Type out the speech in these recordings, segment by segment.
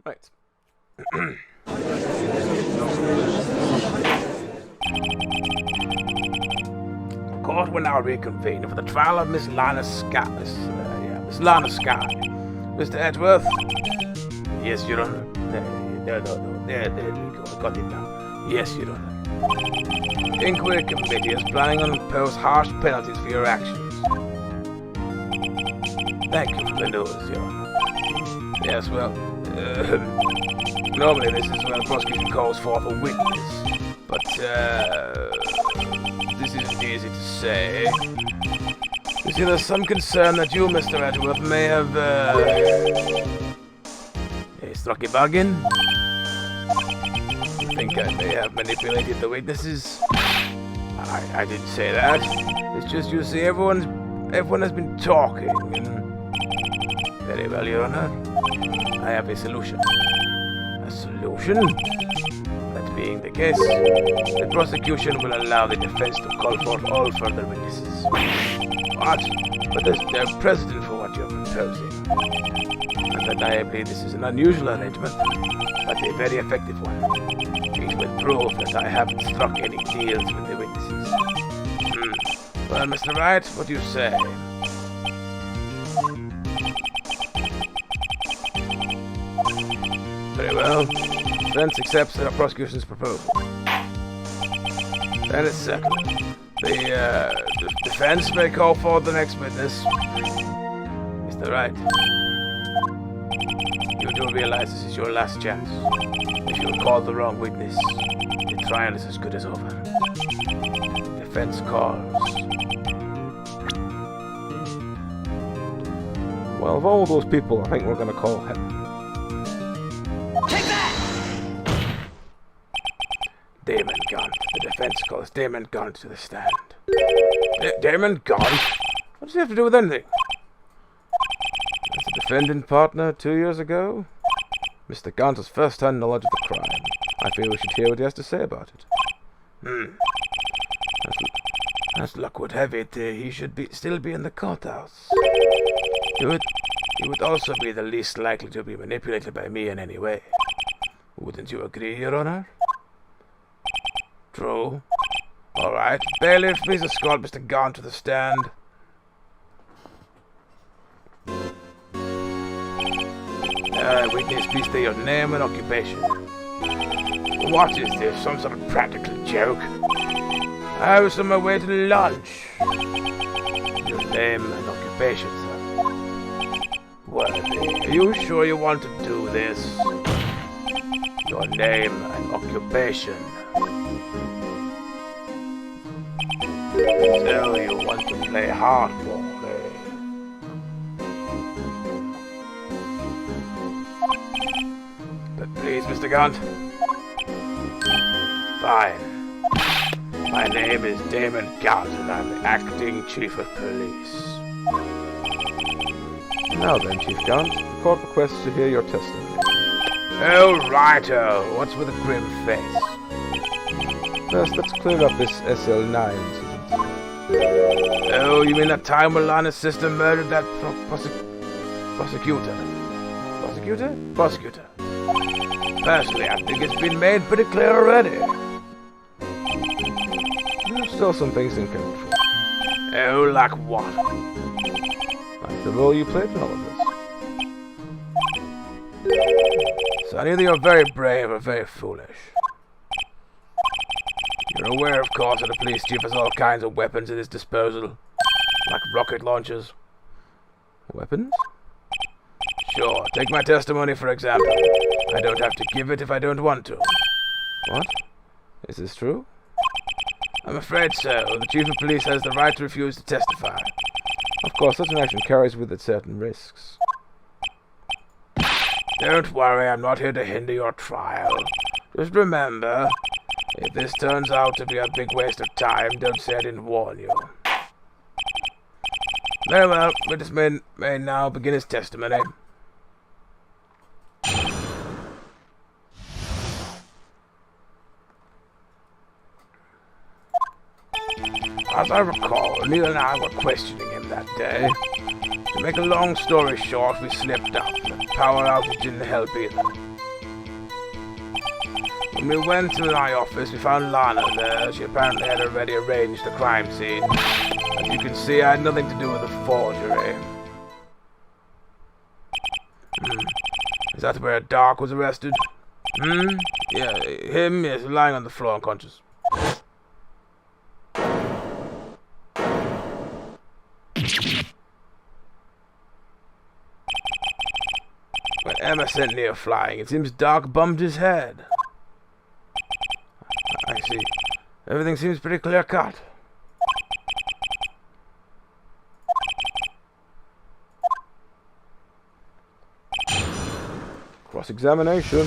Right. Court will now reconvene for the trial of Miss Lana Scott. Miss Lana Scott. Mr. Edgeworth? Yes, Your Honor. There we go. I got it now. Yes, Your Honor. The Inquiry Committee is planning on impose harsh penalties for your actions. Thank you for the news, Your Honor. Yes, well, normally this is when the prosecution calls forth a witness, but, this isn't easy to say. You see, there's some concern that you, Mr. Edgeworth, may have, struck a bargain? You think I may have manipulated the witnesses? I didn't say that. It's just, you see, everyone has been talking, and... Very well, Your Honor. I have a solution. A solution? That being the case, the prosecution will allow the defense to call forth all further witnesses. What? But there's no precedent for what you're proposing. Undeniably, this is an unusual arrangement, but a very effective one. It will prove that I haven't struck any deals with the witnesses. Well, Mr. Wright, what do you say? Very well. Defense accepts the prosecution's proposal. Then it's settled. The defense may call for the next witness. Mr. Wright, you do realize this is your last chance. If you call the wrong witness, the trial is as good as over. Defense calls. Well, of all those people, I think we're going to call him. Damon Gaunt. The defense calls Damon Gaunt to the stand. Damon Gaunt? What does he have to do with anything? As a defendant partner 2 years ago, Mr. Gaunt has first-hand knowledge of the crime. I feel we should hear what he has to say about it. As luck would have it, he should still be in the courthouse. He would also be the least likely to be manipulated by me in any way. Wouldn't you agree, Your Honor? True. All right. Bailiff, please escort Mr. Gaunt to the stand. Witness, please state your name and occupation. What is this? Some sort of practical joke? I was on my way to lunch. Your name and occupation, sir. Worthy, are you sure you want to do this? Your name and occupation. So you want to play hardball, eh? But please, Mr. Gaunt. Fine. My name is Damon Gaunt, and I'm the acting chief of police. Now then, Chief Gaunt, the court requests to hear your testimony. Oh, righto. What's with a grim face? First, let's clear up this SL9 incident. Oh, you mean that time when Lana's sister murdered that prosecutor? Prosecutor. Personally, I think it's been made pretty clear already. There's still some things in control. Oh, like what? Like the role you played in all of this. So either you're very brave or very foolish. You're aware, of course, that the police chief has all kinds of weapons at his disposal, like rocket launchers. Weapons? Sure, take my testimony for example. I don't have to give it if I don't want to. What? Is this true? I'm afraid so. The chief of police has the right to refuse to testify. Of course, such an action carries with it certain risks. Don't worry, I'm not here to hinder your trial. Just remember, if this turns out to be a big waste of time, don't say I didn't warn you. Very well, witness may now begin his testimony. As I recall, Neil and I were questioning him that day. To make a long story short, we slipped up. The power outage didn't help either. When we went to my office, we found Lana there. She apparently had already arranged the crime scene. As you can see, I had nothing to do with the forgery. Is that where Doc was arrested? Yeah, him is lying on the floor unconscious. When Emma sent Neo flying, it seems Doc bumped his head. I see. Everything seems pretty clear-cut. Cross-examination.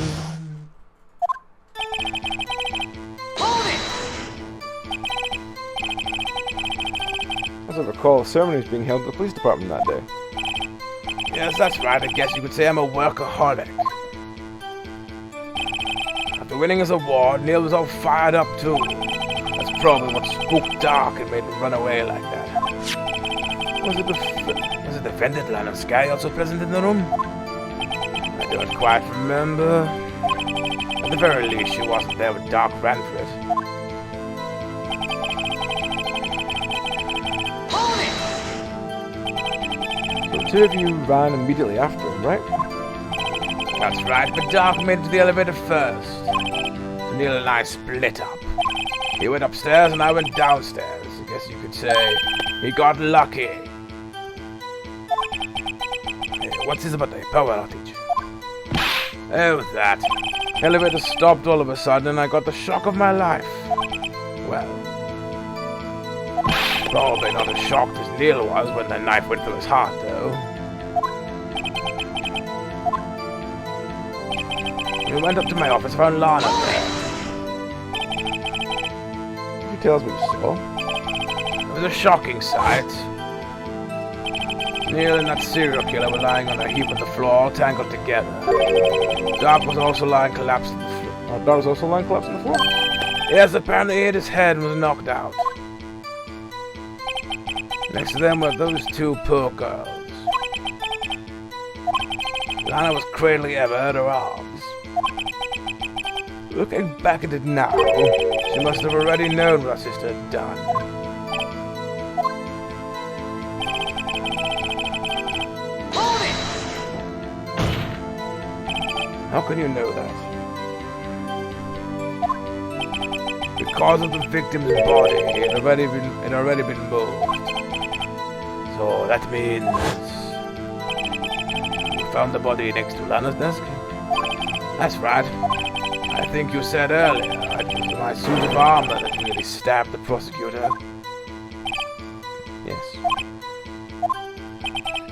As I recall, a ceremony was being held at the police department that day. Yes, that's right. I guess you could say I'm a workaholic. After winning his award, Neil was all fired up too. That's probably what spooked Doc and made him run away like that. Was the defendant Lana Sky also present in the room? I don't quite remember. At the very least, she wasn't there when Doc ran for it. So the two of you ran immediately after him, right? That's right, but Doc made it to the elevator first. So Neil and I split up. He went upstairs and I went downstairs. I guess you could say he got lucky. What's this about the power outage? Oh, that. Elevator stopped all of a sudden and I got the shock of my life. Well, probably not as shocked as Neil was when the knife went through his heart, though. We went up to my office and found Lana there. Can you tell us what you saw? It was a shocking sight. Neil and that serial killer were lying on a heap on the floor, all tangled together. Doc was also lying collapsed on the floor. Doc was also lying collapsed on the floor? Yes, apparently he hit his head and was knocked out. Next to them were those two poor girls. Lana was cradling Eva in her arms. Looking back at it now, she must have already known what her sister had done. How can you know that? Because of the victim's body, it had already been moved. So that means you found the body next to Lana's desk? That's right. I think you said earlier it was my suit of armor that really stabbed the prosecutor. Yes.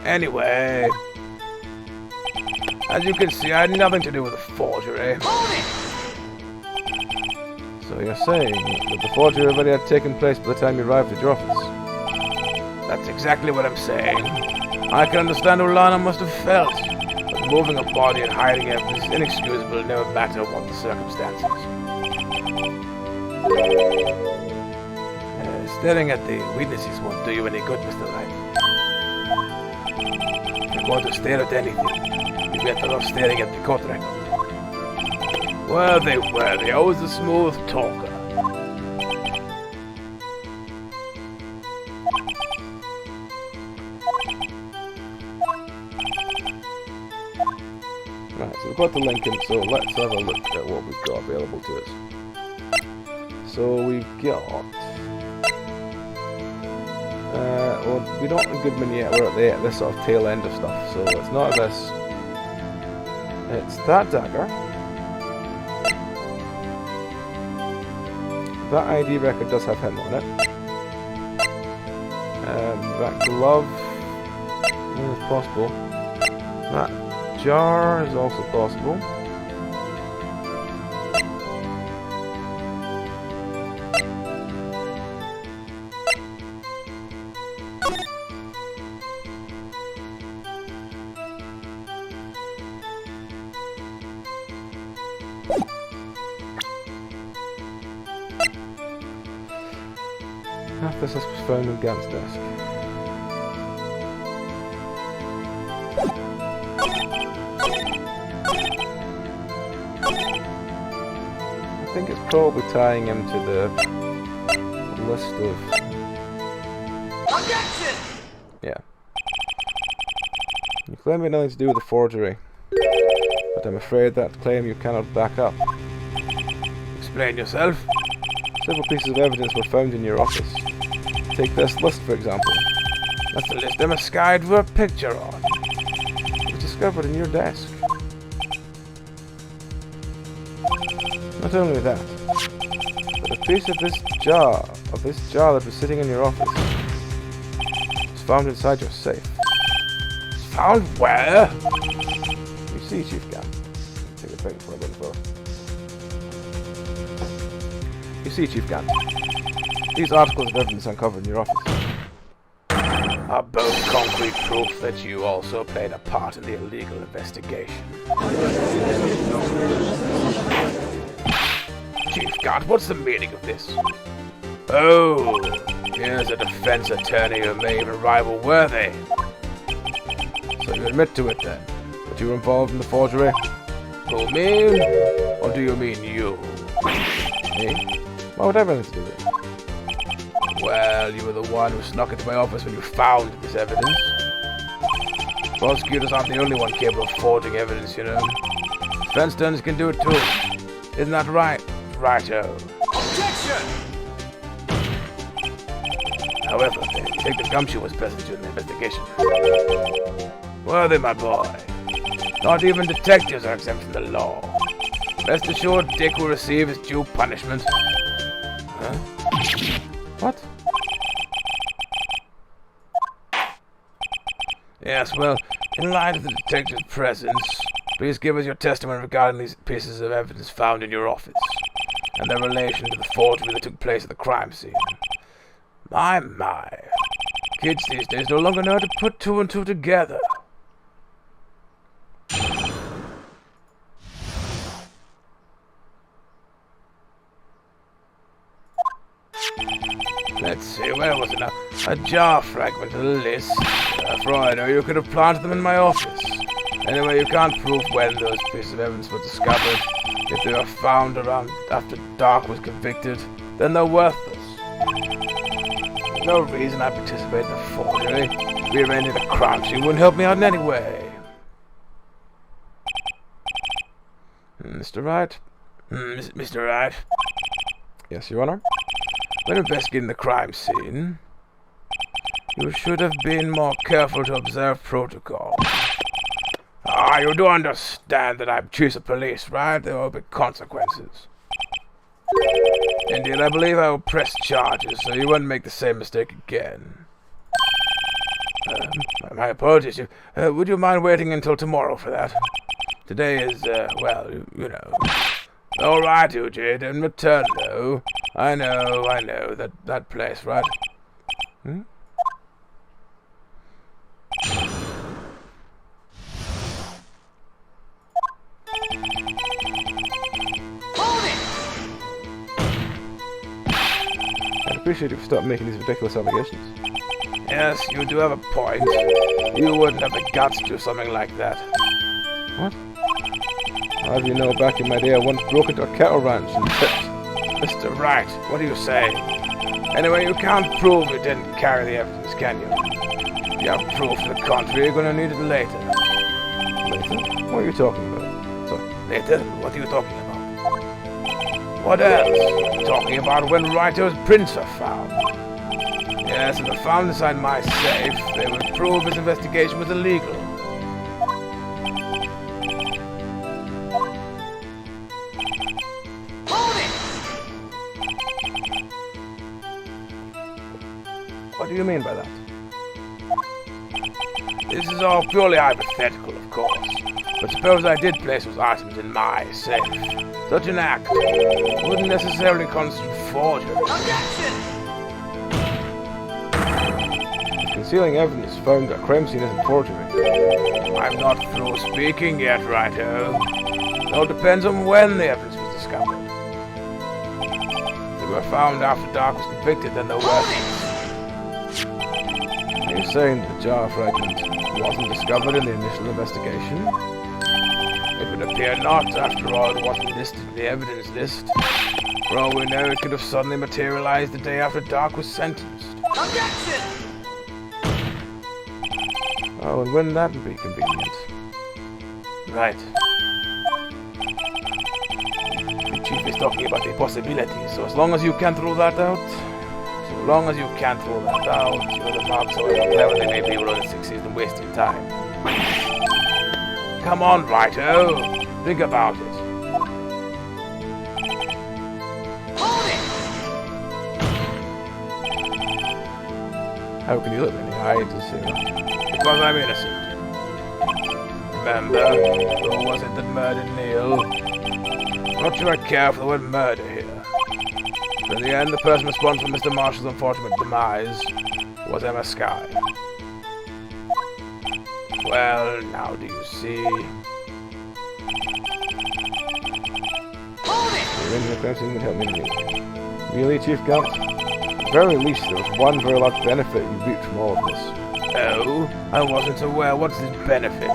Anyway, as you can see, I had nothing to do with the forgery. So you're saying that the forgery already had taken place by the time you arrived at your office? That's exactly what I'm saying. I can understand how Lana must have felt, but moving a body and hiding it is inexcusable no matter what the circumstances. Staring at the witnesses won't do you any good, Mr. Wright. If you want to stare at anything, you're better off staring at the court record. Worthy, always a smooth talker. Right, so we've got the link in, so let's have a look at what we've got available to us. So we've got... well, we don't have Goodman yet, we're at this sort of tail end of stuff, so it's not this. It's that dagger. That ID record does have him on it. That glove is possible. That jar is also possible. Half this was found on Gant's desk. think it's probably tying him to the list of... Objection! Yeah. You claim it had nothing to do with the forgery, but I'm afraid that claim you cannot back up. Explain yourself. Several pieces of evidence were found in your office. Take this list, for example. That's the list Emma Sky drew a picture on. It was discovered in your desk. Not only that, but a piece of this jar that was sitting in your office, was found inside your safe. Found where? You see, Chief Gant. Take a drink before I go any further. You see, Chief Gant. These articles of evidence uncovered in your office Are both concrete proof that you also played a part in the illegal investigation. Chief God, what's the meaning of this? Oh, here's a defense attorney who may even rival Worthy. So you admit to it then, that you were involved in the forgery? Who, me? Or do you mean you? Me? What would evidence do with it? Well, you were the one who snuck into my office when you found this evidence. Prosecutors aren't the only one capable of forging evidence, you know. Defense attorneys can do it too. Isn't that right? Righto. Objection! However, I think the gumshoe was present during the investigation. Worthy, my boy. Not even detectives are exempt from the law. Rest assured, Dick will receive his due punishment. Huh? What? Yes, well, in light of the detective's presence, please give us your testimony regarding these pieces of evidence found in your office, and their relation to the forgery that took place at the crime scene. My. Kids these days no longer know how to put two and two together. Let's see, where was it now? A jar fragment of the list. For all I know, you could have planted them in my office. Anyway, you can't prove when those pieces of evidence were discovered. If they were found around after Dark was convicted, then they're worthless. There's no reason I participated in the forgery. Rearranging the crime scene wouldn't help me out in any way. Mr. Wright? Mr. Wright? Yes, Your Honor? When investigating the crime scene, you should have been more careful to observe protocol. You do understand that I'm chief of police, right? There will be consequences. Indeed, I believe I will press charges, so you won't make the same mistake again. My apologies. Would you mind waiting until tomorrow for that? Today is, well, you know. All right, Eugene, in return, though. I know, that place, right? Hmm? Hold it! I'd appreciate if you stop making these ridiculous allegations. Yes, you do have a point. You wouldn't have the guts to do something like that. What? I'll have you know, back in my day, I once broke into a cattle ranch and tipped. Mr. Wright, what do you say? Anyway, you can't prove you didn't carry the evidence, can you? If you have proof to the contrary, you're going to need it later. Later? What are you talking about? Sorry. Later? What are you talking about? What else? I'm talking about when Writer's prints are found. Yes, if they're found inside my safe, they would prove his investigation was illegal. What do you mean by that? This is all purely hypothetical, of course. But suppose I did place those items in my safe. Such an act wouldn't necessarily constitute forgery. Objection! Concealing evidence found at a crime scene isn't forgery. I'm not through speaking yet, Righto. It all depends on when the evidence was discovered. If they were found after Dark was convicted, then they're worthless. Are you saying the jar fragment wasn't discovered in the initial investigation? It would appear not, after all, it wasn't listed in the evidence list. For all we know, it could have suddenly materialized the day after Dark was sentenced. Objection! Oh, and wouldn't that be convenient? Right. The chief is talking about the possibilities, so as long as you can't rule that out, you're the marks, however clever they may be, will only succeed in wasting time. Come on, Righto! Think about it. Hold it! How can you look me in the eye to see that? Because I'm innocent. Remember, who was it that murdered Neil? Not sure I care for the word murder here. But in the end, the person responsible for Mr. Marshall's unfortunate demise was Emma Skye. Well, now do you see? Hold it! The arrangement of crime would help me anyway. Really, Chief Gant? At the very least, there was one very large benefit you reaped from all of this. Oh, I wasn't aware. What's this benefit?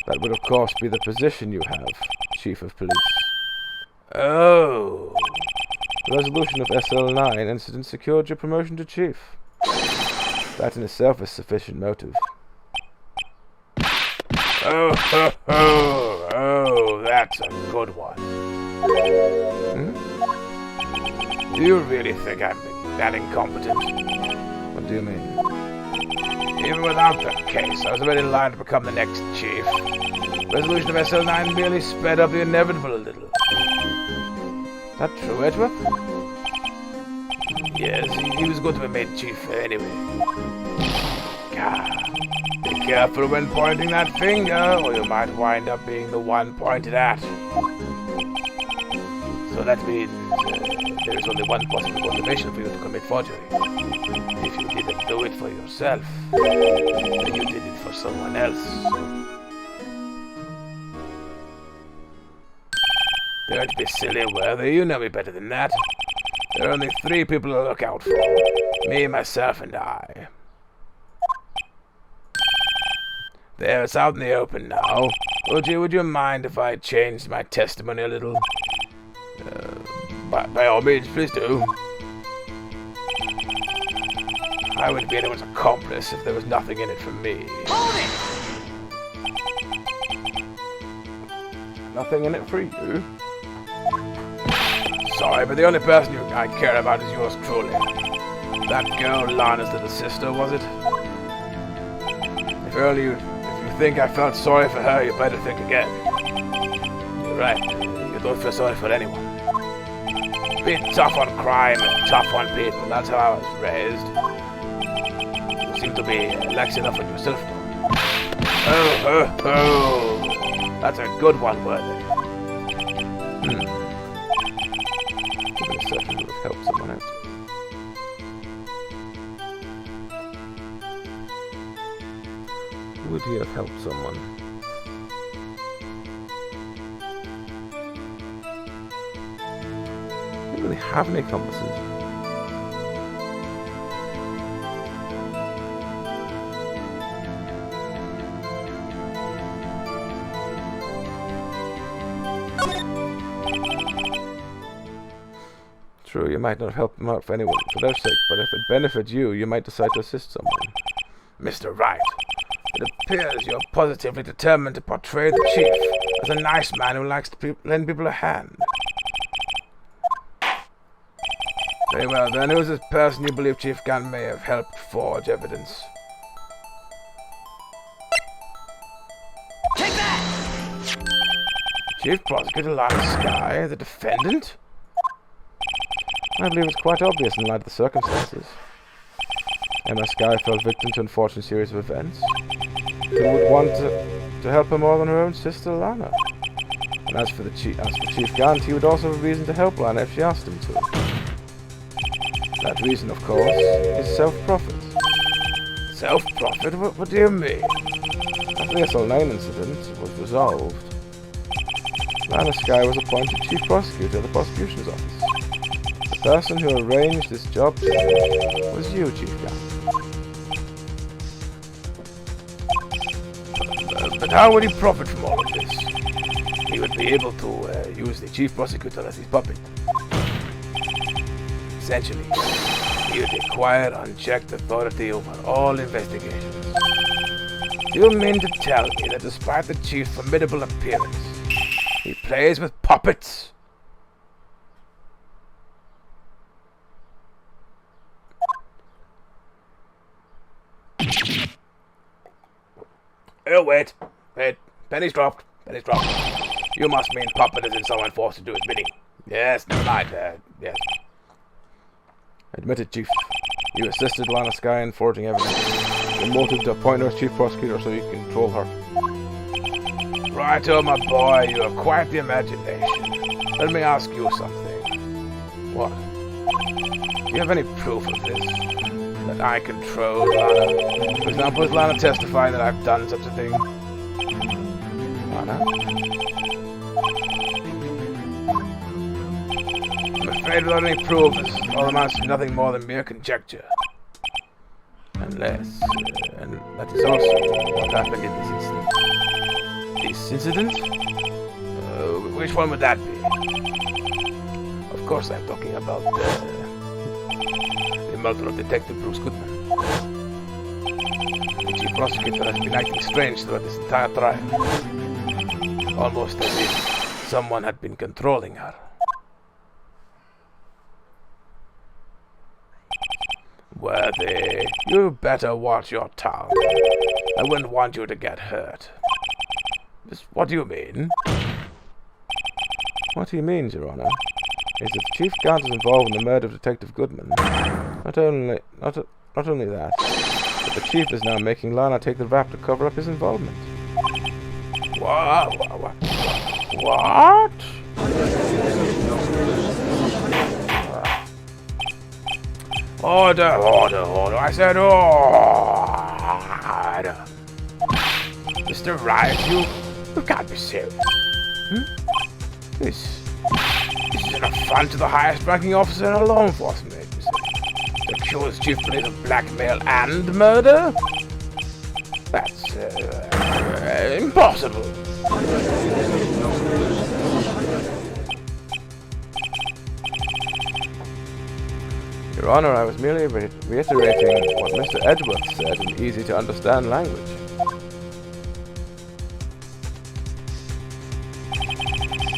That would, of course, be the position you have, Chief of Police. Oh. The resolution of SL9 incident secured your promotion to Chief. That in itself is sufficient motive. Oh, ho, ho. Oh, that's a good one. Hmm? Do you really think I'm that incompetent? What do you mean? Even without the case, I was already in line to become the next chief. Resolution of SL9 merely sped up the inevitable a little. Is that true, Edgeworth? Yes, he was going to be made chief anyway. God. Be careful when pointing that finger, or you might wind up being the one pointed at. So that means there is only one possible motivation for you to commit forgery. If you didn't do it for yourself, then you did it for someone else. Don't be silly, Worthy. You know me better than that. There are only 3 people to look out for. Me, myself, and I. There, it's out in the open now. Would you mind if I changed my testimony a little? By all means, please do. I would be anyone's accomplice if there was nothing in it for me. Hold it! Nothing in it for you? Sorry, but the only person I care about is yours truly. That girl, Lana's little sister, was it? If you think I felt sorry for her, you better think again. You're right. You don't feel sorry for anyone. Be tough on crime and tough on people. That's how I was raised. You seem to be lax enough on yourself. Oh. That's a good one, Worthy. Given a certain would have helped someone out. Would he have helped someone? I don't really have any compasses. True, you might not help them out for anyone for their sake, but if it benefits you, you might decide to assist someone. Mr. Wright, it appears you're positively determined to portray the chief as a nice man who likes to lend people a hand. Very well, then. Who is this person you believe Chief Gunn may have helped forge evidence? Take that! Chief Prosecutor Lana Skye, the defendant? I believe it's quite obvious in light of the circumstances. Emma Skye fell victim to an unfortunate series of events. Who would want to help her more than her own sister Lana? And as for Chief Gant, he would also have a reason to help Lana if she asked him to. That reason, of course, is self-profit. Self-profit? What do you mean? After the SL9 incident was resolved, Lana Skye was appointed Chief Prosecutor of the Prosecution's Office. The person who arranged this job was you, Chief Gant. But how would he profit from all of this? he would be able to use the chief prosecutor as his puppet. Essentially, he would acquire unchecked authority over all investigations. Do you mean to tell me that despite the chief's formidable appearance, he plays with puppets? Oh, wait. Penny's dropped. You must mean puppet as in someone forced to do his bidding. Yes, never mind. Yes. Admitted, Chief. You assisted Lana Sky in forging evidence. Your motive to appoint her as chief prosecutor so you can control her. Right, oh my boy, you have quite the imagination. Let me ask you something. What? Do you have any proof of this? That I control Lana? For example, has Lana testified that I've done such a thing? Lana? I'm afraid without any proof, this all amounts to nothing more than mere conjecture. Unless, and that is also what happened in this incident. This incident? Which one would that be? Of course I'm talking about the murder of Detective Bruce Goodman. The chief prosecutor has been acting strange throughout this entire trial. Almost as if someone had been controlling her. Worthy, you better watch your tongue. I wouldn't want you to get hurt. What do you mean? What he means, Your Honor, is that Chief Gant is involved in the murder of Detective Goodman. Not only that, but the Chief is now making Lana take the rap to cover up his involvement. What? Order. I said order. Mr. Wright, you can't be serious. This is an affront to the highest ranking officer in our law enforcement agency. The accused chief plays of blackmail and murder? That's impossible. Your Honor, I was merely reiterating what Mr. Edgeworth said in easy-to-understand language.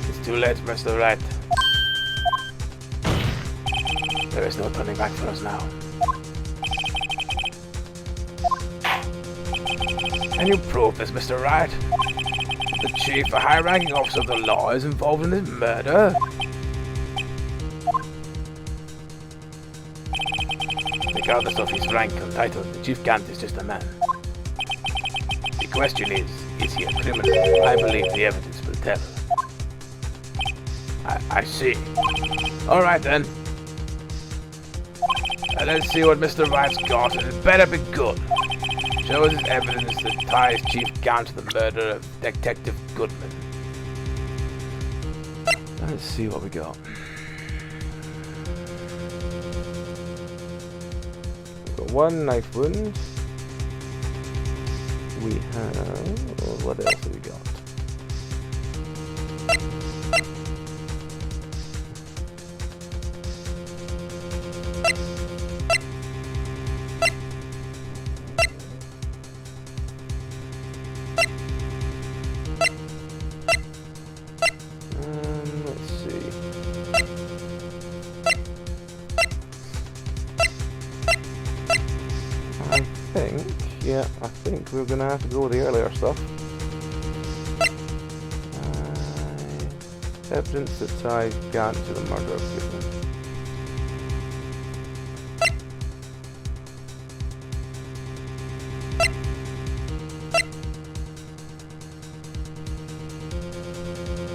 It's too late, Mr. Wright. There is no turning back for us now. Can you prove this, Mr. Wright? The chief, a high-ranking officer of the law, is involved in this murder? Regardless of his rank or title, the Chief Gant is just a man. The question is he a criminal? I believe the evidence will tell. I see. Alright then. Let's see what Mr. Wright's got, and it better be good. Show us his evidence that ties Chief Gant to the murder of Detective Goodman. Let's see what we got. One knife wound. We have... what else have we got? Let's see. I think we're gonna have to go with the earlier stuff. Evidence that ties Gant to the murder of Goodman.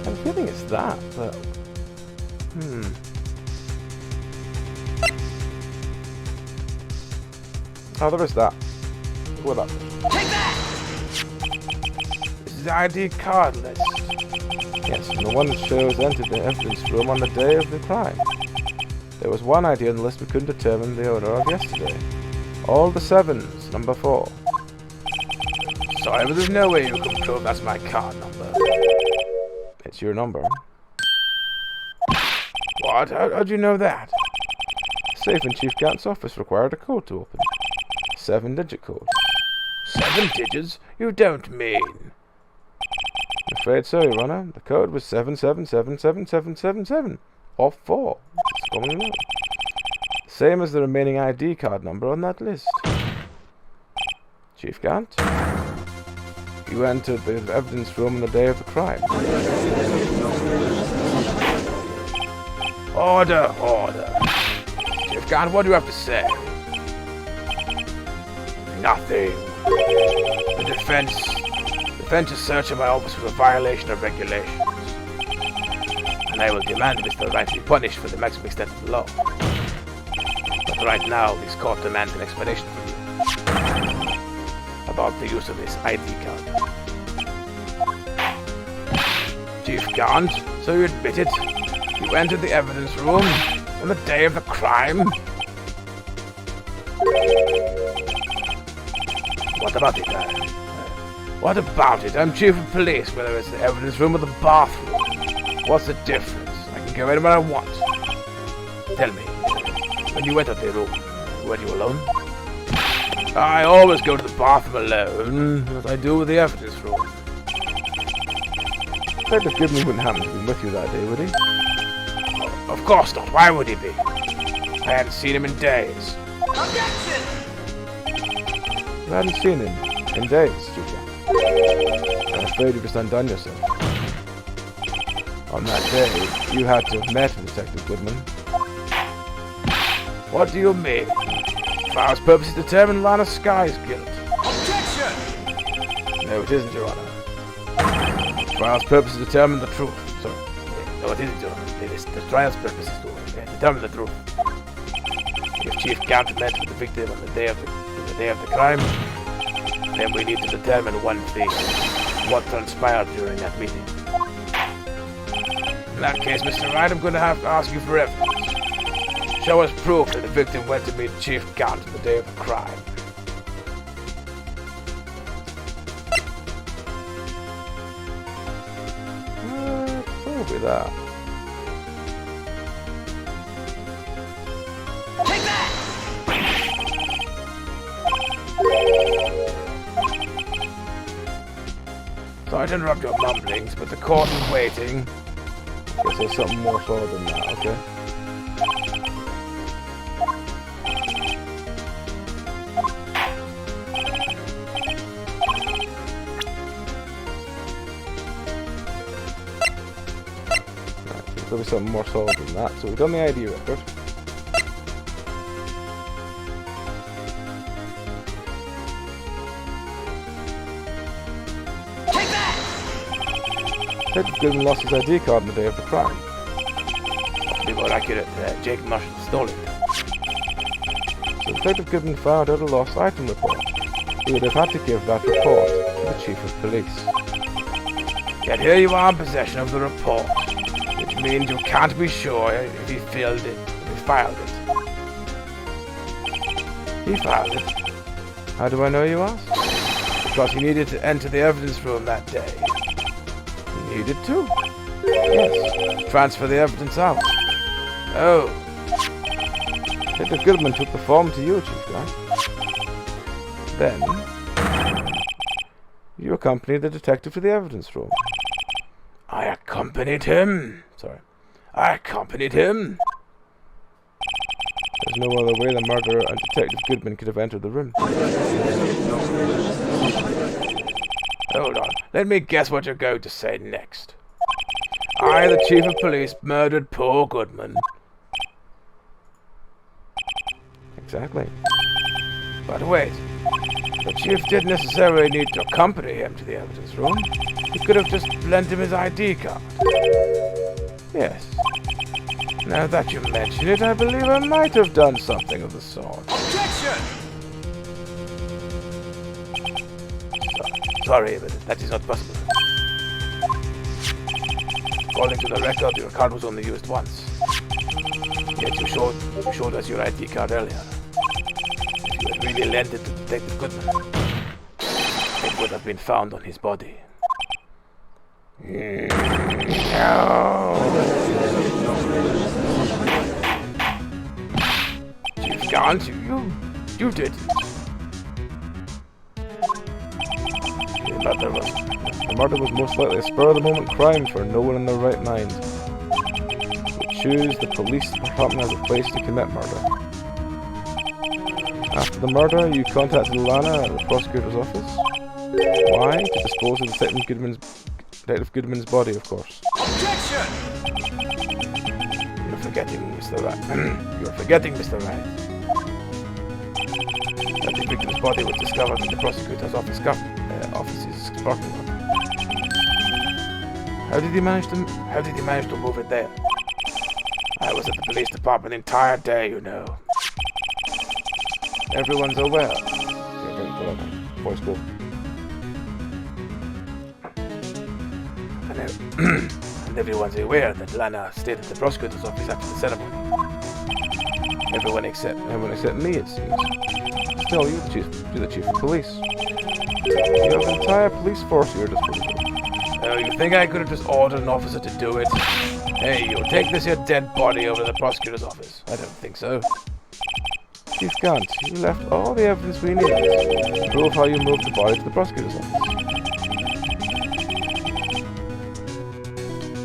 I'm feeling it's that, but... Oh, there is that. What up? Take that! This is the ID card list. Yes, and the one that shows entered the evidence room on the day of the crime. There was one ID on the list we couldn't determine the owner of yesterday. All the 7s, number 4. Sorry, but there's no way you can prove that's my card number. It's your number. What? How'd you know that? Safe in Chief Gant's office required a code to open. 7-digit code. 7 digits? You don't mean... I'm afraid so, Your Honor. The code was 77777777. Or 4. It's commonly known. Same as the remaining ID card number on that list. Chief Gant, you entered the evidence room on the day of the crime. Order, order. Chief Gant, what do you have to say? Nothing. The defense is searching my office for a violation of regulations. And I will demand Mr. Wright be punished for the maximum extent of the law. But right now, this court demands an explanation from you about the use of his ID card. Chief Gant, so you admit it? You entered the evidence room on the day of the crime? What about it, what about it? I'm chief of police, whether it's the evidence room or the bathroom. What's the difference? I can go anywhere I want. Tell me, when you entered the room, were you alone? I always go to the bathroom alone, as I do with the evidence room. Detective Goodman wouldn't happen to be with you that day, would he? Of course not. Why would he be? I hadn't seen him in days. Objection! You hadn't seen him in days, Chief Gant. I'm afraid you just undone yourself. On that day, you had to have met Detective Goodman. What do you mean? File's purpose is to determine Lana Sky's guilt. Objection! No, it isn't, Your Honor. Trial's purpose is to determine the truth. Sorry. No, it isn't, Your Honor. It is the trial's purpose is to determine the truth. If Chief Gant met with the victim on the day of the crime, then we need to determine one thing: what transpired during that meeting. In that case, Mr. Wright, I'm going to have to ask you for evidence. Show us proof that the victim went to meet Chief Gant on the day of the crime. Probably that. Take that! Sorry to interrupt your mumblings, but the court is waiting. Okay, so something more solid than that, okay? There'll be something more solid than that. So we've done the ID record. Take that! Detective Goodman lost his ID card on the day of the crime. To be more accurate, Jake Marshall stole it. So Detective Goodman filed out a lost item report. He would have had to give that report to the Chief of Police. Yet here you are in possession of the report, which means you can't be sure if he filed it, if he filed it. He filed it. How do I know, you ask? Because he needed to enter the evidence room that day. He needed to. Yes. Transfer the evidence out. Oh. Detective Goodman took the form to you, Chief Grant. Then, you accompanied the detective to the evidence room. I accompanied him. Sorry. I accompanied him. There's no other way the murderer and Detective Goodman could have entered the room. Hold on. Let me guess what you're going to say next. I, the Chief of Police, murdered poor Goodman. Exactly. But wait. The Chief didn't necessarily need to accompany him to the evidence room. He could have just lent him his ID card. Yes. Now that you mention it, I believe I might have done something of the sort. Objection! Sorry, but that is not possible. According to the record, your card was only used once. Yet you showed us your ID card earlier. If you had really lent it to Detective Goodman, it would have been found on his body. No. Chief Gant, you did it. The murder was most likely a spur-of-the-moment crime for no one in their right mind would choose the police department as a place to commit murder. After the murder, you contacted Lana at the prosecutor's office. Why? To dispose of Detective Goodman's body, of course. Objection! You're forgetting, Mr. Wright. You're forgetting, Mr. Wright. That the victim's body was discovered in the prosecutor's office's parking lot. How did he manage to move it there? I was at the police department the entire day, you know. Everyone's aware. Voice go. And everyone's aware that Lana stayed at the prosecutor's office after the ceremony. Everyone except me, it seems. Still, you're the chief of police. You have an entire police force at your disposal. Oh, you think I could have just ordered an officer to do it? Hey, you take this here dead body over to the prosecutor's office. I don't think so. Chief Gant, you left all the evidence we needed to prove how you moved the body to the prosecutor's office.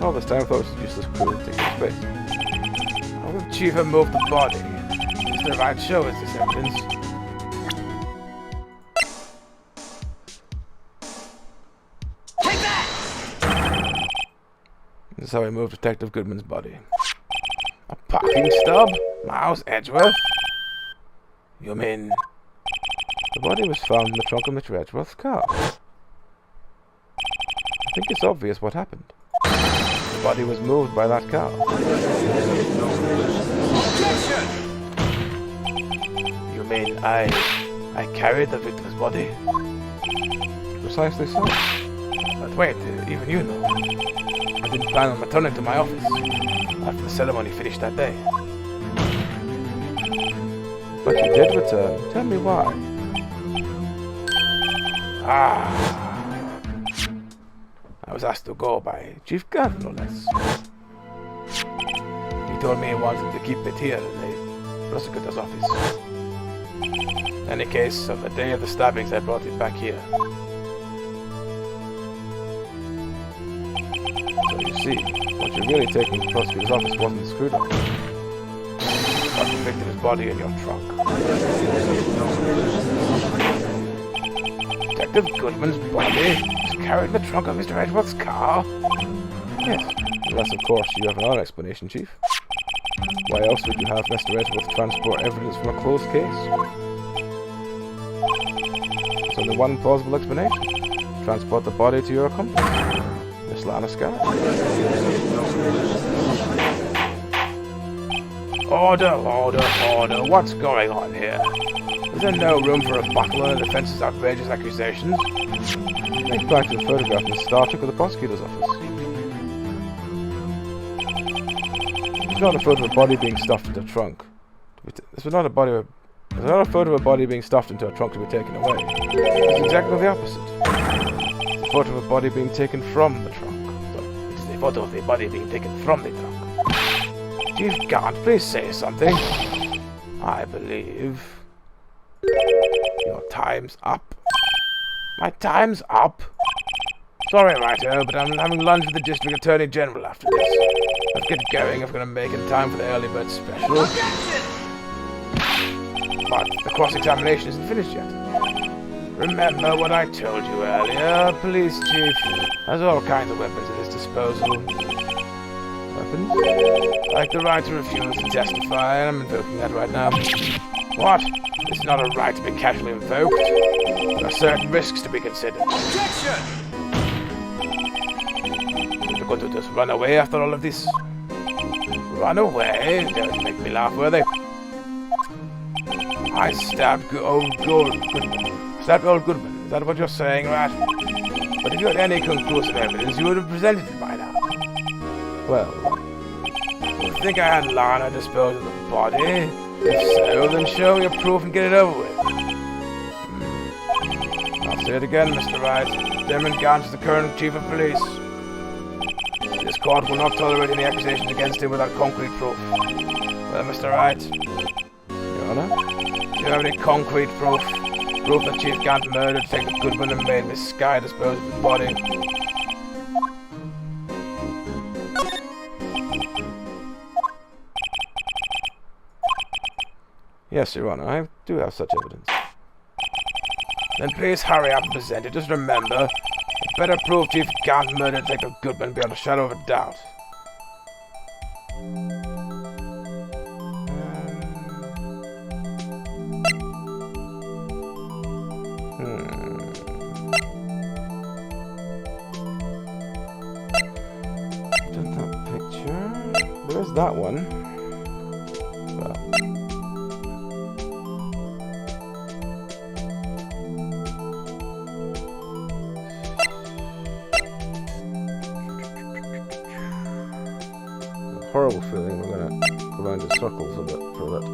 All this time I thought it was a useless crew taking up space. How would Chief have moved the body? Mr. Wright, show us this evidence. Take that! This is how I moved Detective Goodman's body. A parking stub? Miles Edgeworth? You mean... The body was found in the trunk of Mr. Edgeworth's car. I think it's obvious what happened. The body was moved by that car. Objection! You mean I carried the victim's body? Precisely so. But wait, even you know. I didn't plan on returning to my office after the ceremony finished that day. But you did return. Tell me why. I was asked to go by Chief Gant, no less. He told me he wanted to keep it here in the prosecutor's office. In any case, on the day of the stabbings, I brought it back here. So you see, what you're really taking to the prosecutor's office wasn't the screwdriver. Got the victim's body in your trunk. Detective Goodman's body was carried in the trunk of Mr. Edgeworth's car? Yes, unless of course you have another explanation, Chief. Why else would you have Mr. Edgeworth transport evidence from a closed case? There's only one plausible explanation. Transport the body to your accomplice, Miss Lana Sky. Order, what's going on here? Is there no room for a battle on the defense's outrageous accusations? Think back to the photograph in the Star Trek of the prosecutor's office. It's not a photo of a body being stuffed into a trunk. This was not a photo of a body being stuffed into a trunk to be taken away. It's exactly the opposite. It's a photo of a body being taken from the trunk. It's the photo of the body being taken from the trunk. Chief Gant, please say something. I believe your time's up. My time's up? Sorry, Writer, but I'm having lunch with the District Attorney General after this. Let's get going if we're going to make in time for the early bird special. Objection! But the cross-examination isn't finished yet. Remember what I told you earlier. Police Chief has all kinds of weapons at his disposal. Weapons? Like the right to refuse to testify, and I'm invoking that right now. What? It's not a right to be casually invoked. There are certain risks to be considered. Objection! You're going to just run away after all of this? Run away? Don't make me laugh, were they? I stabbed old Goodman. Stabbed old Goodman. Is that what you're saying, Rat? But if you had any conclusive evidence, you would have presented it by now. Well, You think I had Lana dispose of the body? If so, then show your proof and get it over with. I'll say it again, Mr. Wright. Demon Gant is the current chief of police. court will not tolerate any accusations against him without concrete proof. Well, Mr. Wright, Your Honor? do you have any concrete proof? Proof that Chief Gant murdered Detective Goodman and made Miss Sky dispose of his body? Yes, Your Honor, I do have such evidence. Then please hurry up and present it. Just remember, it better prove Chief Gant murdered Detective Goodman beyond a shadow of a doubt. Done that picture. There's that one. Well. Horrible feeling we're gonna go around in circles a bit for a bit.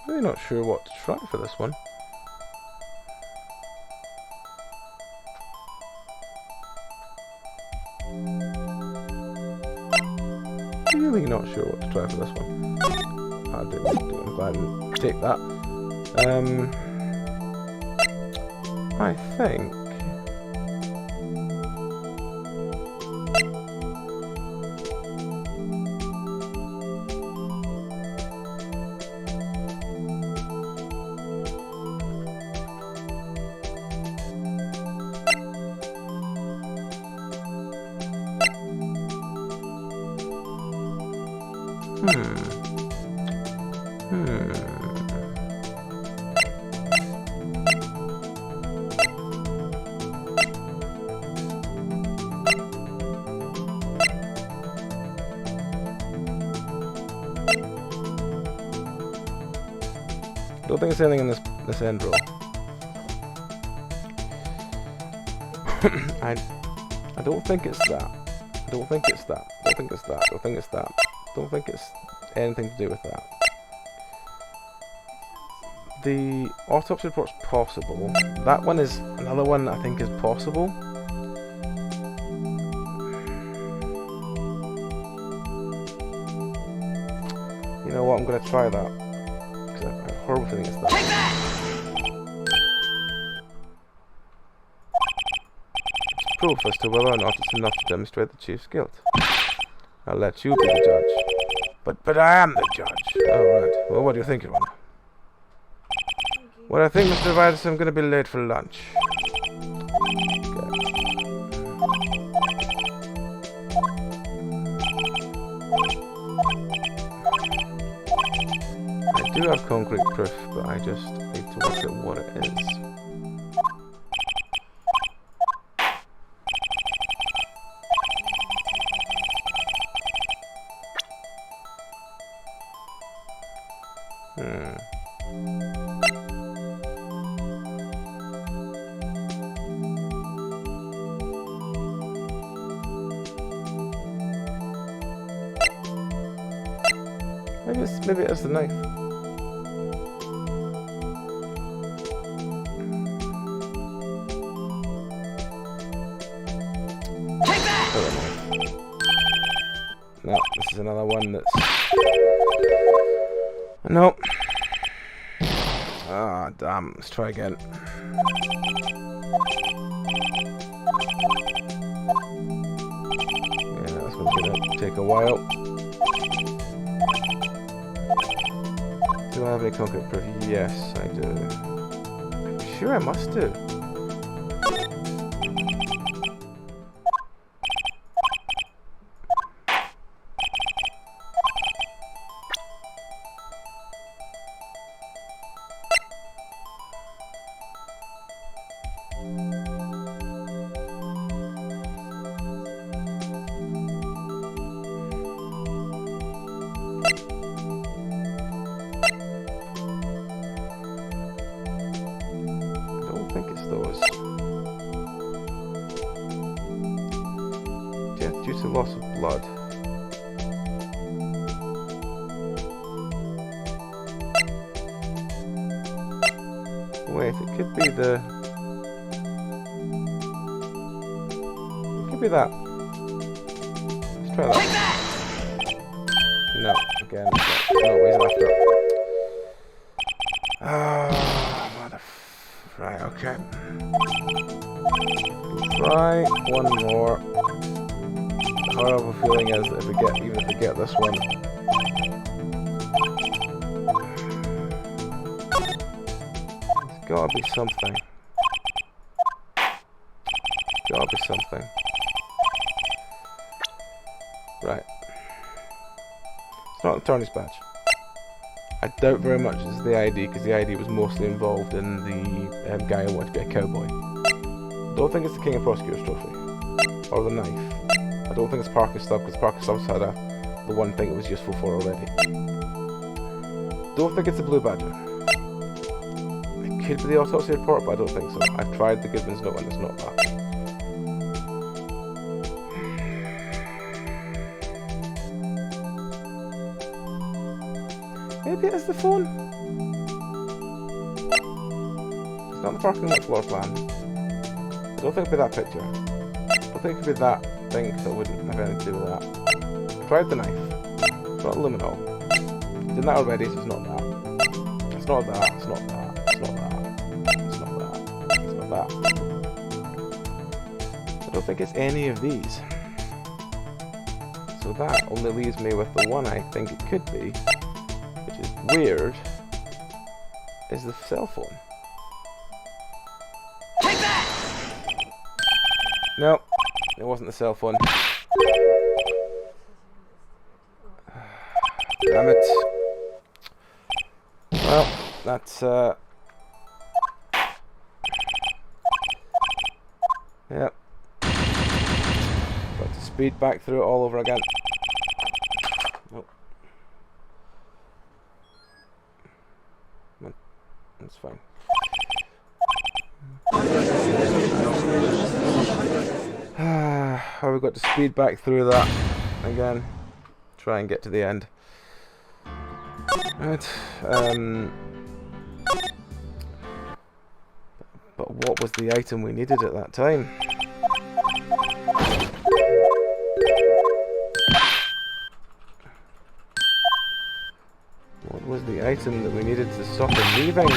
Really not sure what to try for this one. Really not sure what to try for this one. I'm glad I didn't take that. I think. I don't think there's anything in this end row. I don't think it's that. I don't think it's that. I don't think it's that. I don't think it's that. I don't think it's anything to do with that. The autopsy report's possible. That one is another one I think is possible. You know what? I'm gonna try that. Because I have a horrible feeling it's that. Take that! It's proof as to whether or not it's enough to demonstrate the chief's guilt. I'll let you be the judge. But I am the judge. Oh, right. Well, what do you think, Your Honor? Well, I think, Mr. Vitus, I'm going to be late for lunch. I do have concrete proof, but I just need to work out what it is. Maybe it's the knife. Take that! No, this is another one that's... Nope. Ah, damn. Let's try again. Yeah, this one's gonna take a while. Do I have any concrete proof? Yes, I do. I'm sure I must do. Death due to loss of blood. Wait, it could be the... It could be that. Let's try that. No, again. No, he's after it. Right, okay. Try one more. The horrible feeling is that even if we get this one, there's gotta be something. Gotta be something. Right. It's not the attorney's badge. I doubt very much it's the ID, because the ID was mostly involved in the guy who wanted to be a cowboy. Don't think it's the King of Prosecutors trophy. Or the knife. I don't think it's Parker's stuff, because Parker's stuff had the one thing it was useful for already. Don't think it's the Blue Badger. It could be the autopsy report, but I don't think so. I've tried the Goodman's note and it's not that. Maybe it is the phone? It's not the parking lot floor plan. I don't think it could be that picture. I don't think it could be that thing, because it wouldn't have anything to do with that. I tried the knife. It's not luminol. Did that already, so it's not that. It's not that, it's not that, it's not that. It's not that, it's not that. I don't think it's any of these. So that only leaves me with the one I think it could be. Weird is the cell phone. Take that! No, it wasn't the cell phone. Damn it. Well, that's yep. Got to speed back through it all over again. Nope. That's fine. We've got to speed back through that again. Try and get to the end. Right. But what was the item we needed at that time? What was the item that we needed to stop him leaving?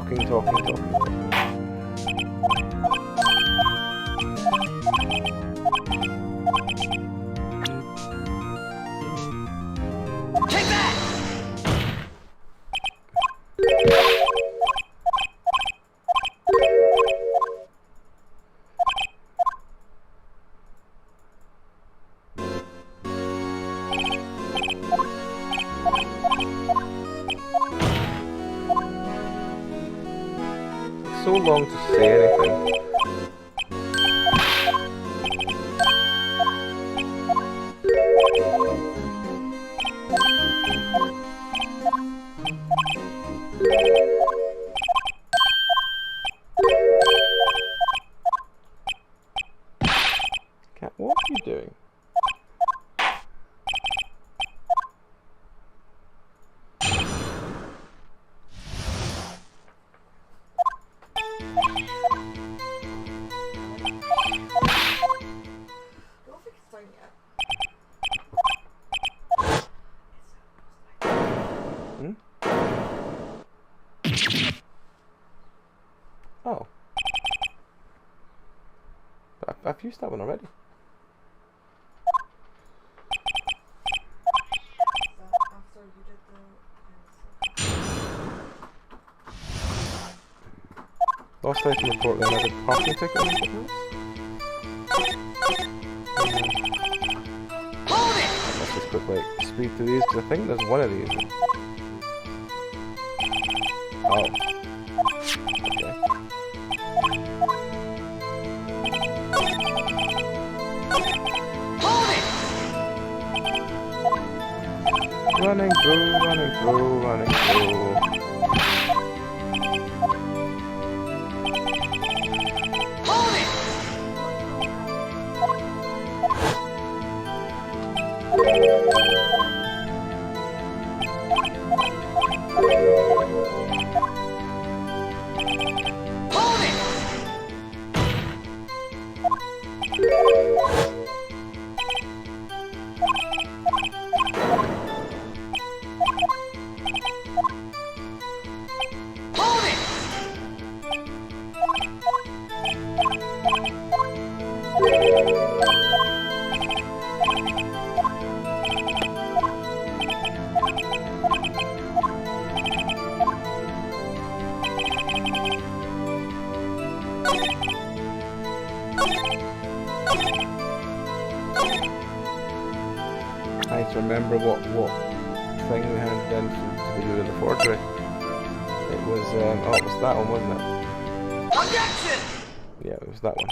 talking. Take that! So long to say anything. Cat, what are you doing? Hmm? Oh. I've used that one already. Lost item report, then added parking ticket on the Let's just quickly speed through these because I think there's one of these. Oh. Okay. Running through. I need to remember what thing we had then to be doing the forgery. It was oh, it was that one, wasn't it? Objection! Yeah, it was that one.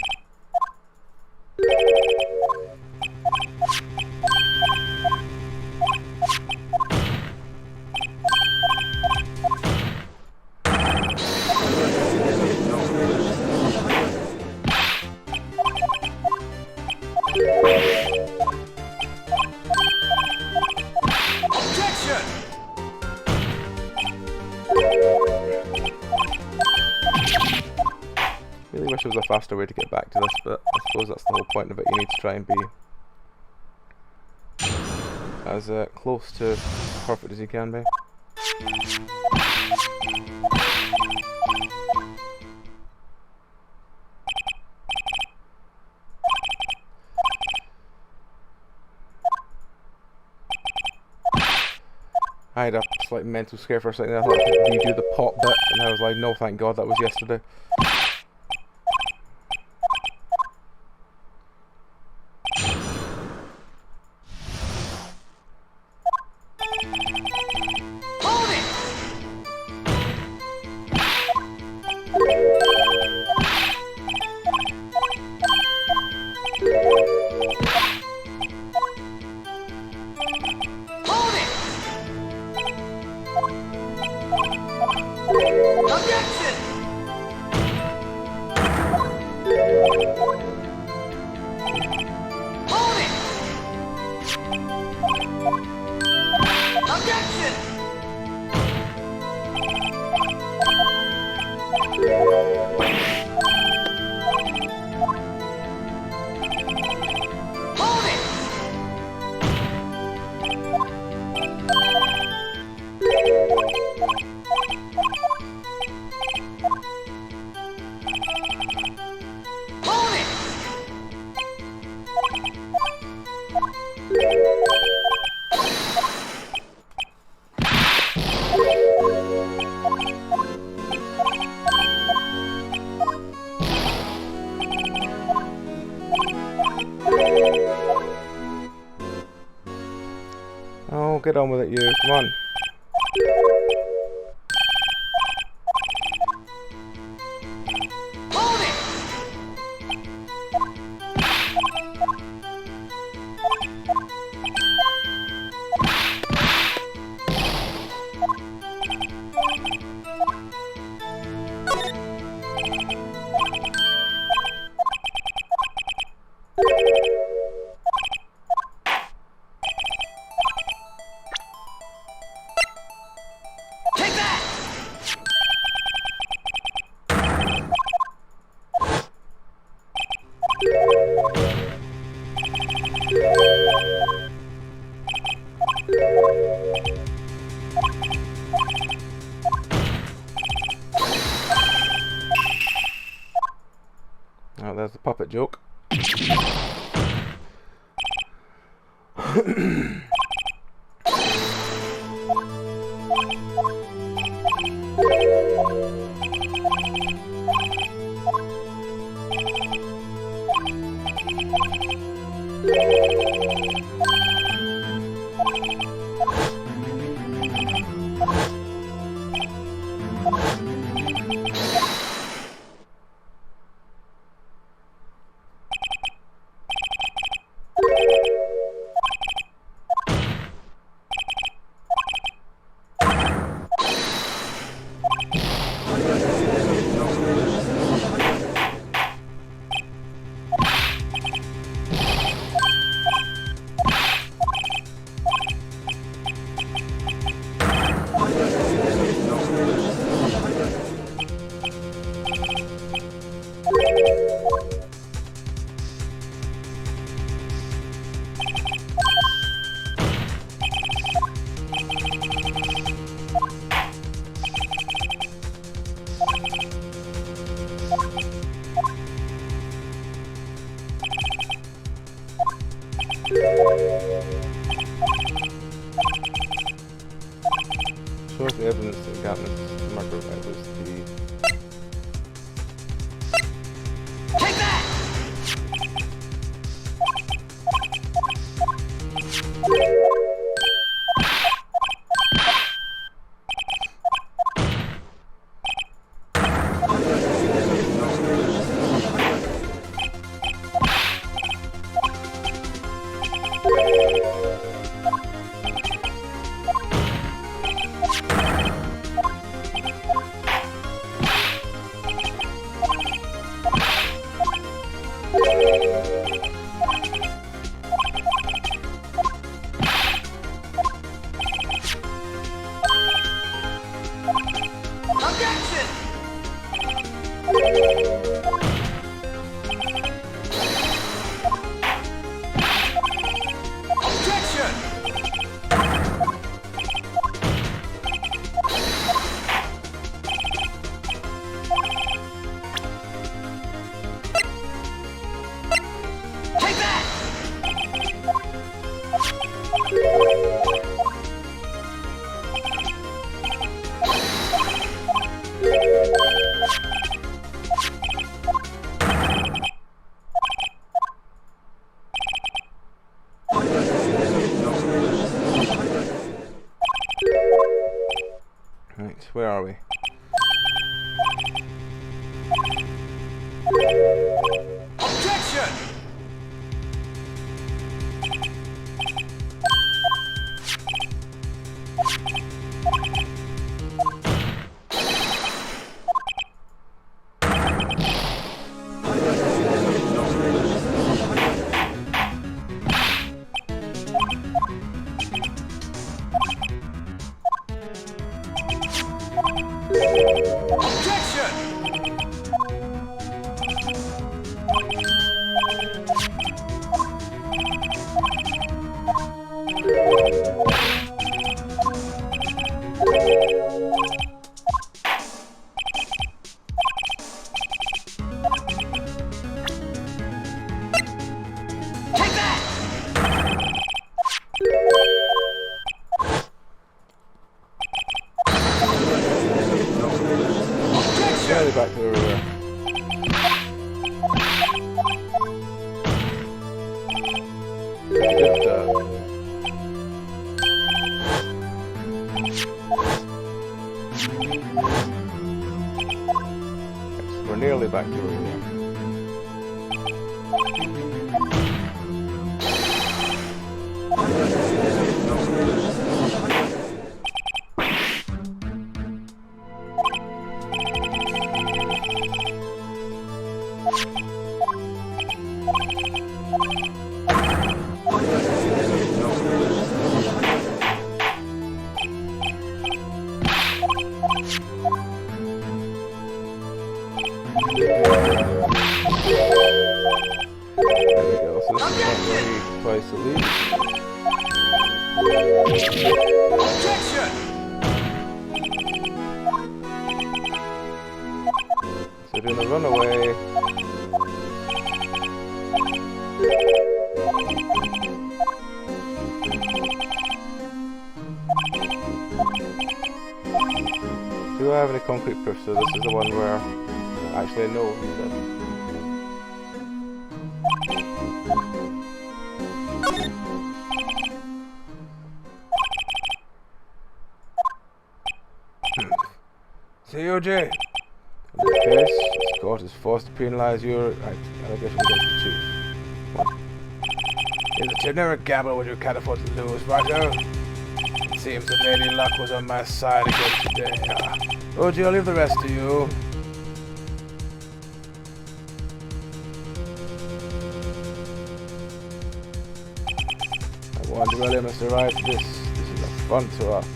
Really wish there was a faster way to get back to this, but I suppose that's the whole point of it. You need to try and be as close to perfect as you can be. I had a slight mental scare for a second. I thought I could redo the pot bit, and I was like, no, thank God, that was yesterday. Oh, get on with it, you. Come on. Hold it! Take that! Oh, there's the puppet joke. Shows the evidence that Gatlin's microwave was the... Take that! Objection! Objection! Take that! Right, where are we? Objection! Objection! Take that! Slightly back to where we were. Good, back to where we place to leave. Objection! So doing a runaway. Do I have any concrete proof? So this is the one where actually no, he said. COJ. In this case, this court is forced to penalise your allegation against the chief. It's a generic gamble when you can't afford to lose, Roger. It seems that Lady Luck was on my side again today. OG, I'll leave the rest to you. I warned you earlier, Mr. Wright. This is an affront to us.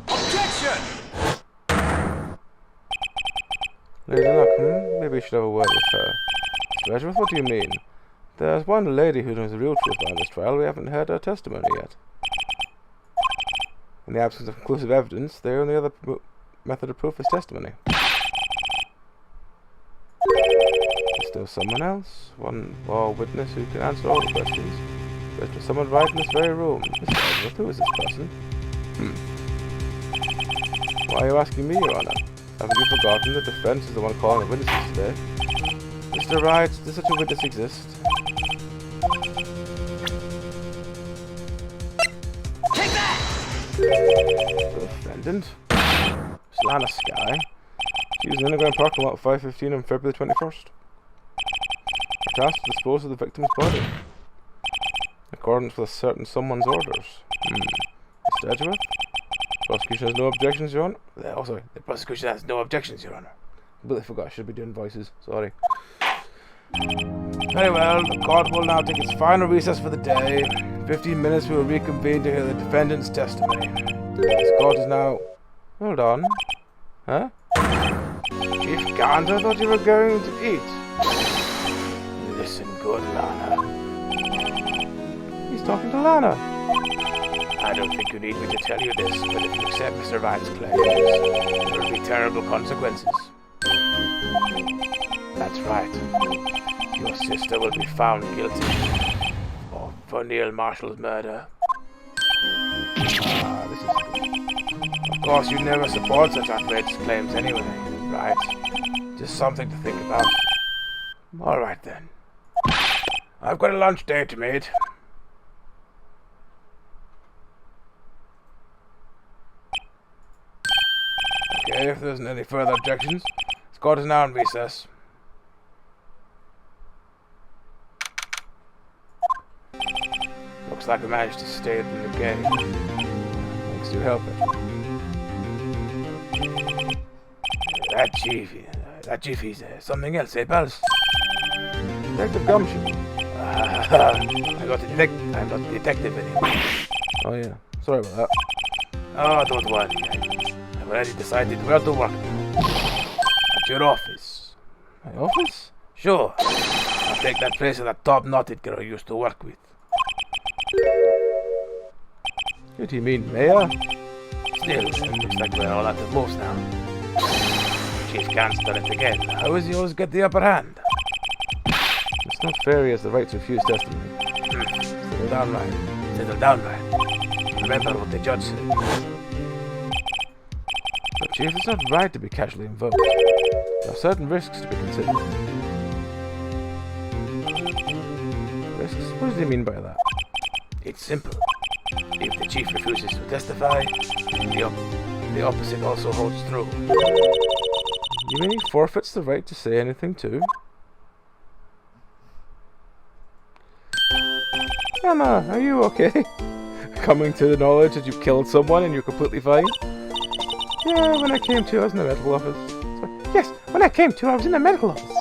Objection! Lady Luck, maybe we should have a word with her. Mr. Edgeworth, what do you mean? There's one lady who knows the real truth behind this trial. We haven't heard her testimony yet. In the absence of conclusive evidence, the only other method of proof is testimony. Is there someone else? One or witness who can answer all the questions? There's someone right in this very room. Mr. Edgeworth, who is this person? Why are you asking me, Your Honor? Haven't you forgotten the defense is the one calling the witnesses today? Mr. Wright, does such a witness exist? Take that! The defendant? Lana Sky. She was in an underground parking lot at 5:15 on February 21st. Tasked to dispose of the victim's body. In accordance with certain someone's orders. Mr. Edgeworth? Prosecution has no objections, Your Honor. Oh, sorry. The prosecution has no objections, Your Honor. Completely forgot I should be doing voices. Sorry. Very well. The court will now take its final recess for the day. In 15 minutes we will reconvene to hear the defendant's testimony. This court is now... Hold on. Huh? Chief Gant, I thought you were going to eat. Listen good, Lana. He's talking to Lana. I don't think you need me to tell you this, but if you accept Mr. Wright's claims, there will be terrible consequences. That's right. Your sister will be found guilty for Neil Marshall's murder. This is good. Of course, you never support such outrageous claims anyway, right? Just something to think about. All right then. I've got a lunch date to meet. Okay, if there isn't any further objections, this court is now in recess. Looks like we managed to stay in the game. Thanks to your help. That chief, he's something else, eh, pals? Detective Gumshoe. I'm not a detective anymore. Oh yeah. Sorry about that. Oh, don't worry. I've already decided where to work now. At your office. My office? Sure. I'll take that place of that top-knotted girl I used to work with. What do you mean, Mayor? Still, it looks like we're all at the most now. Chief can't start it again. How does he always get the upper hand? It's not fair he has the right to refuse testimony. Settle down, Ryan. Settle down, Ryan. Remember what the judge said. But Chief, it's not right to be casually invoked. There are certain risks to be considered. Risks? What does he mean by that? It's simple. If the chief refuses to testify, the opposite also holds true. You mean he forfeits the right to say anything too? Emma, are you okay? Coming to the knowledge that you've killed someone and you're completely fine? Yeah, when I came to, I was in the medical office. Yes, when I came to, I was in the medical office.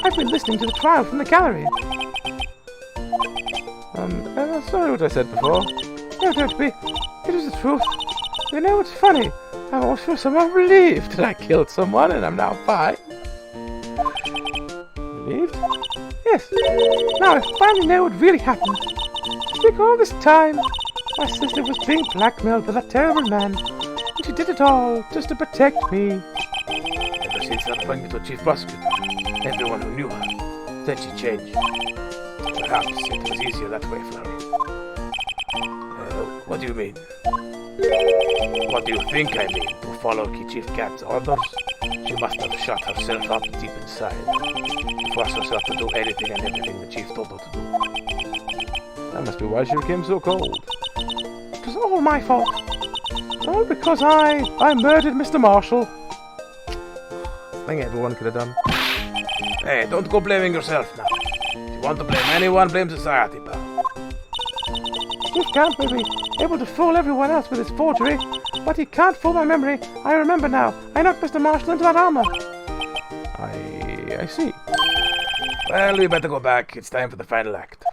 I've been listening to the trial from the gallery. Sorry what I said before. No, don't be. It was the truth. You know what's funny? I almost feel somewhat relieved that I killed someone and I'm now fine. Relieved? Yes. Now I finally know what really happened. I think all this time, my sister was being blackmailed by that terrible man. And she did it all just to protect me. Ever since that appointment with Chief Prosecutor, everyone who knew her said she changed. Perhaps it was easier that way for her. What do you mean? What do you think I mean? To follow Chief Cat's orders? She must have shut herself up deep inside. To force herself to do anything and everything the Chief told her to do. That must be why she became so cold. It was all my fault. All because I murdered Mr. Marshall. Thing everyone could have done. Hey, don't go blaming yourself now. If you want to blame anyone, blame society, pal. Chief Camp may be able to fool everyone else with his forgery, but he can't fool my memory. I remember now. I knocked Mr. Marshall into that armor. I see. Well, we better go back. It's time for the final act.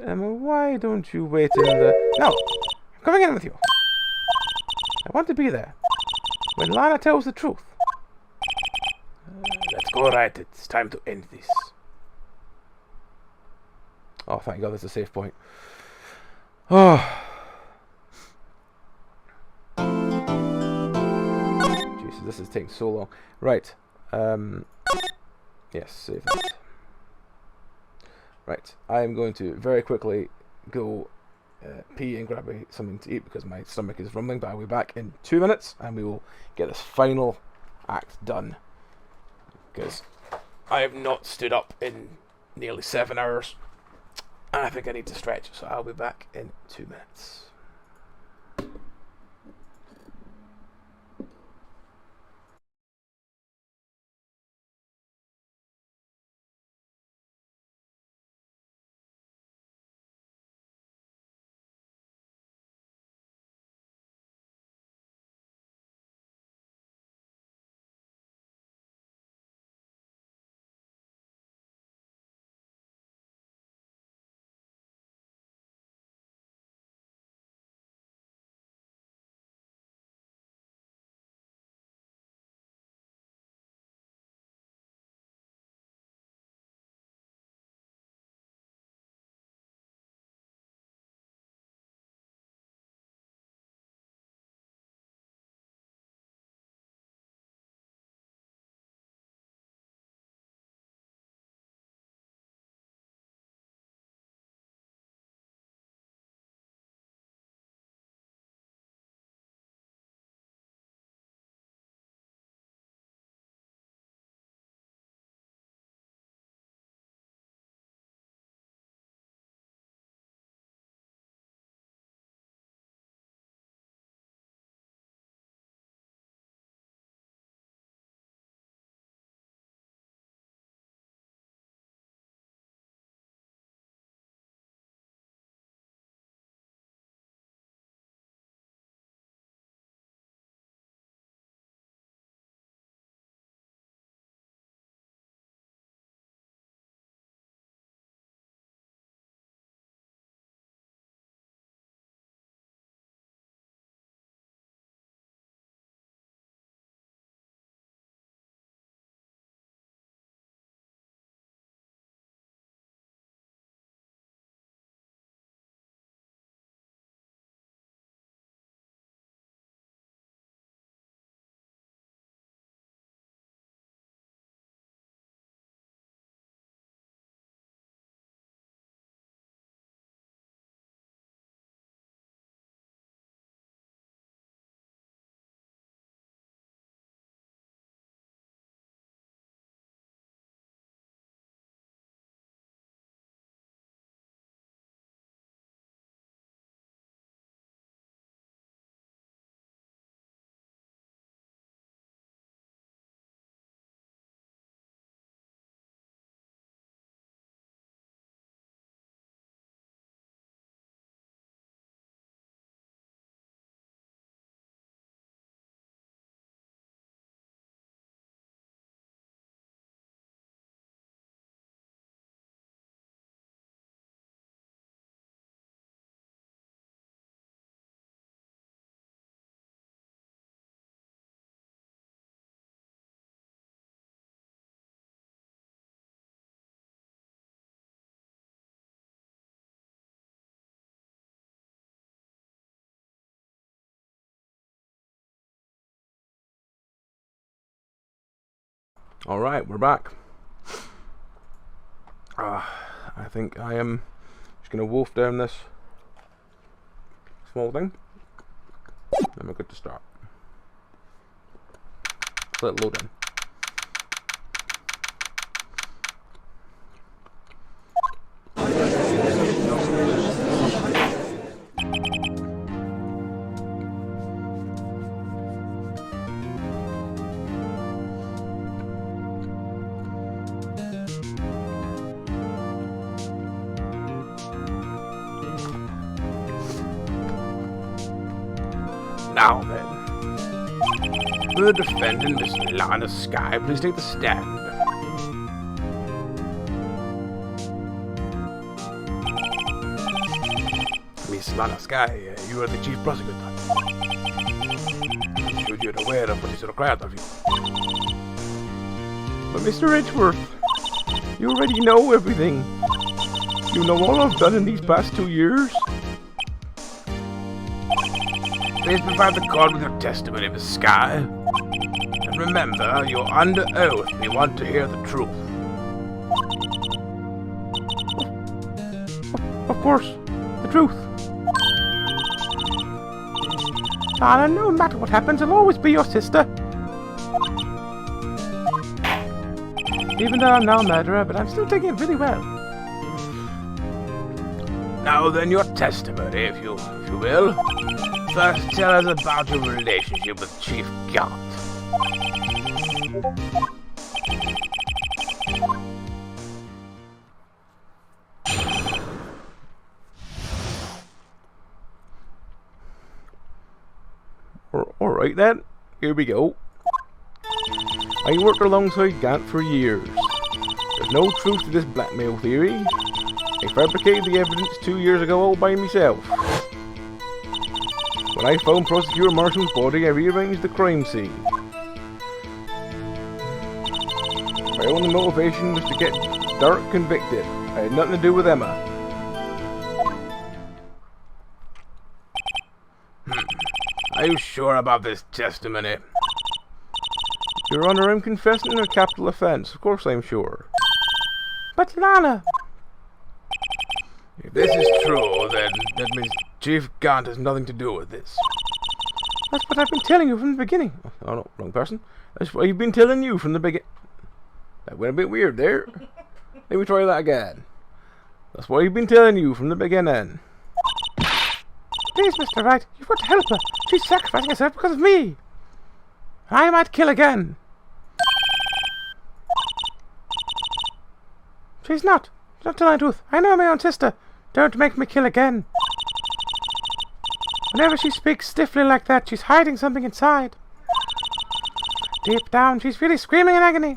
Emma, why don't you wait in the... No! I'm coming in with you. I want to be there. When Lana tells the truth. Let's go, Wright. It's time to end this. Oh, thank God, there's a save point. Oh. Jesus, this is taking so long. Right. Yes, save that. Right. I am going to very quickly go pee and grab something to eat because my stomach is rumbling, but I'll be back in 2 minutes and we will get this final act done. Because I have not stood up in nearly 7 hours. And I think I need to stretch, so I'll be back in 2 minutes. Alright, we're back. I think I am just going to wolf down this small thing. And we're good to start. Let it load in. Now then, for the defendant, Miss Lana Sky, please take the stand. Miss Lana Sky, you are the chief prosecutor. I'm sure you're aware of what is required of you. But Mr. Edgeworth, you already know everything. You know all I've done in these past 2 years. Please provide the court with your testimony, Miss Sky. And remember, you're under oath. We want to hear the truth. Of course, the truth. Lana, no matter what happens, I'll always be your sister. Even though I'm now a murderer, but I'm still taking it really well. Now then, your testimony, if you will. First, tell us about your relationship with Chief Gaunt. Alright then, here we go. I worked alongside Gant for years. There's no truth to this blackmail theory. I fabricated the evidence 2 years ago all by myself. When I found Prosecutor Marshall's body, I rearranged the crime scene. My only motivation was to get Dark convicted. I had nothing to do with Emma. Are you sure about this testimony? Your Honor, I'm confessing a capital offence. Of course I'm sure. But Lana... If this is true, then that means Chief Gaunt has nothing to do with this. That's what I've been telling you from the beginning. Oh no, wrong person. That's what I've been telling you from the beginning. That went a bit weird there. Let me try that again. That's what I've been telling you from the beginning. Please, Mr. Wright, you've got to help her. She's sacrificing herself because of me. I might kill again. She's not. She's not telling the truth. I know my own sister. Don't make me kill again. Whenever she speaks stiffly like that, she's hiding something inside. Deep down, she's really screaming in agony.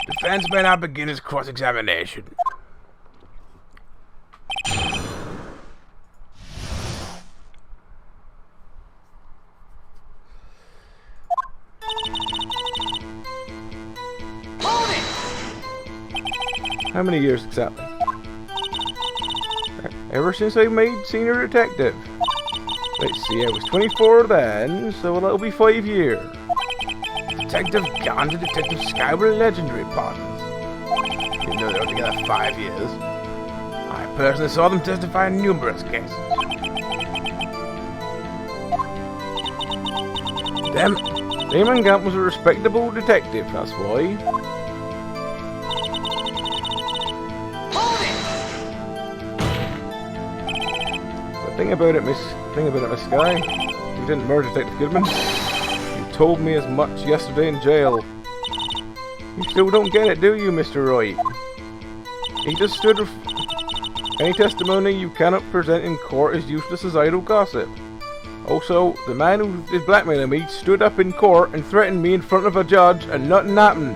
Defense may now begin his cross-examination. How many years exactly? Ever since I made senior detective. Let's see, I was 24 then, so that'll be 5 years. Detective Gaunt and Detective Sky were legendary partners. Even though they were together 5 years. I personally saw them testify in numerous cases. Damon Gant was a respectable detective, that's why. The thing about it, Miss Sky, you didn't murder Detective Goodman. You told me as much yesterday in jail. You still don't get it, do you, Mr. Wright? He just stood... Any testimony you cannot present in court is useless as idle gossip. Also, the man who is blackmailing me stood up in court and threatened me in front of a judge and nothing happened.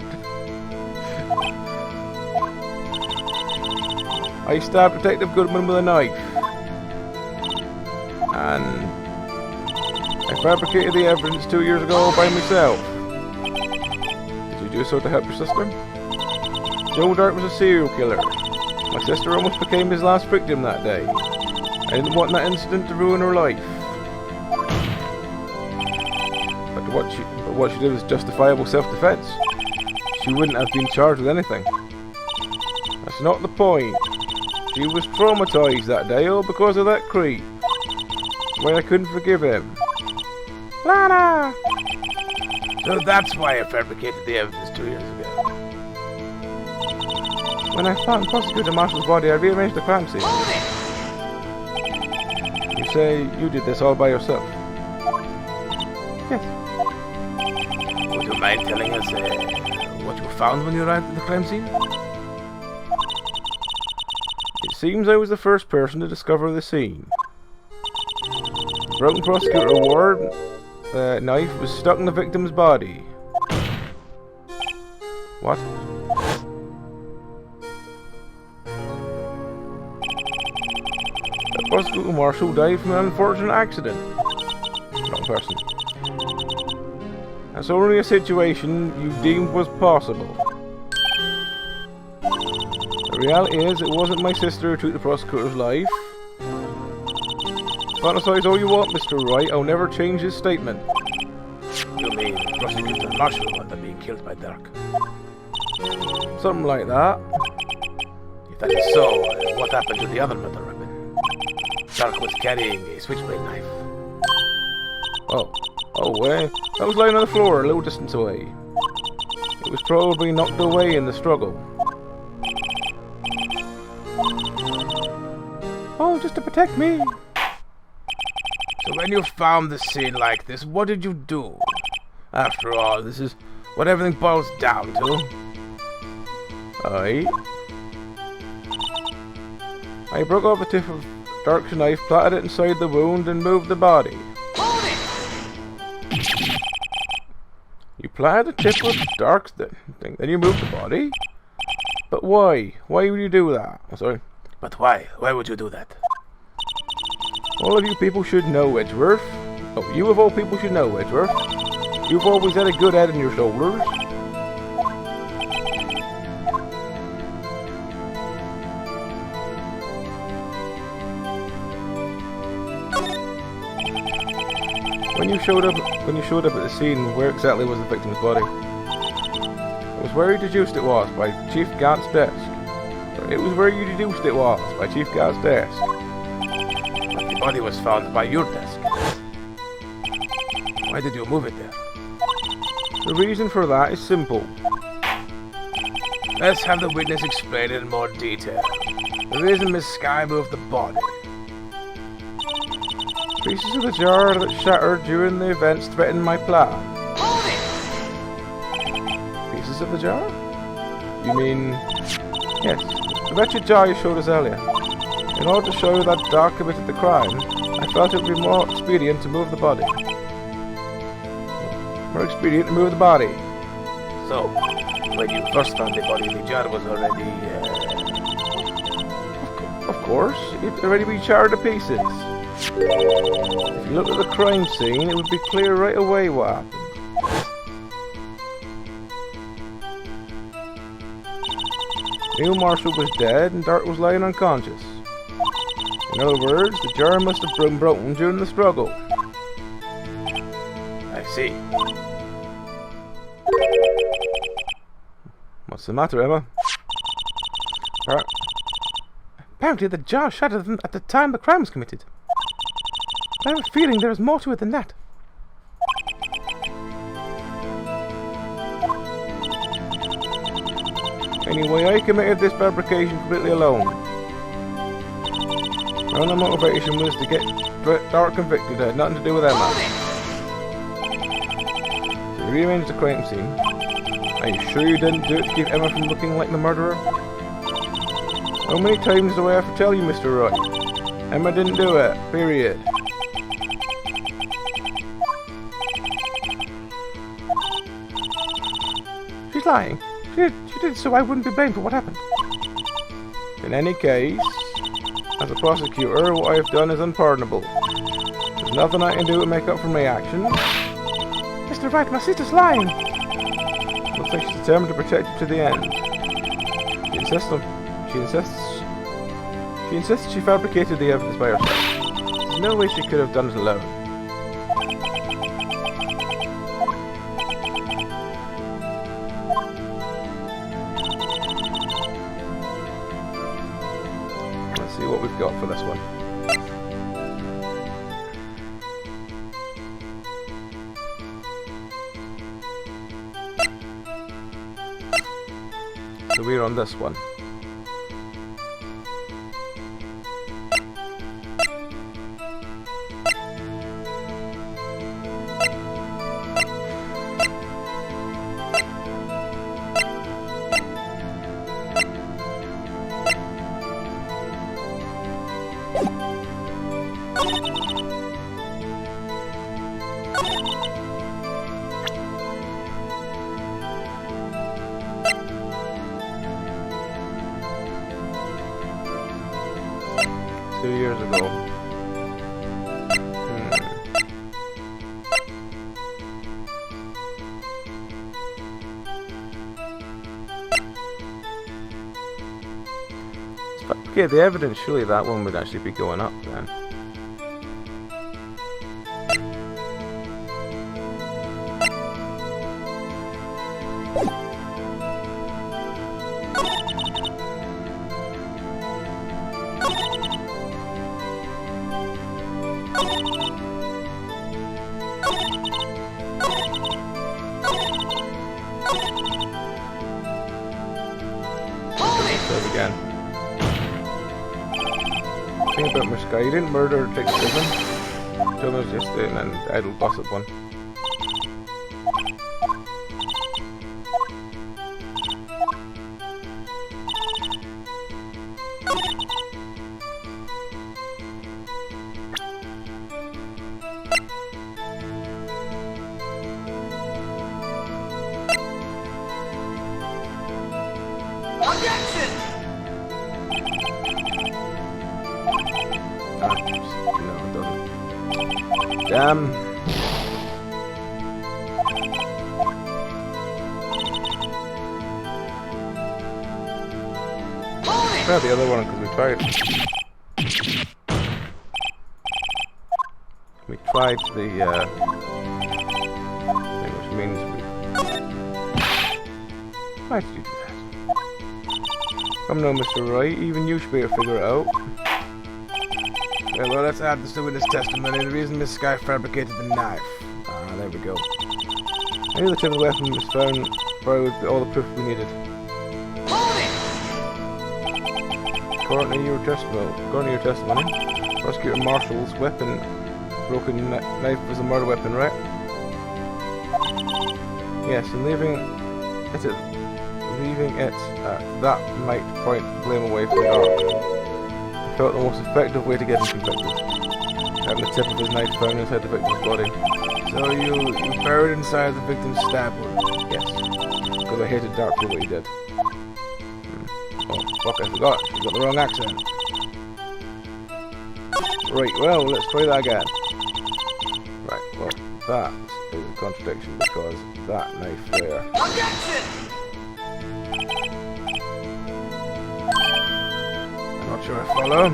I stabbed Detective Goodman with a knife. And I fabricated the evidence 2 years ago by myself. Did you do so to help your sister? Joe Dart was a serial killer. My sister almost became his last victim that day. I didn't want that incident to ruin her life. what she did was justifiable self-defense. She wouldn't have been charged with anything. That's not the point. She was traumatized that day all because of that creep. Why I couldn't forgive him. Lana! So that's why I fabricated the evidence 2 years ago. When I found Prosecutor Marshall's body, I rearranged the crime scene. Hold it! You say you did this all by yourself? Yes. Would you mind telling us what you found when you arrived at the crime scene? It seems I was the first person to discover the scene. The broken prosecutor award knife was stuck in the victim's body. What? The prosecutor marshal died from an unfortunate accident. Wrong person. That's only a situation you deemed was possible. The reality is, it wasn't my sister who took the prosecutor's life. Fantasize all you want, Mr. Wright. I'll never change his statement. You mean Prosecutor Marshall would have been killed by Dirk? Something like that. If that is so, what happened to the other murder weapon? Dirk was carrying a switchblade knife. Oh, that was lying on the floor a little distance away. It was probably knocked away in the struggle. Oh, just to protect me. So when you found the scene like this, what did you do? After all, this is what everything boils down to. I broke off a tip of Dark's knife, planted it inside the wound, and moved the body. Hold it! You planted a tip of Dark's thing, then you moved the body? But why? Why would you do that? Oh, sorry. But why? Why would you do that? All of you people should know, Edgeworth. Oh, you of all people should know, Edgeworth. You've always had a good head on your shoulders. When you showed up at the scene, where exactly was the victim's body? It was where you deduced it was by Chief Gant's desk. It was where you deduced it was by Chief Gant's desk. But the body was found by your desk. Why did you move it there? The reason for that is simple. Let's have the witness explain it in more detail. The reason Miss Sky moved the body. Pieces of the jar that shattered during the events threatened my plan. Hold it! Pieces of the jar? You mean... Yes, the wretched jar you showed us earlier. In order to show that Dark committed the crime, I felt it would be more expedient to move the body. More expedient to move the body. So, when you first found the body, the jar was already... Of course, it'd already been charred to pieces. If you look at the crime scene, it would be clear right away what happened. Neil Marshall was dead and Dart was lying unconscious. In other words, the jar must have been broken during the struggle. I see. What's the matter, Emma? Apparently the jar shattered at the time the crime was committed. I have a feeling there is more to it than that. Anyway, I committed this fabrication completely alone. My only motivation was to get Dark convicted. It had nothing to do with Emma. So you rearranged the crime scene. Are you sure you didn't do it to keep Emma from looking like the murderer? How many times do I have to tell you, Mr. Wright? Emma didn't do it. Period. She's lying. She did it so I wouldn't be blamed for what happened. In any case, as a prosecutor, what I have done is unpardonable. There's nothing I can do to make up for my actions. Mr. Wright, my sister's lying. Looks like she's determined to protect you to the end. She insists she fabricated the evidence by herself. There's no way she could have done it alone. see what we've got for this one. So we're on this one. Years ago. Okay, the evidence, surely that one would actually be going up then. Again. Thing about this guy, he didn't murder or take the prison. Told me it was just an idle gossip one. No, it doesn't. Damn. Grab the other one because we tried. We tried the thing, which means we. Why did you do that? Come now, Mr. Wright. Even you should be able to figure it out. Well, let's add this to witness testimony. The reason Miss Sky fabricated the knife. Ah, there we go. I knew the tip of the weapon was found, probably with all the proof we needed. According to your testimony, Prosecutor Marshall's weapon, broken knife, was a murder weapon, right? Yes, and leaving it at that might point blame away from the arc. I felt the most effective way to get him convicted. Having the tip of his knife found inside the victim's body. So you buried inside the victim's stab wound? Yes, because I hated darkly what he did. Oh, fuck, I forgot. You got the wrong accent. Right, well, let's try that again. Right, well, that is a contradiction because that knife there. Objection! I'm not sure I follow.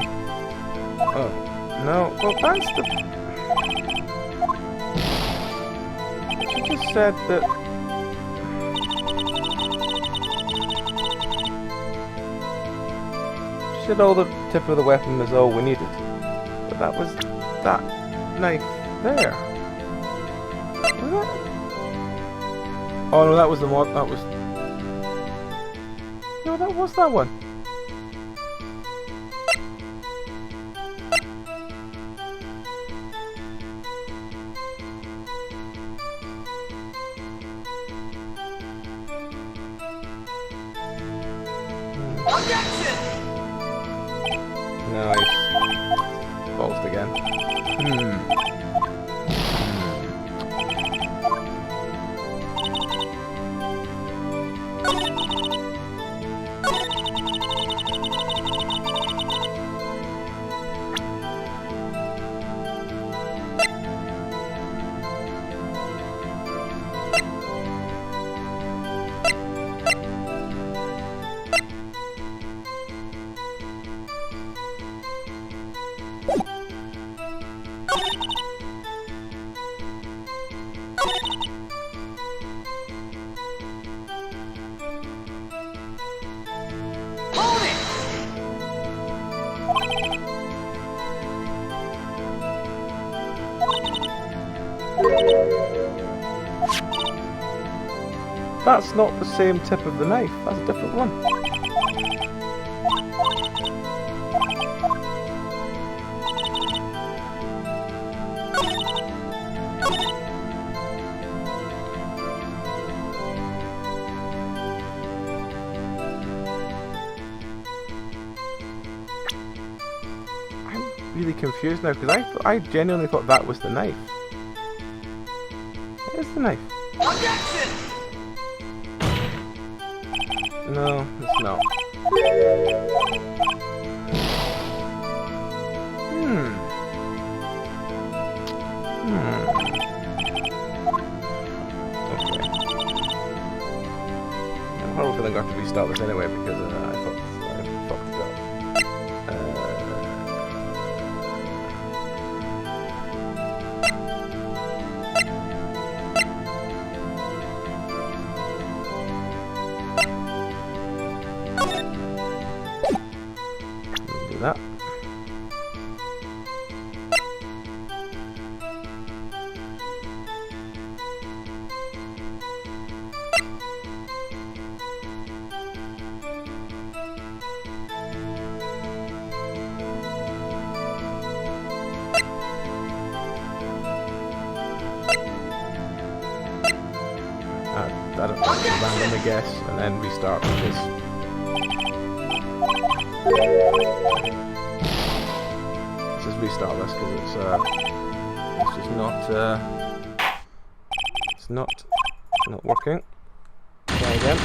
Oh, no, well, that's the... She just said that... She said all the tip of the weapon was all we needed. But that was that knife there. Was that? Oh no, that was the one. That was. No, that was that one. Objection! Nice. Paused again. That's not the same tip of the knife. That's a different one. I'm really confused now because I genuinely thought that was the knife. It is the knife. Objection! No, it's not. Okay. I'm probably going to have to restart this anyway because I fucked it up. Do that. I don't know, random I guess, and then restart because let's just restart this because it's just not working. Try again.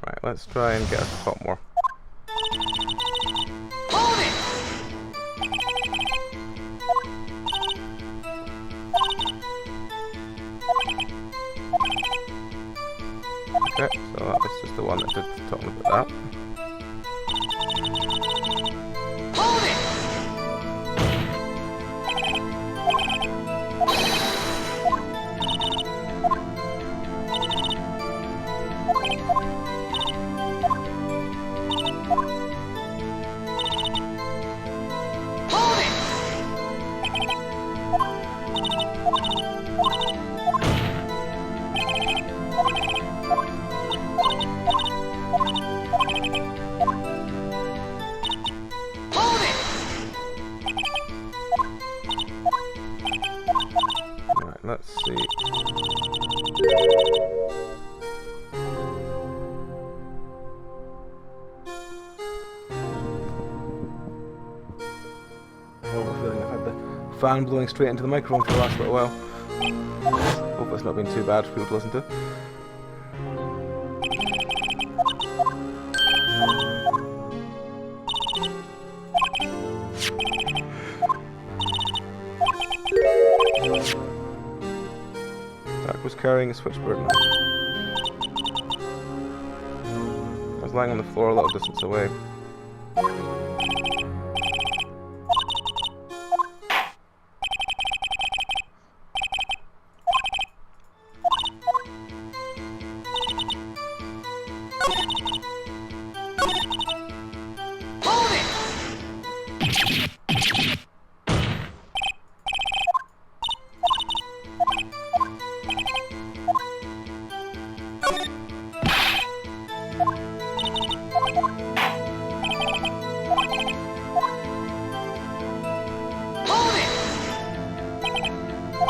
Right, let's try and get a top more. Hold it! Okay, so that was just the one that did talk about that. Hold it! Hold it! Hold it! Right, let's see. I have a feeling I've had the fan blowing straight into the microphone for the last little while. Hope it's not been too bad for people to listen to. Zach was carrying a switchboard knife. I was lying on the floor a little distance away. Hold it!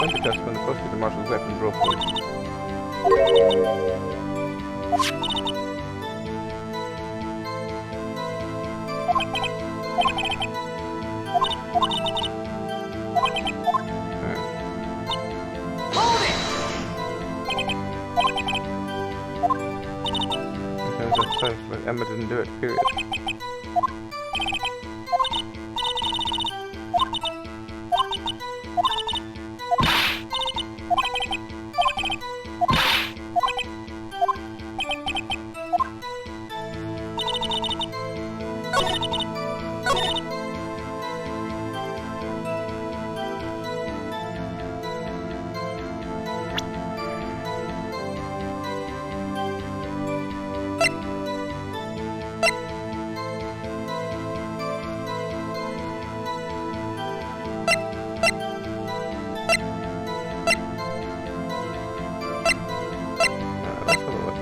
point the customer and the prosecutor marshal's weapon broke loose. Hold it! Okay, that's fine, but Emma didn't do it, period. Let's have a look.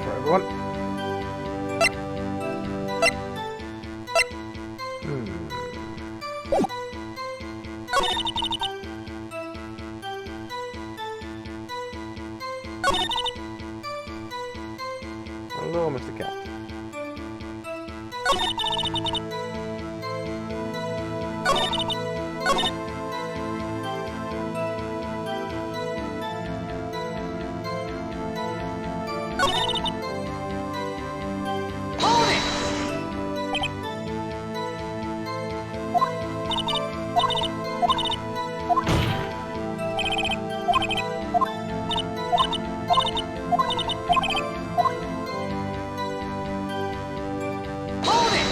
For everyone. Hello, Mr. Cat. Hold it! Hold it!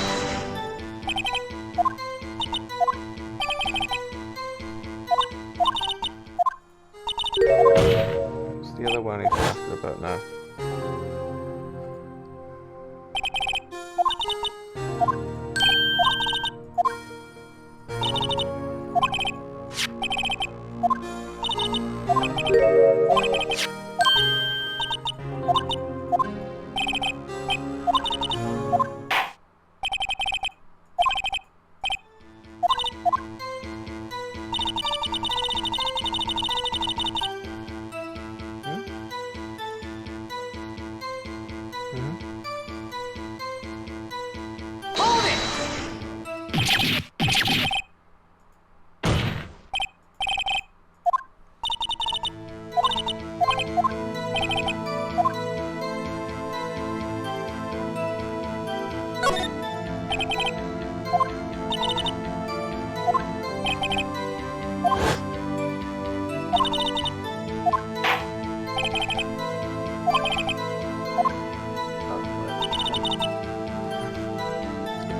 What's the other one he's asking about now? Hold it!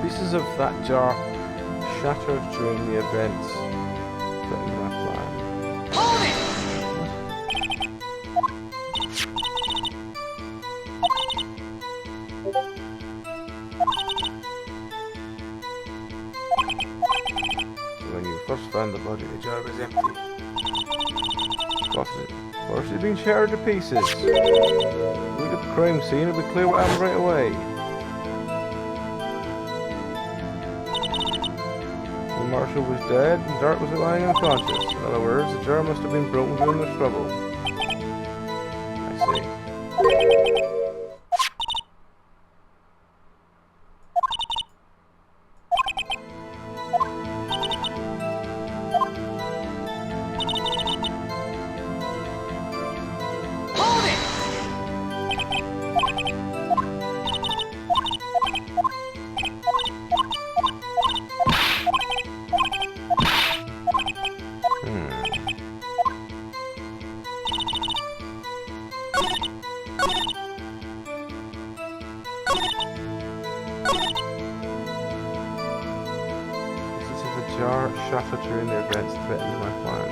Pieces of that jar shattered during the events that in my plan. Hold it! When you first found the body, the jar was empty. Of course, it had been shattered to pieces. Look at the crime scene, it'll be clear what happened right away. The marshal was dead, and Dart was lying unconscious. In other words, the jar must have been broken during the struggle. I see. Hold it! chatter during the events threatened my plan.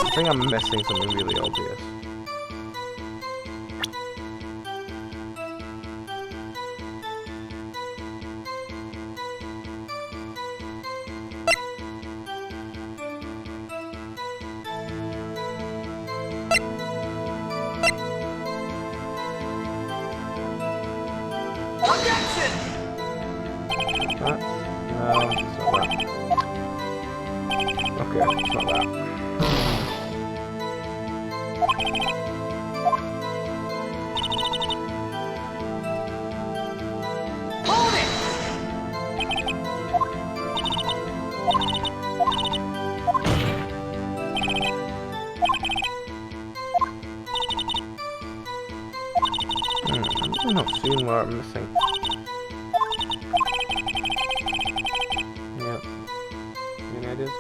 I think I'm missing something really obvious. Objection! That? No, it's not that. Okay, it's not that. Hold it! I'm not seeing what I'm missing. Yep. Any ideas?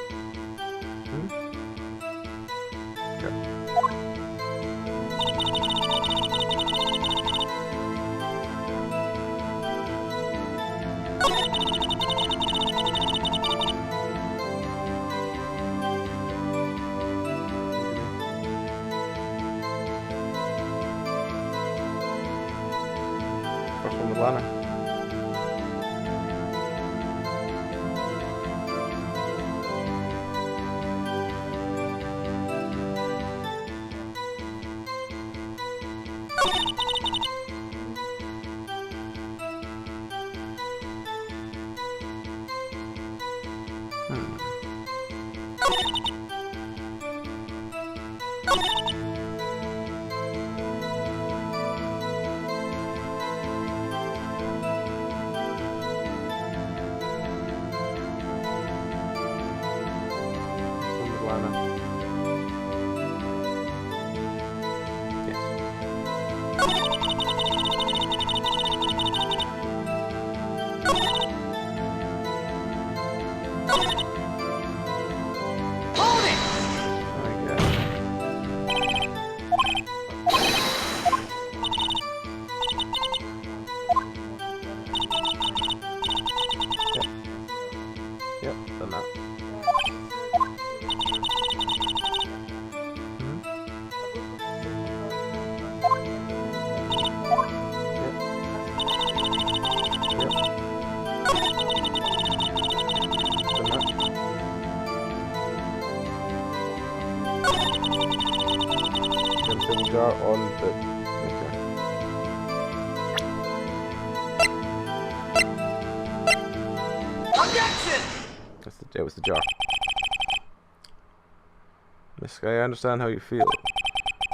First one with Lana. Hold it! Yep, done that. Jar on the okay. Objection! It was the jar. This guy, I understand how you feel.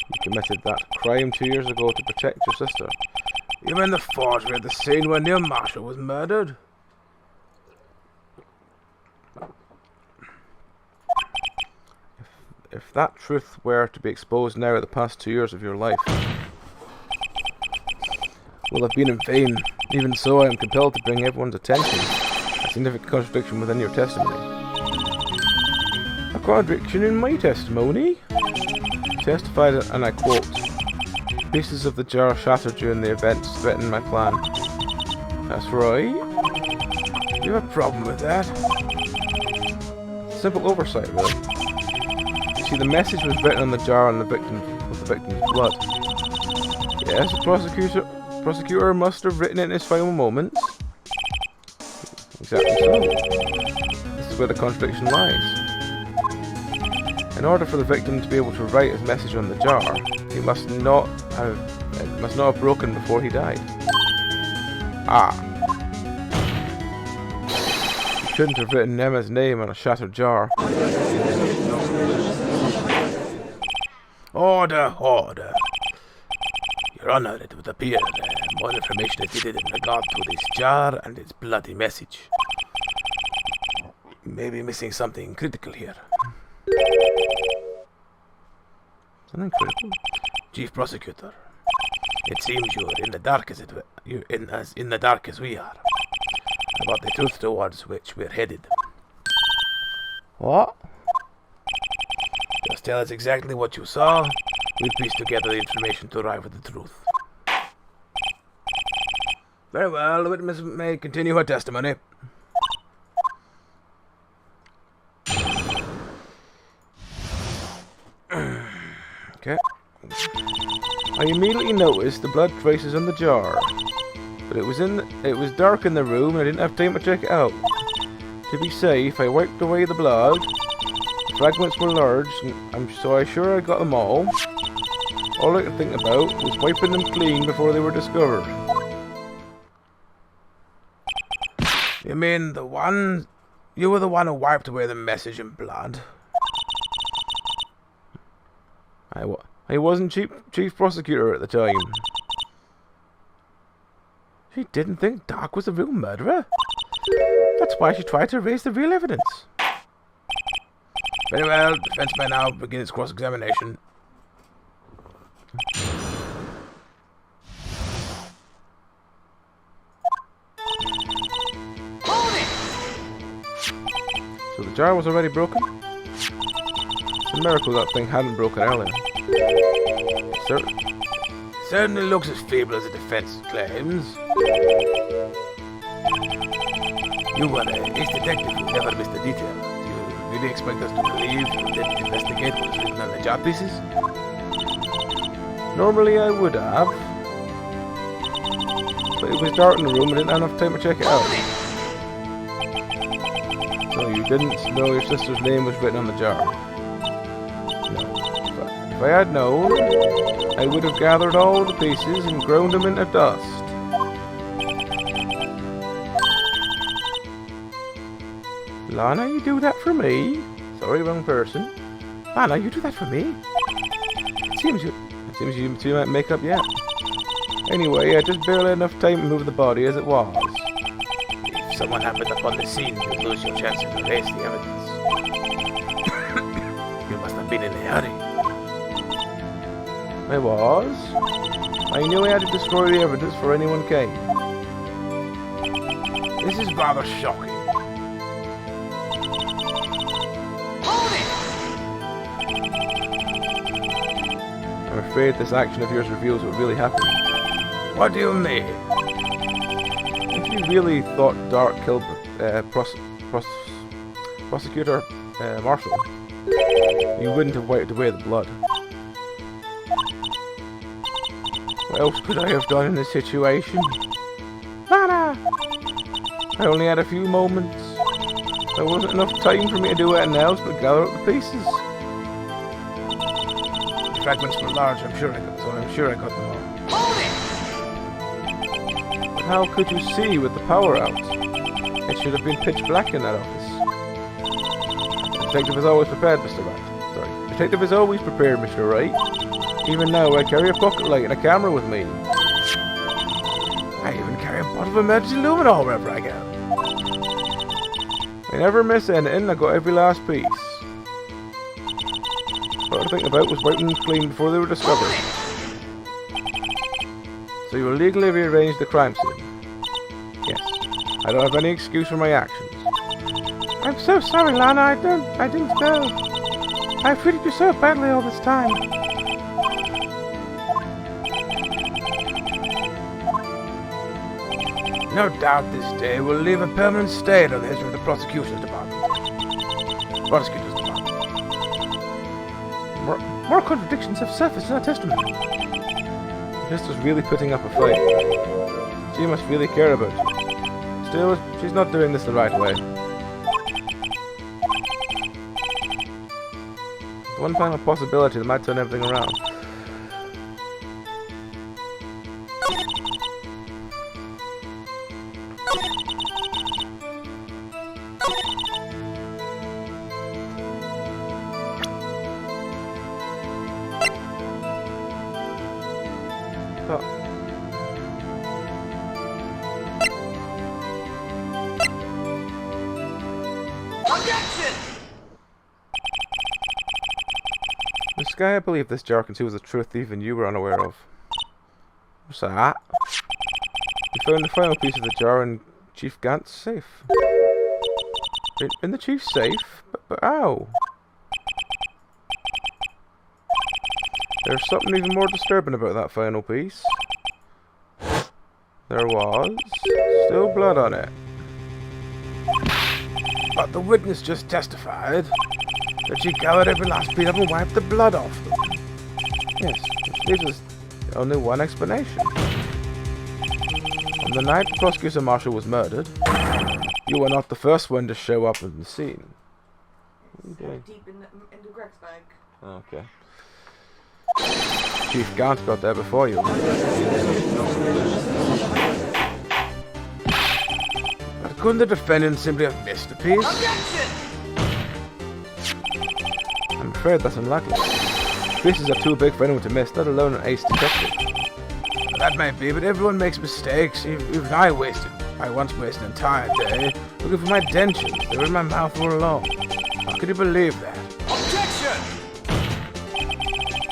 You committed that crime 2 years ago to protect your sister. You mean the forgery at the scene when near Marshall was murdered? If that truth were to be exposed now at the past 2 years of your life, will have been in vain. Even so, I am compelled to bring everyone's attention a significant contradiction within your testimony. A contradiction in my testimony? You testified, and I quote, "Pieces of the jar shattered during the events threatened my plan." That's right. You have a problem with that? Simple oversight, really. You see, the message was written on the jar with the victim's blood. Yes, the prosecutor must have written it in his final moments. Exactly so. This is where the contradiction lies. In order for the victim to be able to write his message on the jar, it must not have broken before he died. Ah. He couldn't have written Emma's name on a shattered jar. Order, order. Your Honor, it would appear more information is needed in regard to this jar and its bloody message. Maybe missing something critical here. Something critical? Chief Prosecutor, it seems you're in the dark as in the dark as we are about the truth towards which we're headed. What? Just tell us exactly what you saw. We'll piece together the information to arrive at the truth. Very well, the witness may continue her testimony. Okay. I immediately noticed the blood traces on the jar, but it was dark in the room and I didn't have time to check it out. To be safe, I wiped away the blood. The fragments were large, and so I got them all. All I could think about was wiping them clean before they were discovered. You mean you were the one who wiped away the message in blood? I wasn't chief prosecutor at the time. She didn't think Doc was the real murderer. That's why she tried to erase the real evidence. Very well, defense may now begin its cross-examination. So the jar was already broken? It's a miracle that thing hadn't broken earlier. Certainly looks as feeble as the defense claims. You were a ace detective who never missed a detail. Do you really expect us to believe you didn't investigate what was written on the jar pieces? Normally I would have. But it was dark in the room and I didn't have enough time to check it out. So you didn't know your sister's name was written on the jar? No. If I had known, I would have gathered all the pieces and ground them into dust. Lana, you do that for me? Sorry, wrong person. Lana, you do that for me? It seems you two might make up yet. Anyway, I just barely had enough time to move the body as it was. If someone happened upon the scene, you'd lose your chance to erase the evidence. You must have been in a hurry. I was. I knew I had to destroy the evidence before anyone came. This is rather shocking. I'm afraid this action of yours reveals what really happened. What do you mean? If you really thought Dark killed Prosecutor Marshall, you wouldn't have wiped away the blood. What else could I have done in this situation? Lana! I only had a few moments. There wasn't enough time for me to do anything else but gather up the pieces. The fragments were large, I'm sure I got them all. But how could you see with the power out? It should have been pitch black in that office. The detective is always prepared, Mr. Wright. Sorry. The detective is always prepared, Mr. Wright. Even now, I carry a pocket light and a camera with me. I even carry a bottle of emergency luminol wherever I go. I never miss anything, I got every last piece. What I think about was wiping them clean before they were discovered. So you illegally rearranged the crime scene? Yes. I don't have any excuse for my actions. I'm so sorry, Lana. I didn't know. I've treated you so badly all this time. No doubt this day will leave a permanent stain on the history of the prosecutor's department. More contradictions have surfaced in our testimony. Sister's really putting up a fight. She must really care about you. Still, she's not doing this the right way. One final possibility that might turn everything around. Miss Sky, I believe this jar conceals a truth even you were unaware of. What's that? We found the final piece of the jar in Chief Gant's safe. In the Chief's safe? But how? There's something even more disturbing about that final piece. There was still blood on it. But the witness just testified that she gathered every last bit of and wiped the blood off them. Yes, which leaves us only one explanation. On the night the prosecutor marshal was murdered, you were not the first one to show up in the scene. Deep in the Greg's bag. Okay. Chief Gant got there before you. But couldn't the defendant simply have missed a piece? Objection! I'm afraid that's unlikely. Pieces are too big for anyone to miss, let alone an ace detective. That might be, but everyone makes mistakes. Even I once wasted an entire day looking for my dentures. They were in my mouth all along. How could you believe that? Objection!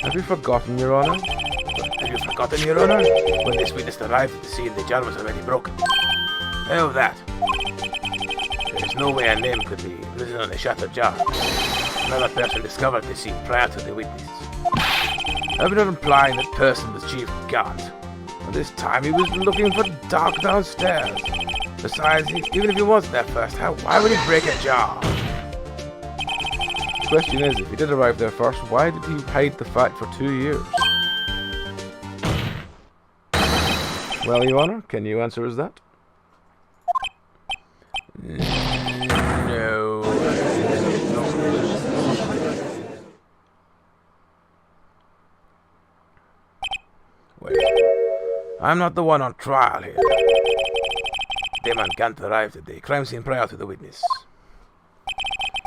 Have you forgotten, Your Honor? Have you forgotten, Your Honor? When this witness arrived at the scene, the jar was already broken. Oh, that. There is no way a name could be written on a shattered jar. Another person discovered the scene prior to the witness. I'm not implying that person was Chief Gant. At this time, he was looking for dark downstairs. Besides, even if he wasn't there first, why would he break a jar? The question is, if he did arrive there first, why did he hide the fact for 2 years? Well, Your Honor, can you answer us that? No. Wait. I'm not the one on trial here. Demon Gant arrived at the crime scene prior to the witness.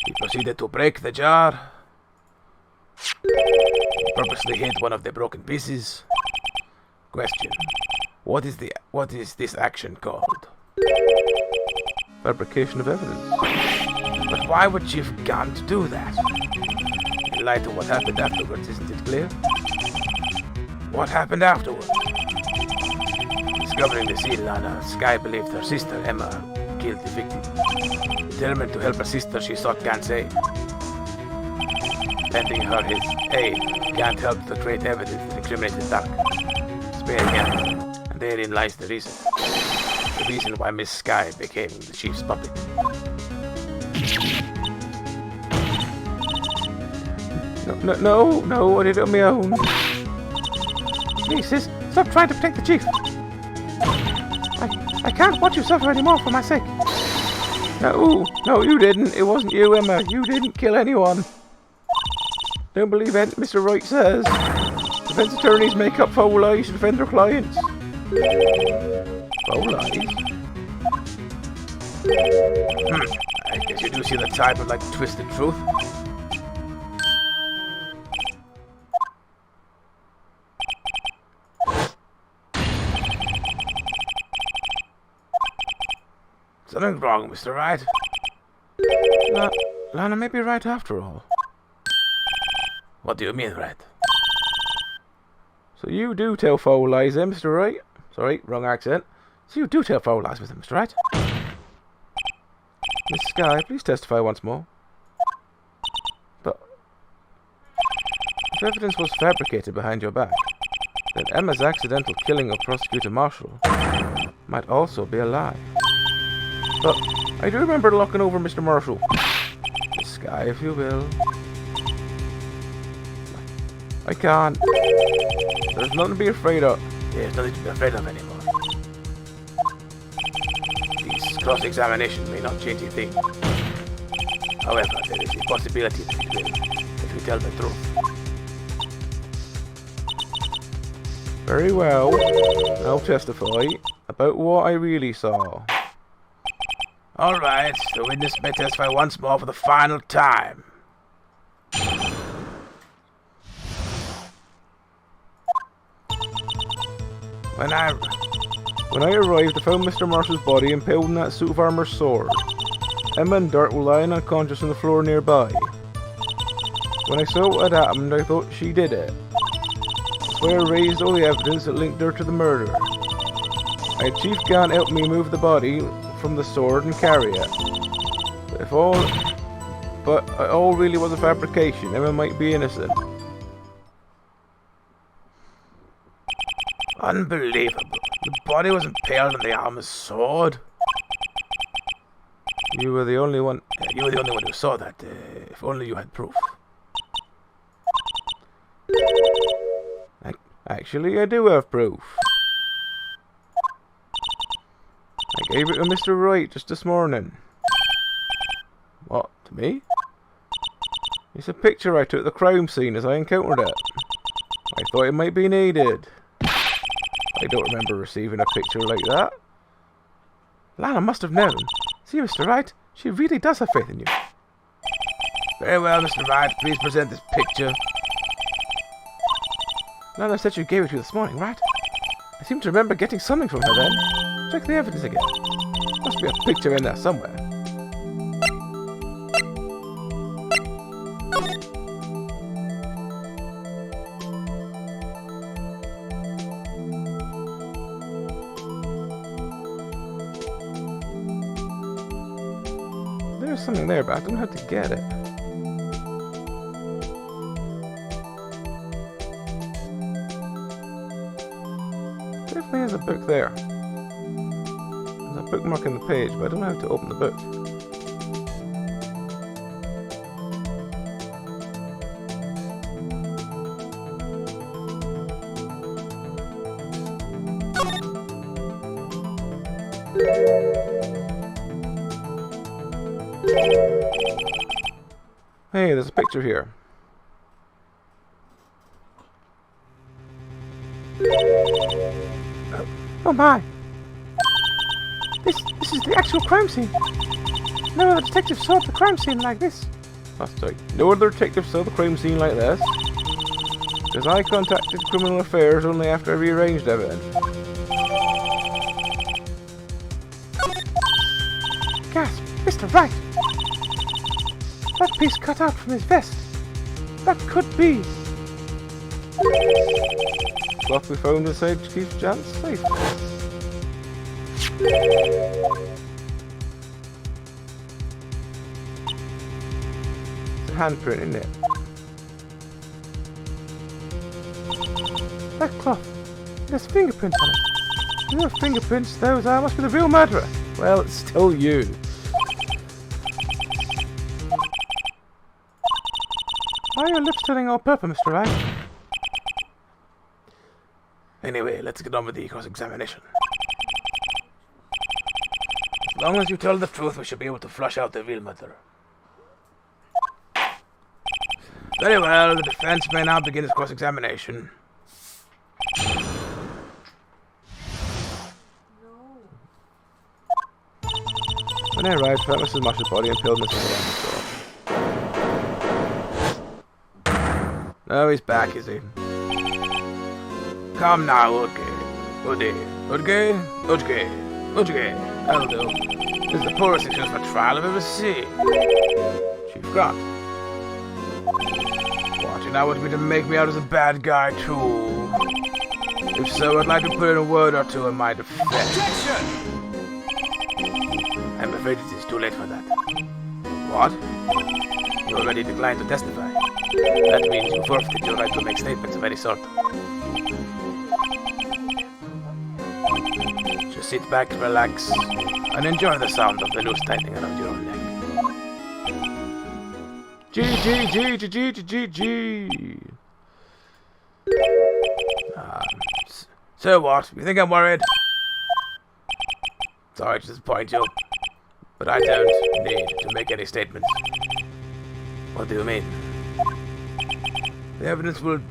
He proceeded to break the jar. He purposely hid one of the broken pieces. Question. What is this action called? Fabrication of evidence. But why would Chief Gant do that? In light of what happened afterwards, isn't it clear? What happened afterwards? Discovering the scene, Lana, Sky believed her sister, Emma, killed the victim. Determined to help her sister, she sought Gant's aid. Lending her his aid, Gant helped to create evidence that incriminated Duck. Sparing Emma, and therein lies the reason. The reason why Miss Sky became the chief's puppet. No, I did it on my own. Please, sis, stop trying to protect the chief. I can't watch you suffer anymore for my sake. No, you didn't. It wasn't you, Emma. You didn't kill anyone. Don't believe anything Mr. Wright says. Defense attorneys make up foul lies to defend their clients. Foul lies? I guess you do see the type of like twisted truth. Something's wrong, Mr. Wright. Lana may be right after all. What do you mean, Wright? So you do tell foul lies, eh, Mr. Wright? Sorry, wrong accent. So you do tell foul lies, Mr. Wright? Miss Sky, please testify once more. But if evidence was fabricated behind your back, then Emma's accidental killing of Prosecutor Marshall might also be a lie. But I do remember looking over Mr. Marshall. Miss Sky, if you will. I can't. There's nothing to be afraid of. There's nothing to be afraid of anymore. This cross-examination may not change a thing. However, there is a possibility that it will, if we tell the truth. Very well. I'll testify about what I really saw. Alright, the witness may testify once more for the final time. When I arrived, I found Mr. Marshall's body impaled in that suit of armor sword. Emma and Dart were lying unconscious on the floor nearby. When I saw what had happened, I thought she did it. So I raised all the evidence that linked her to the murder. I had Chief Gant help me move the body from the sword and carry it. But it all really was a fabrication. Emma might be innocent. Unbelievable. The body was impaled on the armor's sword. You were the only one. You were the only one who saw that. If only you had proof. Actually, I do have proof. I gave it to Mr. Wright just this morning. What? To me? It's a picture I took at the crime scene as I encountered it. I thought it might be needed. I don't remember receiving a picture like that. Lana must have known. See, Mr. Wright, she really does have faith in you. Very well, Mr. Wright. Please present this picture. Lana said she gave it to you this morning, right? I seem to remember getting something from her then. Check the evidence again. Must be a picture in there somewhere. There's something there, but I don't know how to get it. Definitely has a book there. There's a bookmark in the page, but I don't know how to open the book. Hey, there's a picture here. Oh my! This is the actual crime scene. No other detective saw the crime scene like this. That's right. No other detective saw the crime scene like this. Because I contacted Criminal Affairs only after I rearranged everything. Gasp! Mr. Wright! That piece cut out from his vest. That could be. Cloth we found inside Chief Gant's safe. It's a handprint, isn't it? That cloth. It has fingerprints on it. Your fingerprints, those are. Must be the real murderer. Well, it's still you. Why are your lips turning all purple, Mr. Wright? Anyway, let's get on with the cross-examination. As long as you tell the truth, we should be able to flush out the real murderer. Very well, the defense may now begin its cross-examination. When I arrived, found Mrs. Marshall's body impaled Mrs. Marshall's. Oh, he's back, is he? Come now, okay. That'll do. This is the poorest excuse for trial I've ever seen. Chief Grant. What, you now want me to make me out as a bad guy too? If so, I'd like to put in a word or two in my defense. Objection! I'm afraid it is too late for that. What? You already declined to testify. That means you forfeited your right to make statements of any sort. Just sit back, relax, and enjoy the sound of the noose tightening around your own neck. G. So what? You think I'm worried? Sorry to disappoint you, but I don't need to make any statements. What do you mean? The evidence will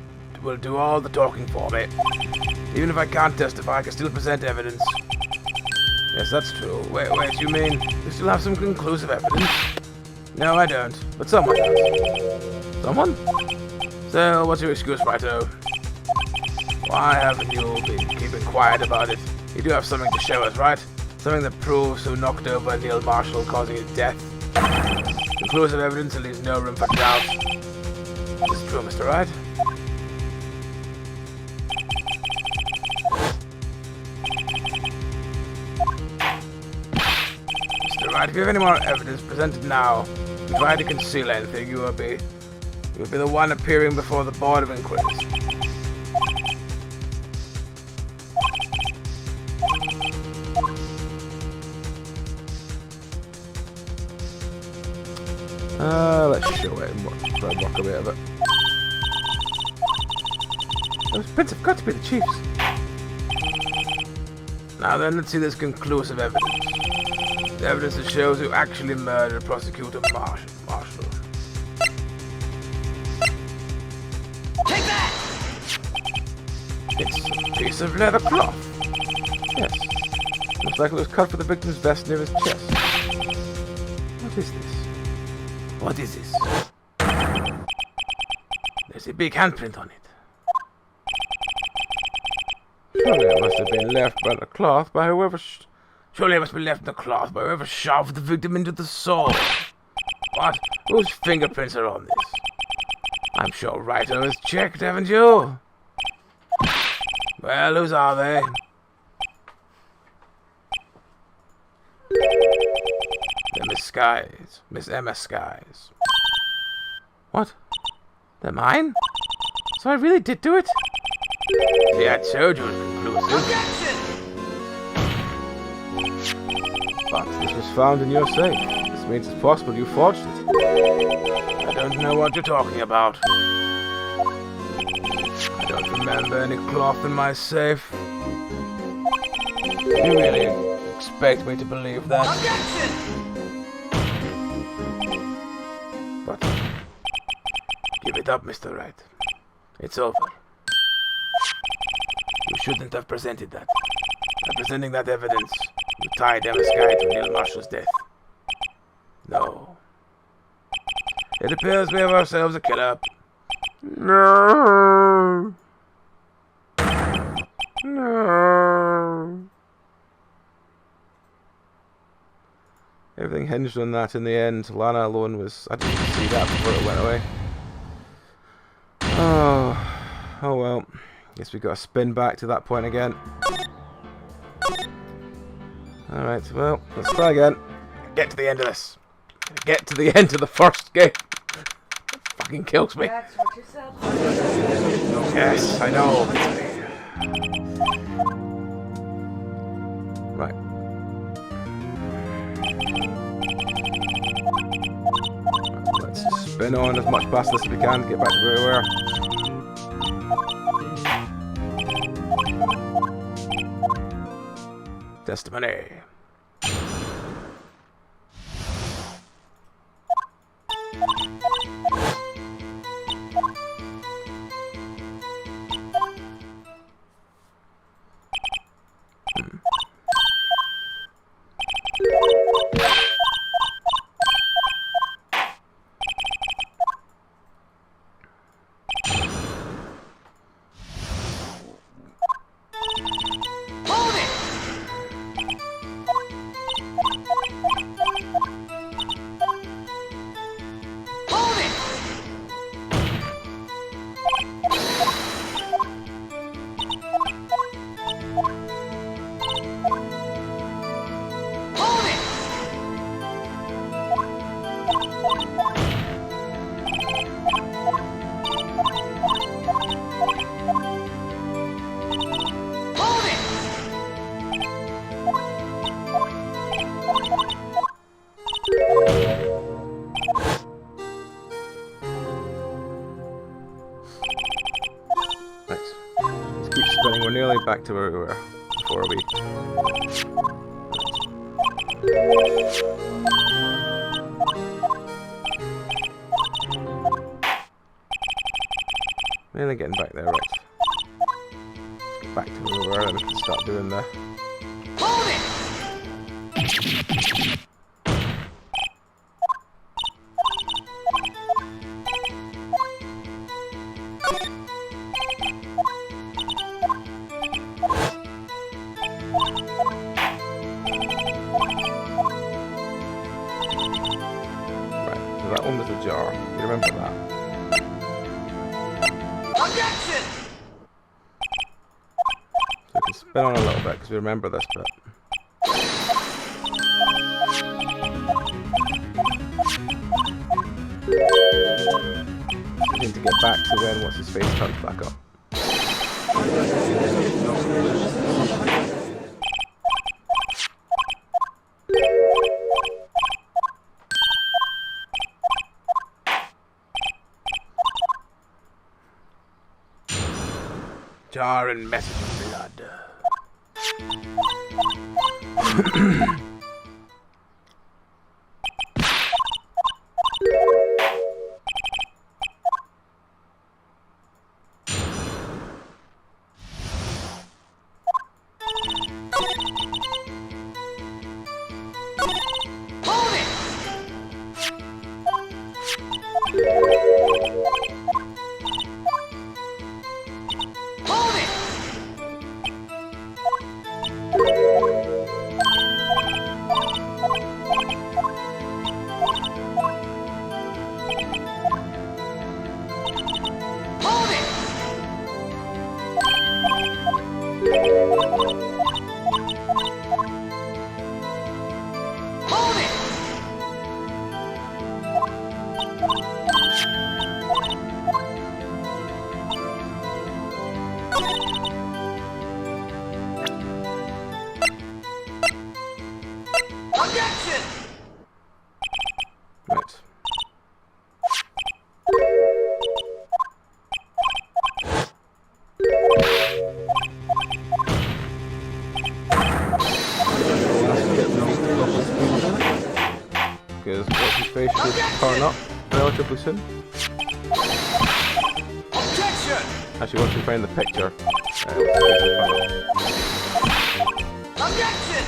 do all the talking for me. Even if I can't testify, I can still present evidence. Yes, that's true. Wait, you mean you still have some conclusive evidence? No, I don't, but someone does. Someone? So, what's your excuse, Righto? Why haven't you been keeping quiet about it? You do have something to show us, right? Something that proves who knocked over Neil Marshall, causing his death. Conclusive evidence and leaves no room for doubt. This is true, Mr. Wright. Mr. Wright, if you have any more evidence presented now, if you try to conceal anything, you will be the one appearing before the Board of Inquiries. Let's show it and try and walk a bit of it. Those prints have got to be the chief's. Now then, let's see this conclusive evidence. The evidence that shows who actually murdered Prosecutor Marshall. Take that! It's a piece of leather cloth. Yes. Looks like it was cut for the victim's vest near his chest. What is this? What is this? There's a big handprint on it. Surely it must have been left by the cloth by whoever Surely it must be left in the cloth by whoever shoved the victim into the soil. What? Whose fingerprints are on this? I'm sure Righto has checked, haven't you? Well, whose are they? They're Miss Skies. Miss Emma Skies. What? They're mine? So I really did do it? See, I told you it was conclusive. Objection! But this was found in your safe. This means it's possible you forged it. I don't know what you're talking about. I don't remember any cloth in my safe. You really expect me to believe that? Objection! But give it up, Mr. Wright. It's over. You shouldn't have presented that. By presenting that evidence, you tied Emma Sky to Neil Marshall's death. No. It appears we have ourselves a killer. No. No. Everything hinged on that in the end. Lana alone was... I didn't see that before it went away. Oh well. Guess we got to spin back to that point again. Alright, well, let's try again. Get to the end of this. Get to the end of the first game. It fucking kills me. That's what you said. Yes, I know. Right. Let's spin on as much past this as we can to get back to where we were. Testimony. back to where we were before we... Mainly getting back there, right. Let's get back to where we were and we can start doing the... Hold it! Right, so that one was a jar. You remember that? Objection! So we can spin on a little bit because we remember this bit. We need to get back to when what's his face comes back up. Jar and message of blood. Hold it! Hold it! Hold it! Hold it! Objection! Right. Because what's his face should turn up relatively soon. Objection! Actually, once we find the picture, what's his face will turn up. Objection!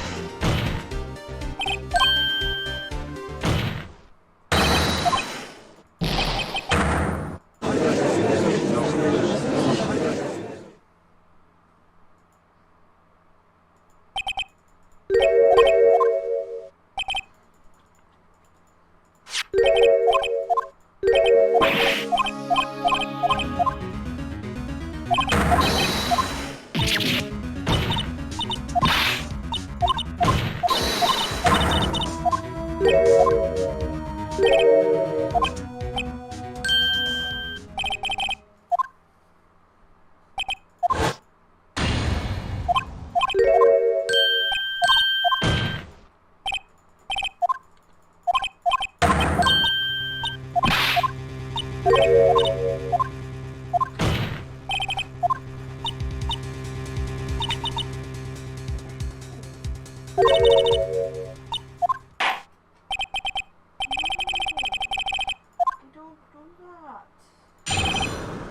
Don't do that.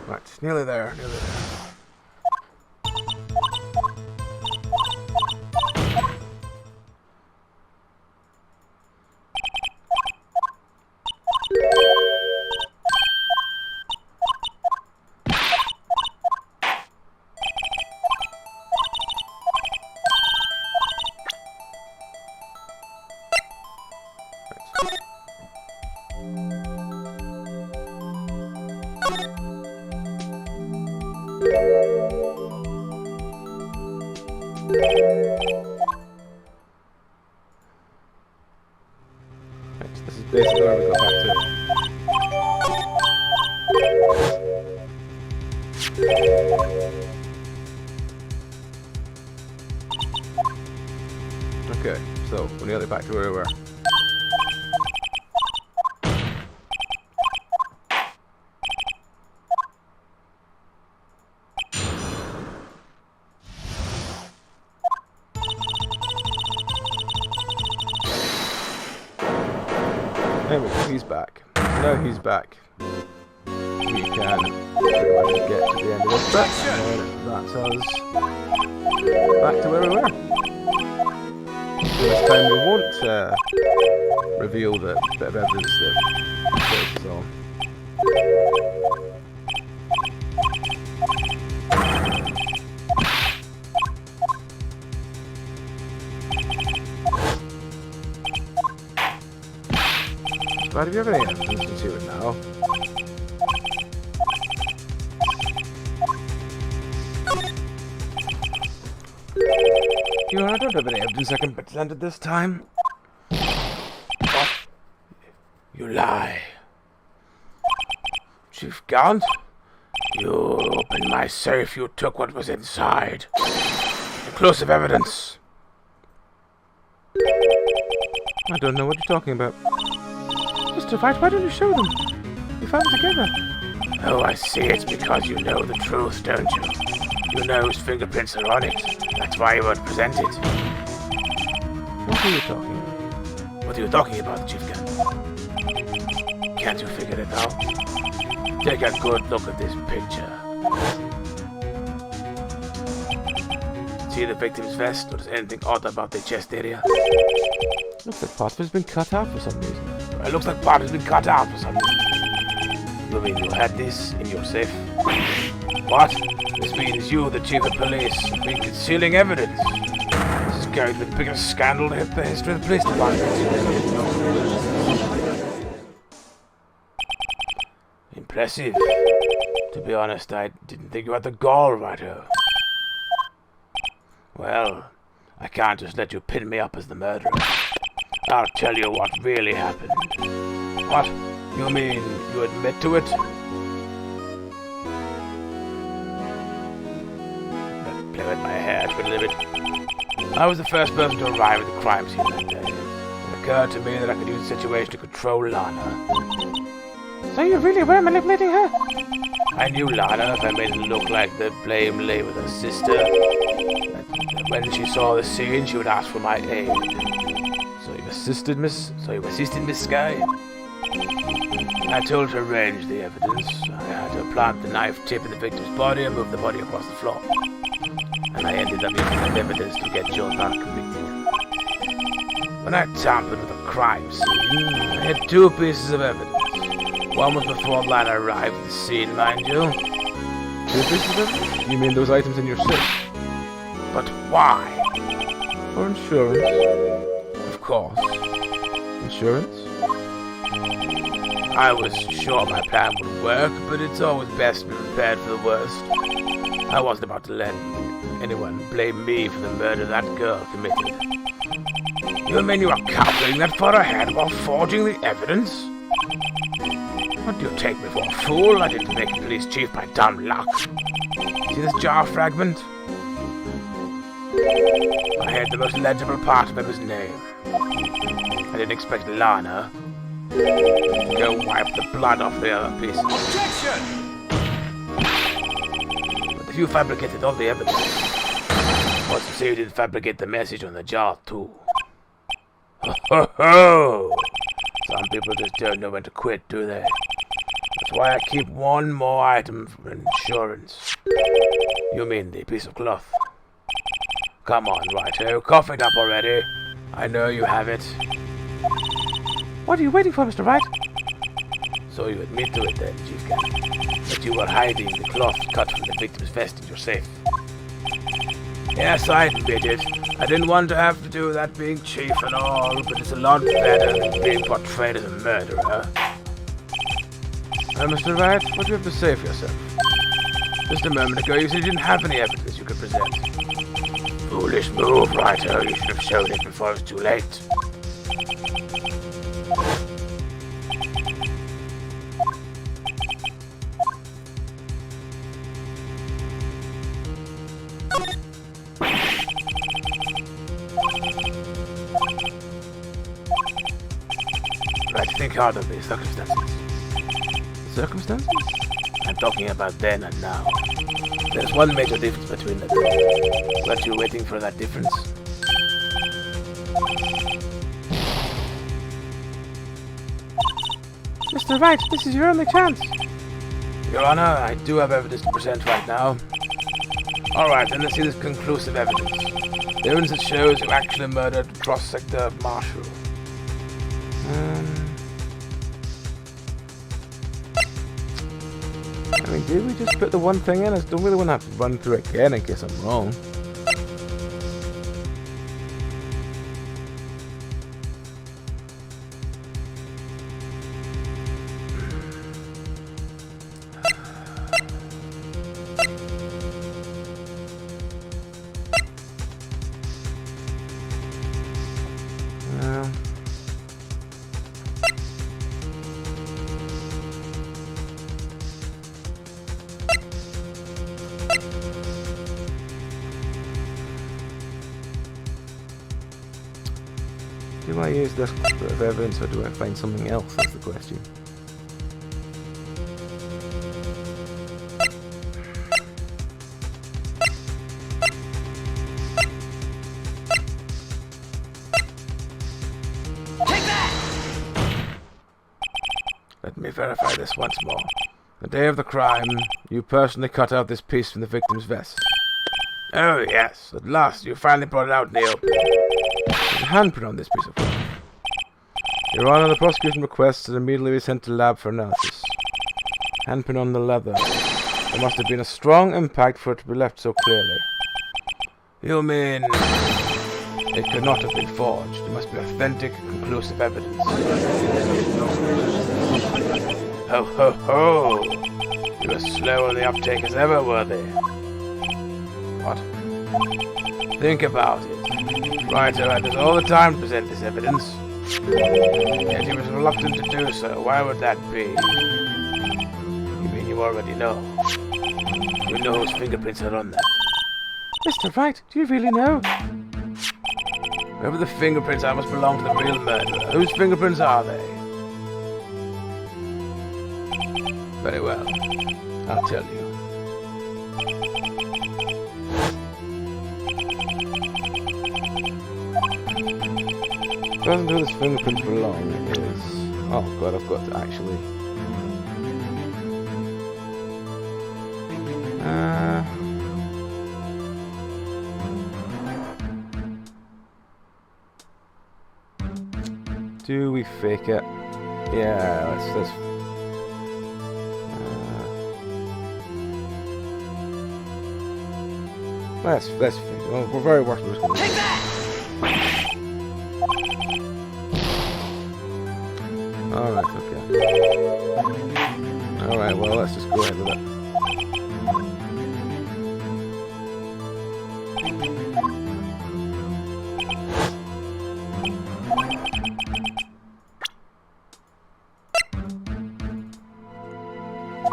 Right, nearly there, nearly there. Right, this is basically where we go back to. Okay, so we're nearly back to where we were. There we go, he's back. Now he's back. We can pretty much get to the end of this bit, and that's us back to where we were. This time we won't reveal the bit of evidence that is on. But if you have any evidence, let's do it now. You know, I don't have any evidence I can present at this time. What? You lie. Chief Gaunt? You opened my safe, you took what was inside. Conclusive evidence. I don't know what you're talking about. Mr. Wright, why don't you show them? We found it together. Oh, I see. It's because you know the truth, don't you? You know whose fingerprints are on it. That's why you won't present it. What are you talking about? What are you talking about, Chief Gun? Can't you figure it out? Take a good look at this picture. See the victim's vest? Notice anything odd about the chest area? Looks like part of it's been cut out for some reason. It looks like part has been cut out for some reason. You mean you had this in your safe? What? This means you, the chief of police, have been concealing evidence. This is going to be the biggest scandal to hit the history of the police department. Impressive. To be honest, I didn't think you had the gall, Wright-o. Well, I can't just let you pin me up as the murderer. I'll tell you what really happened. What? You mean you admit to it? Let's play with my hair, twiddle a bit. I was the first person to arrive at the crime scene that day. It occurred to me that I could use the situation to control Lana. So you really were manipulating her? I knew Lana if I made it look like the blame lay with her sister. That when she saw the scene, she would ask for my aid. So you assisted Miss Sky? I told her to arrange the evidence. I had her plant the knife tip in the victim's body and move the body across the floor. And I ended up using that evidence to get Jordan convicted. When I tampered with the crime scene, I had two pieces of evidence. One was before Lana arrived at the scene, mind you. Two pieces of evidence? You mean those items in your safe? But why? For insurance. Of course. Insurance? I was sure my plan would work, but it's always best to be prepared for the worst. I wasn't about to let anyone blame me for the murder that girl committed. You mean you were calculating that far ahead while forging the evidence? What do you take me for, a fool? I didn't make a police chief by dumb luck. See this jar fragment? I had the most legible part of Emma's name. I didn't expect Lana to go wipe the blood off the other pieces. Objection! But if you fabricated all the evidence, what's to say you didn't fabricate the message on the jar too? Ho ho ho! Some people just don't know when to quit, do they? That's why I keep one more item for insurance. You mean the piece of cloth? Come on, Wright-o, cough it up already. I know you have it. What are you waiting for, Mr. Wright? So you admit to it then, Chief Gun, that you were hiding the cloth cut from the victim's vest in your safe. Yes, I admit it. I didn't want to have to do that being chief and all, but it's a lot better than being portrayed as a murderer. Mr. Wright, what do you have to say for yourself? Just a moment ago, you said you didn't have any evidence you could present. Foolish move, Wright-o. You should have shown it before it was too late. Right, think hard on these circumstances. Circumstances? I'm talking about then and now. There's one major difference between the two. Weren't you waiting for that difference? Mr. Wright, this is your only chance. Your Honor, I do have evidence to present right now. Alright, then let's see this conclusive evidence. The evidence that shows you actually murdered Prospector Marshall. I mean, did we just put the one thing in? I don't really want to have to run through it again in case I'm wrong. Do I use this bit of evidence or do I find something else? That's the question. Take that! Let me verify this once more. The day of the crime, you personally cut out this piece from the victim's vest. Oh yes, at last you finally brought it out in the open. There's a handprint on this piece of cloth. Your Honor, the prosecution requests it immediately be sent to lab for analysis. Handprint on the leather. There must have been a strong impact for it to be left so clearly. You mean it could not have been forged? It must be authentic, conclusive evidence. Ho ho ho! You were slow on the uptake as ever, were they? What? Think about it. Writer had all the time to present this evidence. Yet he was reluctant to do so. Why would that be? You mean you already know? You know whose fingerprints are on that? Mr. Wright, do you really know? Wherever the fingerprints are must belong to the real murderer. Whose fingerprints are they? Very well. I'll tell you. Person to whose fingerprints belong is... Oh god, I've got to actually... Do we fake it? Yeah, let's fake it. Well, we're very working with Take that! Alright, okay. Alright, well, let's just go ahead with it.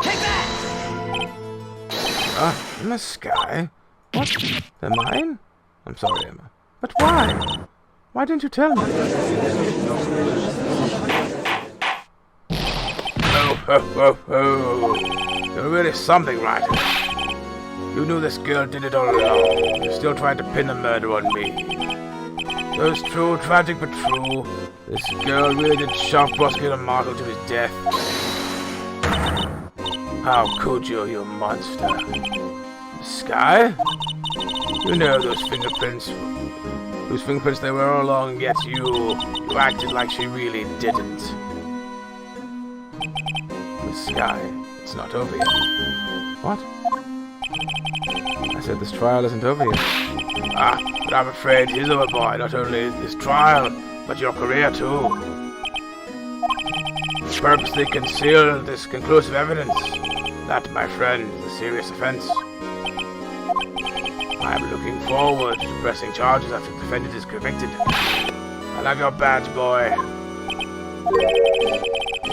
Take that! In the sky? What? They're mine? I'm sorry, Emma. But why? Why didn't you tell me? Ho, ho, ho. You're really something, Wright. You knew this girl did it all along. You still tried to pin the murder on me. So it's true, tragic but true. This girl really did shove Prosecutor Marshall to his death. How could you, you monster? The sky? You know those fingerprints. Whose fingerprints they were all along, yet you acted like she really didn't. Sky. It's not over yet. What? I said this trial isn't over yet. Ah, but I'm afraid it is over, boy. Not only this trial, but your career too. Purposely concealed this conclusive evidence. That, my friend, is a serious offense. I am looking forward to pressing charges after the defendant is convicted. I like your badge, boy.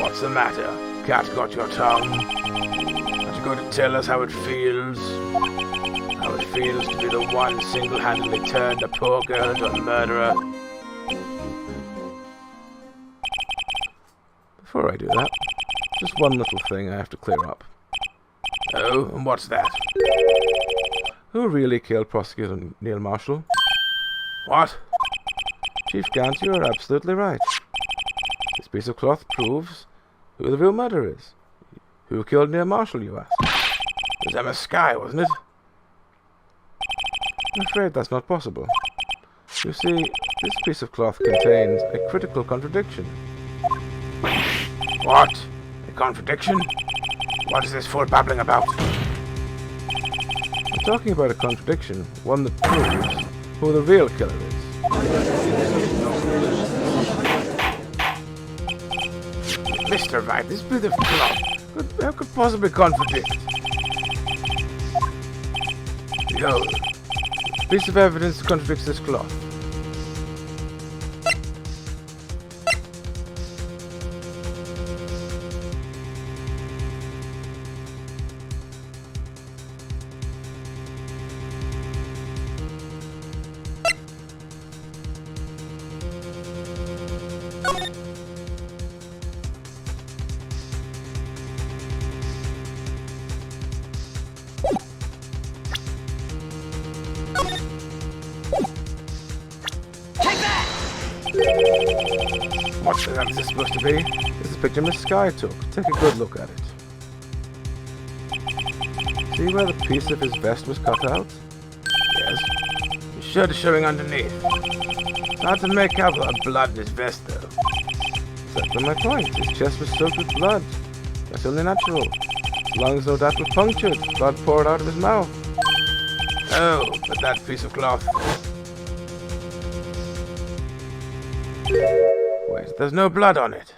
What's the matter? Cat got your tongue. Aren't you going to tell us how it feels? How it feels to be the one single-handedly turned a poor girl into a murderer? Before I do that, just one little thing I have to clear up. Oh, and what's that? Who really killed Prosecutor Neil Marshall? What? Chief Gant, you are absolutely right. This piece of cloth proves who the real murderer is. Who killed near Marshall, you ask? It was Emma Sky, wasn't it? I'm afraid that's not possible. You see, this piece of cloth contains a critical contradiction. What? A contradiction? What is this fool babbling about? I'm talking about a contradiction, one that proves who the real killer is. Mr. Wright, this bit of cloth, how could possibly contradict? Behold, piece of evidence that contradicts this cloth. What the hell is this supposed to be? This is a picture Miss Sky took. Take a good look at it. See where the piece of his vest was cut out? Yes. His shirt is showing underneath. It's hard to make out the blood in his vest, though. Exactly my point. His chest was soaked with blood. That's only natural. His lungs no doubt were punctured. Blood poured out of his mouth. Oh, but that piece of cloth. Wait, there's no blood on it.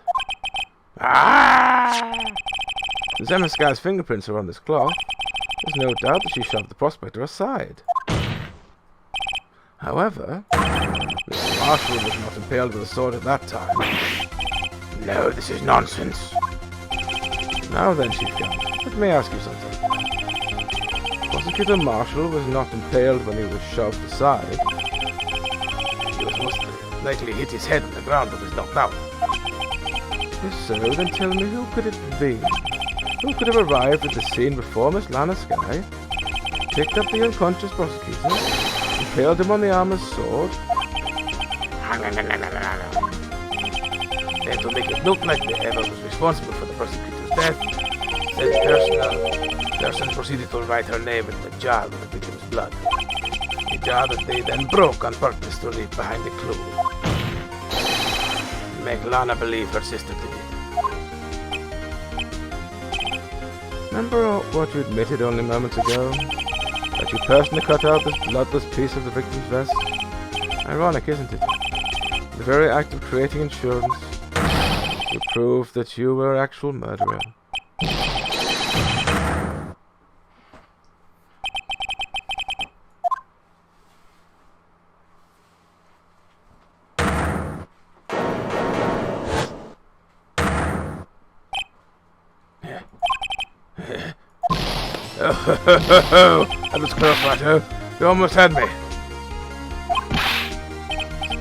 Ah! Since Emma Sky's fingerprints are on this cloth, there's no doubt that she shoved the prospector aside. However, Mr. Marshall was not impaled with a sword at that time. No, this is nonsense. Now then, Chief Count, let me ask you something. Prosecutor Marshall was not impaled when he was shoved aside. He was most likely hit his head on the ground but was knocked out. If so, then tell me who could it be? Who could have arrived at the scene before Miss Lana Sky, picked up the unconscious prosecutor, impaled him on the arm with a sword? Then to make it look like the Emma was responsible for the prosecutor's death, said person proceeded to write her name in the jar with the victim's blood. A jar that they then broke on purpose to leave behind a clue. Make Lana believe her sister did it. Remember what you admitted only moments ago? That you personally cut out this bloodless piece of the victim's vest? Ironic, isn't it? The very act of creating insurance would prove that you were an actual murderer. Oh, that was close, Rato. You almost had me.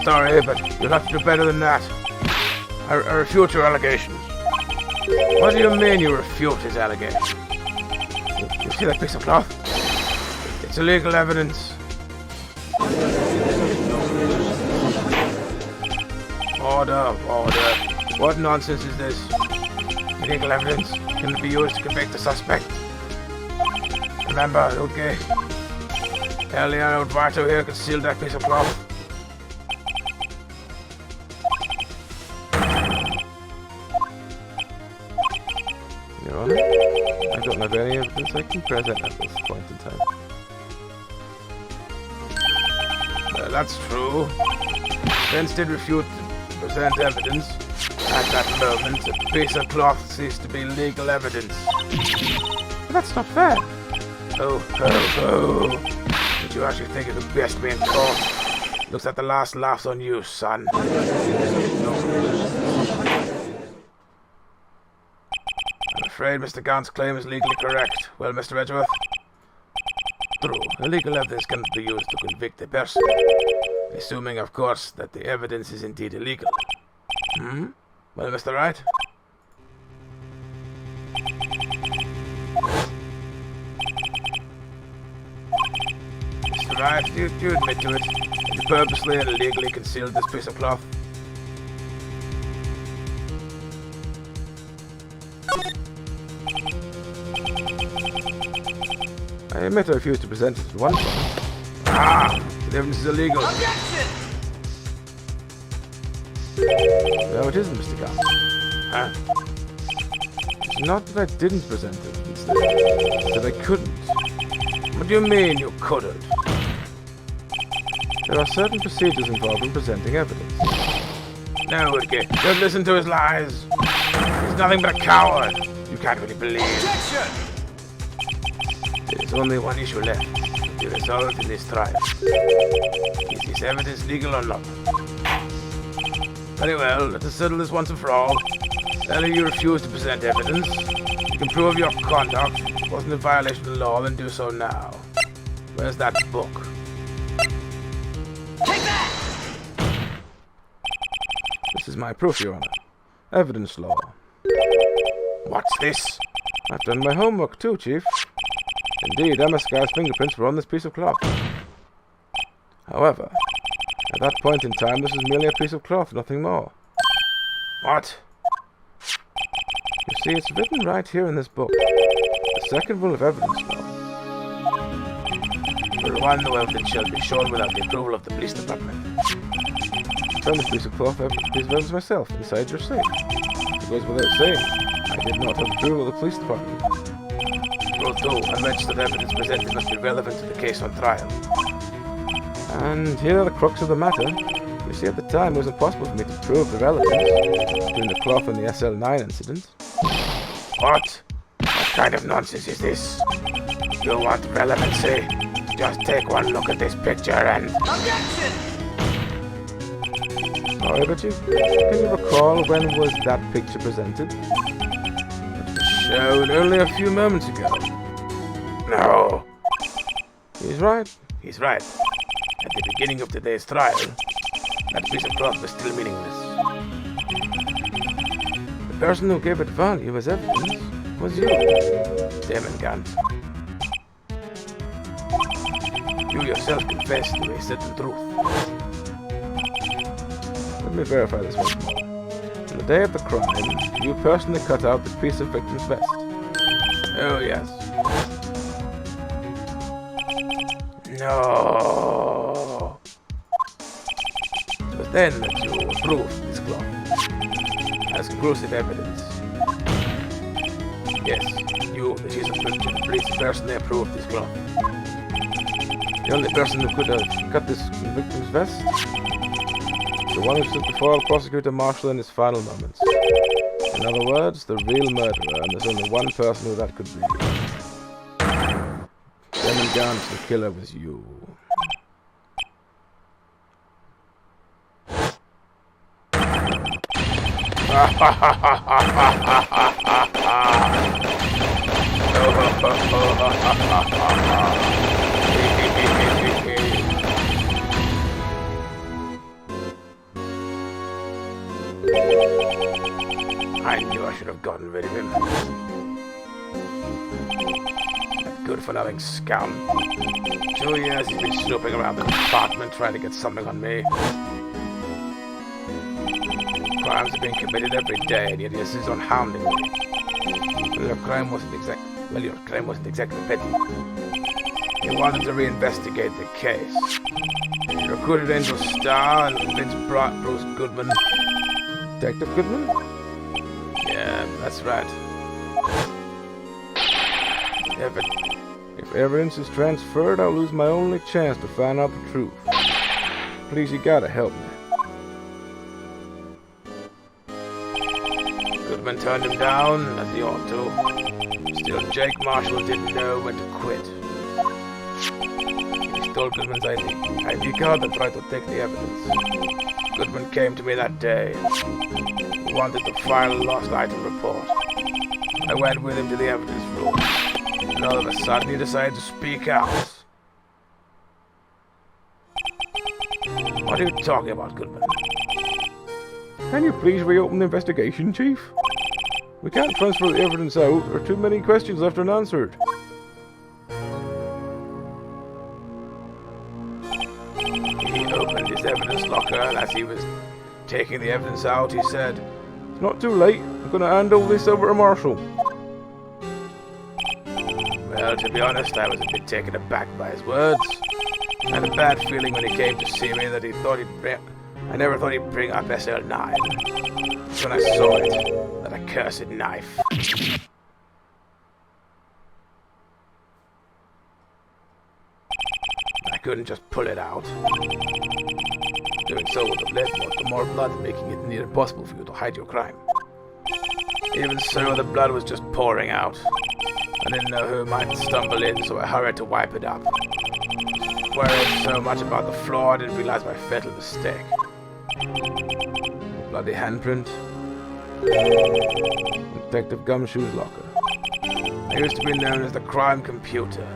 Sorry, but you'll have to do better than that. I refute your allegations. What do you mean you refute his allegations? You see that piece of cloth? It's illegal evidence. Order, order. What nonsense is this? Illegal evidence? Can it be used to convict the suspect? Remember, okay? Eliano Duarto here concealed that piece of cloth. Your Honor, I don't have any evidence I can present at this point in time. That's true. Vince did refute to present evidence. At that moment, a piece of cloth ceased to be legal evidence. But that's not fair. Oh. Did you actually think it would best be in court? Looks like the last laughs on you, son. I'm afraid Mr. Gaunt's claim is legally correct. Well, Mr. Edgeworth? True. Illegal evidence cannot be used to convict a person. Assuming, of course, that the evidence is indeed illegal. Well, Mr. Wright? Mr. Wright, do you admit to it? That you purposely and illegally concealed this piece of cloth? I admit I refused to present it at one point. Ah! The evidence is illegal. Objection! No, it isn't, Mr. Gant. Huh? It's not that I didn't present it. It's that I couldn't. What do you mean you couldn't? There are certain procedures involved in presenting evidence. No, Woodgate. Don't listen to his lies. He's nothing but a coward. You can't really believe. Objection! There is only one issue left to be resolved in this trial. Is this evidence legal or not? Very well, let us settle this once and for all. Either you refuse to present evidence, you can prove your conduct wasn't in violation of the law, then do so now. Where's that book? Take that! This is my proof, Your Honor. Evidence law. What's this? I've done my homework too, Chief. Indeed, Emma Scar's fingerprints were on this piece of cloth. However, at that point in time, this was merely a piece of cloth, nothing more. What? You see, it's written right here in this book. The second rule of evidence law. For one, no evidence shall be shown without the approval of the police department. I found this piece of cloth, piece of evidence myself, inside your safe. It goes without saying, I did not have the approval of the police department. Rule 2, unregistered evidence presented must be relevant to the case on trial. And here are the crux of the matter. You see, at the time, it was impossible for me to prove the relevance between the cloth and the SL9 incident. What? What kind of nonsense is this? You want relevancy? Just take one look at this picture and... Objection! Sorry, but can you recall when was that picture presented? Shown only a few moments ago. No. He's right. He's right. At the beginning of today's trial, that piece of cloth was still meaningless. The person who gave it value as evidence was you. Damon Gant. You yourself confessed to a certain truth. Let me verify this once more. On the day of the crime, you personally cut out the piece of victim's vest. Oh, yes. No. It was then that you approved this cloth as conclusive evidence. Yes, you, the chief of police, personally approved this cloth. The only person who could have cut this victim's vest? The one who stood before Prosecutor Marshall in his final moments. In other words, the real murderer, and there's only one person who that could be. Damon Gant, the killer, was you. I knew I should have gotten rid of him. That good-for-nothing scum. 2 years he's been snooping around the apartment trying to get something on me. Crimes are being committed every day, and yet he insists on hounding me. Well, your crime wasn't exactly petty. He wanted to reinvestigate the case. He recruited Angel Starr and convinced Bruce Goodman. Detective Goodman? Yeah, that's right. If evidence is transferred, I'll lose my only chance to find out the truth. Please, you gotta help me. Goodman turned him down, as he ought to. Still, Jake Marshall didn't know when to quit. He stole Goodman's ID card and tried to take the evidence. Goodman came to me that day. He wanted to file a lost item report. I went with him to the evidence room. And all of a sudden he decided to speak out. What are you talking about, Goodman? Can you please reopen the investigation, Chief? We can't transfer the evidence out. There are too many questions left unanswered. He opened his evidence locker, and as he was taking the evidence out, he said, It's not too late. I'm gonna hand all this over to Marshall. Well, Well, to be honest, I was a bit taken aback by his words. I had a bad feeling when he came to see me that I never thought he'd bring up SL9. It's when I saw it, that accursed knife. I couldn't just pull it out. Doing so would have led to more blood, making it near impossible for you to hide your crime. Even so, the blood was just pouring out. I didn't know who might stumble in, so I hurried to wipe it up. Worried so much about the floor, I didn't realize my fatal mistake. Bloody handprint. Detective Gumshoe's locker. I used to be known as the crime computer.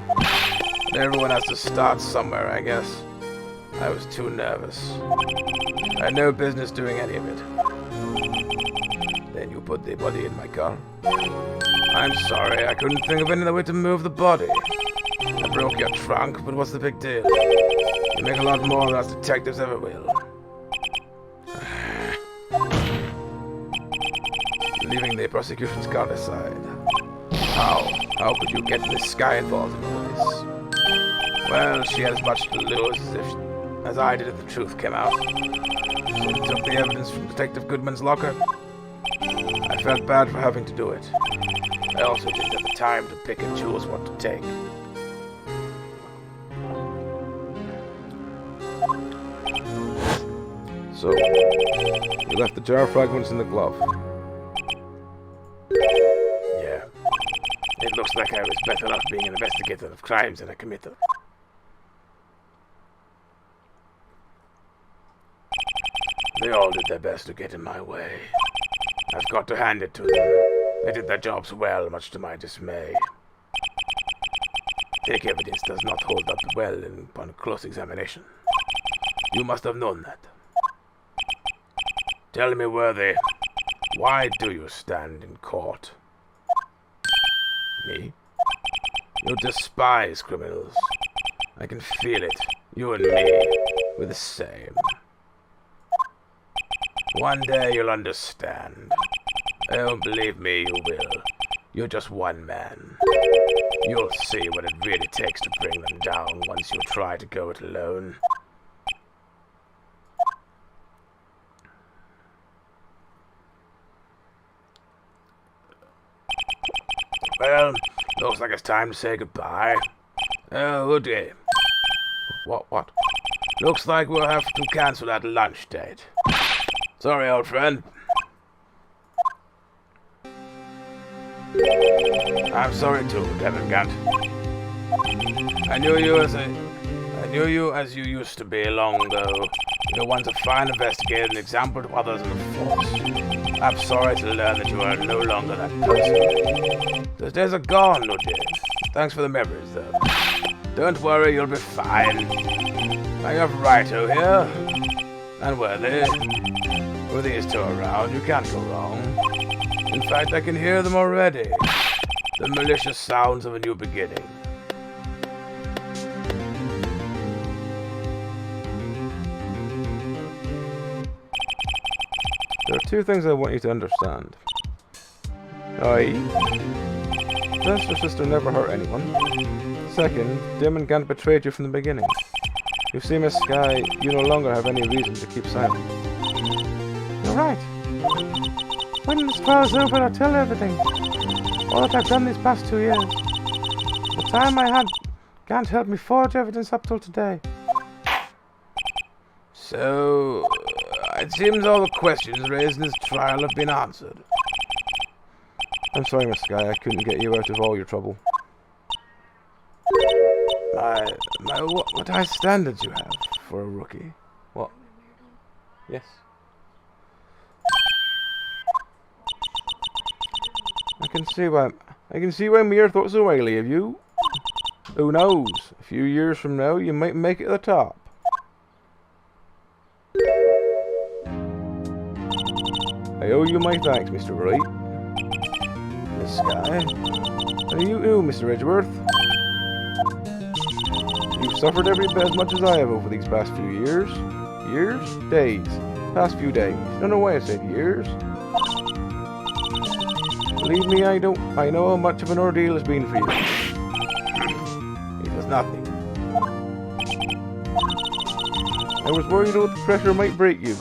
But everyone has to start somewhere, I guess. I was too nervous. I had no business doing any of it. Then you put the body in my car. I'm sorry, I couldn't think of any other way to move the body. I broke your trunk, but what's the big deal? You make a lot more than us detectives ever will. Leaving the prosecution's card aside. How could you get this guy involved in all this? Well, she had as much to lose as I did if the truth came out. So we took the evidence from Detective Goodman's locker. I felt bad for having to do it. I also didn't have the time to pick and choose what to take. So, you left the jar fragments in the glove. Yeah. It looks like I was better off being an investigator of crimes than a committer. They all did their best to get in my way. I've got to hand it to them. They did their jobs well, much to my dismay. Fake evidence does not hold up well upon close examination. You must have known that. Tell me, Worthy, why do you stand in court? Me? You despise criminals. I can feel it. You and me, we're the same. One day you'll understand. Oh, believe me, you will. You're just one man. You'll see what it really takes to bring them down once you try to go it alone. Well, looks like it's time to say goodbye. Oh, dear. What? Looks like we'll have to cancel that lunch date. Sorry, old friend. I'm sorry too, Devin Gant. I knew you as you used to be long ago. You're once a fine investigator and example to others in the force. I'm sorry to learn that you are no longer that person. Those days are gone, no dear. Thanks for the memories, though. Don't worry, you'll be fine. I have Wrighto here. And Worthy. With these two around, you can't go wrong. In fact, I can hear them already. The malicious sounds of a new beginning. There are two things I want you to understand. First, your sister never hurt anyone. Second, Dim and Gant betrayed you from the beginning. You see, Miss Sky, you no longer have any reason to keep silent. You're right. When this trial's over, I'll tell everything. All that I've done these past 2 years. The time I had Gant helped me forge evidence up till today. So, it seems all the questions raised in this trial have been answered. I'm sorry, Miss Sky, I couldn't get you out of all your trouble. What high standards you have for a rookie. What? Yes. I can see why Mir thought so highly of you. Who knows? A few years from now, you might make it to the top. I owe you my thanks, Mr. Wright. Miss Sky. And you too, Mr. Edgeworth. You've suffered every bit as much as I have over these past few years. Years? Days. Past few days. Don't know why I said years. Believe me, I know how much of an ordeal it's been for you. nothing. I was worried that the pressure might break you.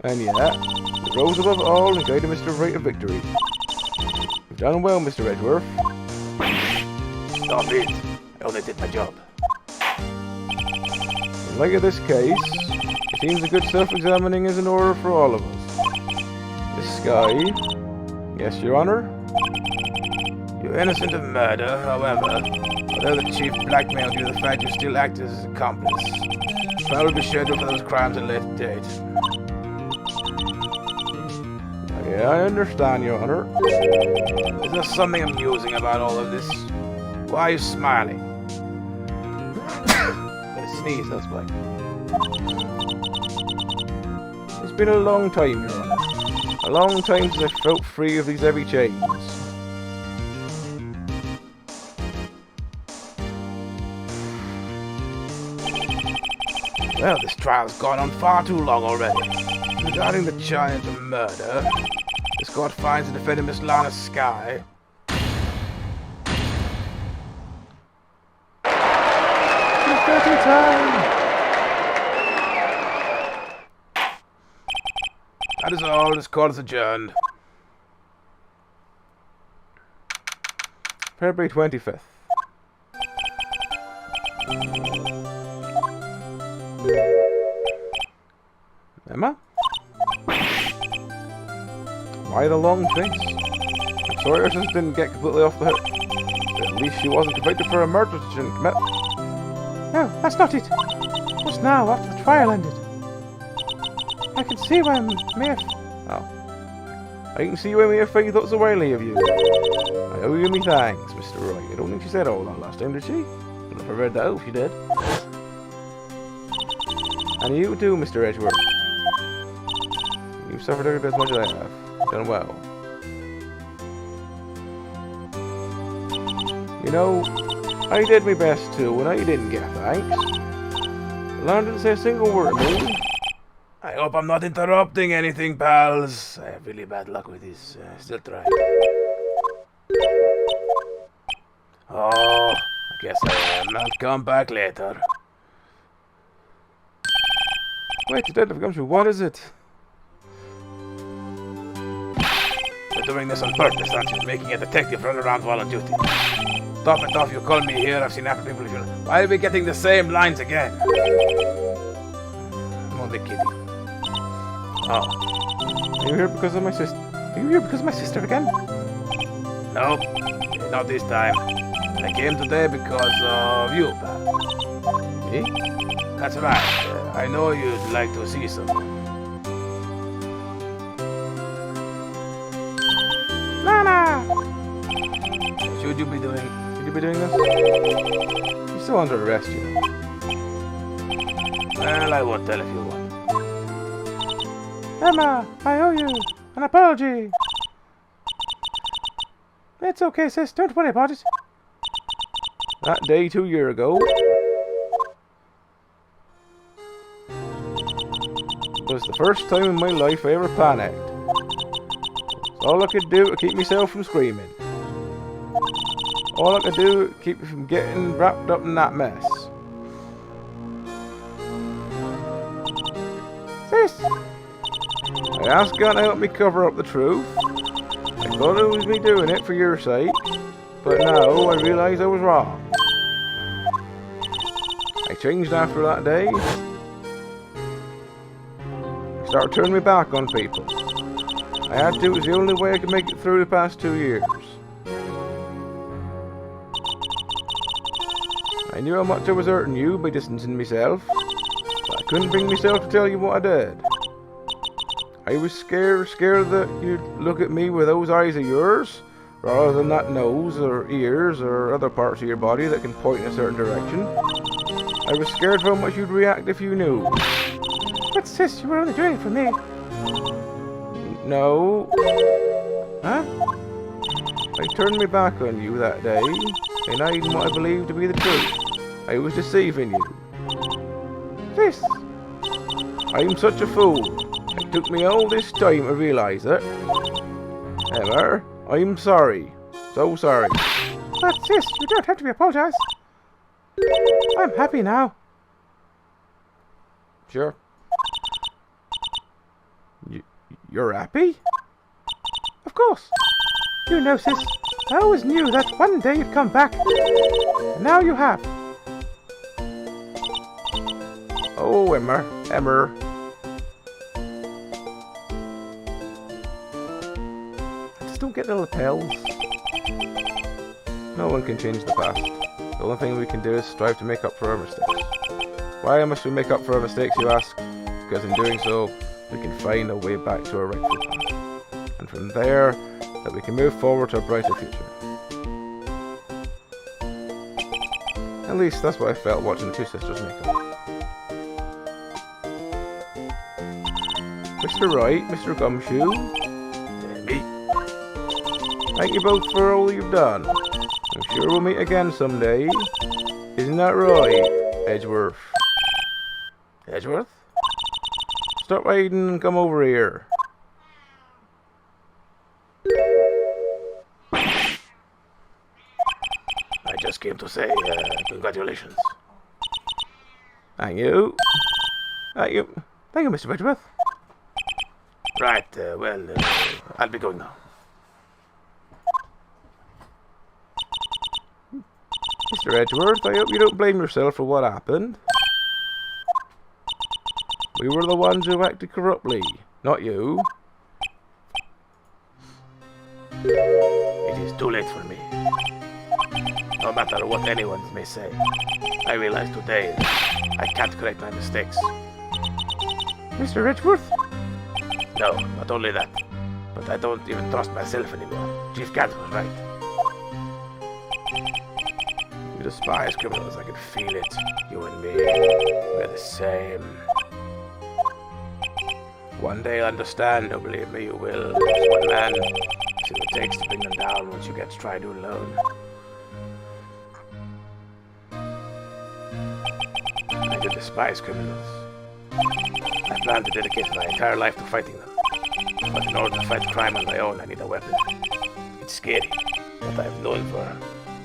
And yet, you rose above it all and guided Mr. Wright to victory. You've done well, Mr. Edgeworth. Stop it. I only did my job. In light of this case, it seems a good self-examining is in order for all of us. Miss Sky. Yes, Your Honor? You're innocent of murder, however, although the chief blackmailed you, the fact you still act as his accomplice. You'll probably be scheduled for those crimes at a later date. Yeah, I understand, Your Honor. Is there something amusing about all of this? Why are you smiling? I'm gonna sneeze, that's why. It's been a long time, Your Honor. A long time since I felt free of these heavy chains. Well, this trial's gone on far too long already. Regarding the charge of murder, this court finds the defendant Miss Lana Sky. It's dirty time! That is all. This court is adjourned. February 25th. Emma? Why the long face? I'm sorry her sister didn't get completely off the hook. But at least she wasn't convicted for a murder she didn't commit. No, that's not it. Just now, after the trial ended. I can see why I may have... Oh. I can see why me have faith that's a wily of you. I owe you me thanks, Mr. Wright. I don't think she said all that last time, did she? Well, if I read that out, she did. And you too, Mr. Edgeworth. You've suffered every bit as much as I have. Done well. You know, I did my best too, and I didn't get thanks. Lon didn't say a single word to me. I hope I'm not interrupting anything, pals. I have really bad luck with this. Still try. Oh, I guess I am. I'll come back later. Wait, you did have come through. What is it? You're doing this on purpose, aren't you? Making a detective run around while on duty. Stop it off, you call me here. I've seen other people. Why are we getting the same lines again? I'm only kidding. Oh. Are you here because of my sister? Are you here because of my sister again? Nope, not this time. I came today because of you, pal. Me? That's right. I know you'd like to see someone. Nana! Should you be doing this? You're still under arrest, you know. Well, I won't tell if you want. Emma, I owe you an apology. It's okay, sis. Don't worry about it. That day 2 years ago was the first time in my life I ever panicked. It's all I could do to keep myself from screaming. All I could do to keep me from getting wrapped up in that mess. Sis! I asked God to help me cover up the truth. I thought it was me doing it for your sake, but now I realise I was wrong. I changed after that day. I started turning my back on people. I had to. It was the only way I could make it through the past 2 years. I knew how much I was hurting you by distancing myself, but I couldn't bring myself to tell you what I did. I was scared that you'd look at me with those eyes of yours, rather than that nose or ears or other parts of your body that can point in a certain direction. I was scared of how much you'd react if you knew. But sis, you were only doing it for me. No. Huh? I turned my back on you that day, denying what I believed to be the truth. I was deceiving you. Sis! I'm such a fool. It took me all this time to realise it. Emma, I'm sorry. So sorry. But sis, you don't have to be apologized. I'm happy now. Sure. You're happy? Of course. You know, sis, I always knew that one day you'd come back. And now you have. Oh, Emmer. I just don't get the lapels. No one can change the past. The only thing we can do is strive to make up for our mistakes. Why must we make up for our mistakes, you ask? Because in doing so, we can find a way back to our rightful path. And from there, that we can move forward to a brighter future. At least that's what I felt watching the two sisters make up. Mr. Wright, Mr. Gumshoe, and me. Thank you both for all you've done. I'm sure we'll meet again someday. Isn't that right, Edgeworth? Edgeworth? Stop waiting and come over here. I just came to say congratulations. Thank you. Thank you. Thank you, Mr. Edgeworth. Right, I'll be going now. Mr. Edgeworth, I hope you don't blame yourself for what happened. We were the ones who acted corruptly, not you. It is too late for me. No matter what anyone may say, I realize today that I can't correct my mistakes. Mr. Edgeworth? No, not only that, but I don't even trust myself anymore. Chief Gant was right. You despise criminals, I can feel it. You and me, we're the same. One day I'll understand, oh believe me you will. Just one man, see what it takes to bring them down once you get to try to alone. I do despise criminals. I plan to dedicate my entire life to fighting them. But in order to fight crime on my own, I need a weapon. It's scary, but I've known for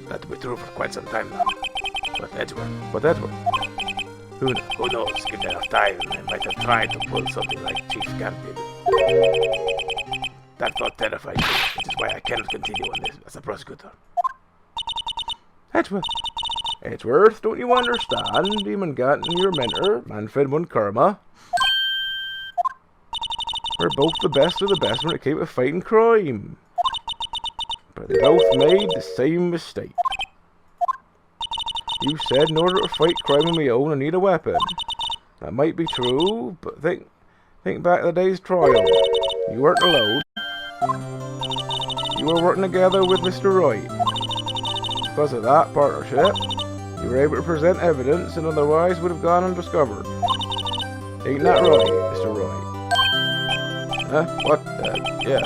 that to be true for quite some time now. But Edgeworth? Who knows? Given enough time, I might have tried to pull something like Chief Gant did. That thought terrified me, which is why I cannot continue on this as a prosecutor. Edgeworth, don't you understand? Demon Gant and your mentor, Manfred Karma. We're both the best of the best when it came to fighting crime. But they both made the same mistake. You said in order to fight crime on my own I need a weapon. That might be true, but think back to the day's trial. You weren't alone. You were working together with Mr. Wright. Because of that partnership, you were able to present evidence and otherwise would have gone undiscovered. Ain't that right, Mr. Wright? Huh? What? Yeah.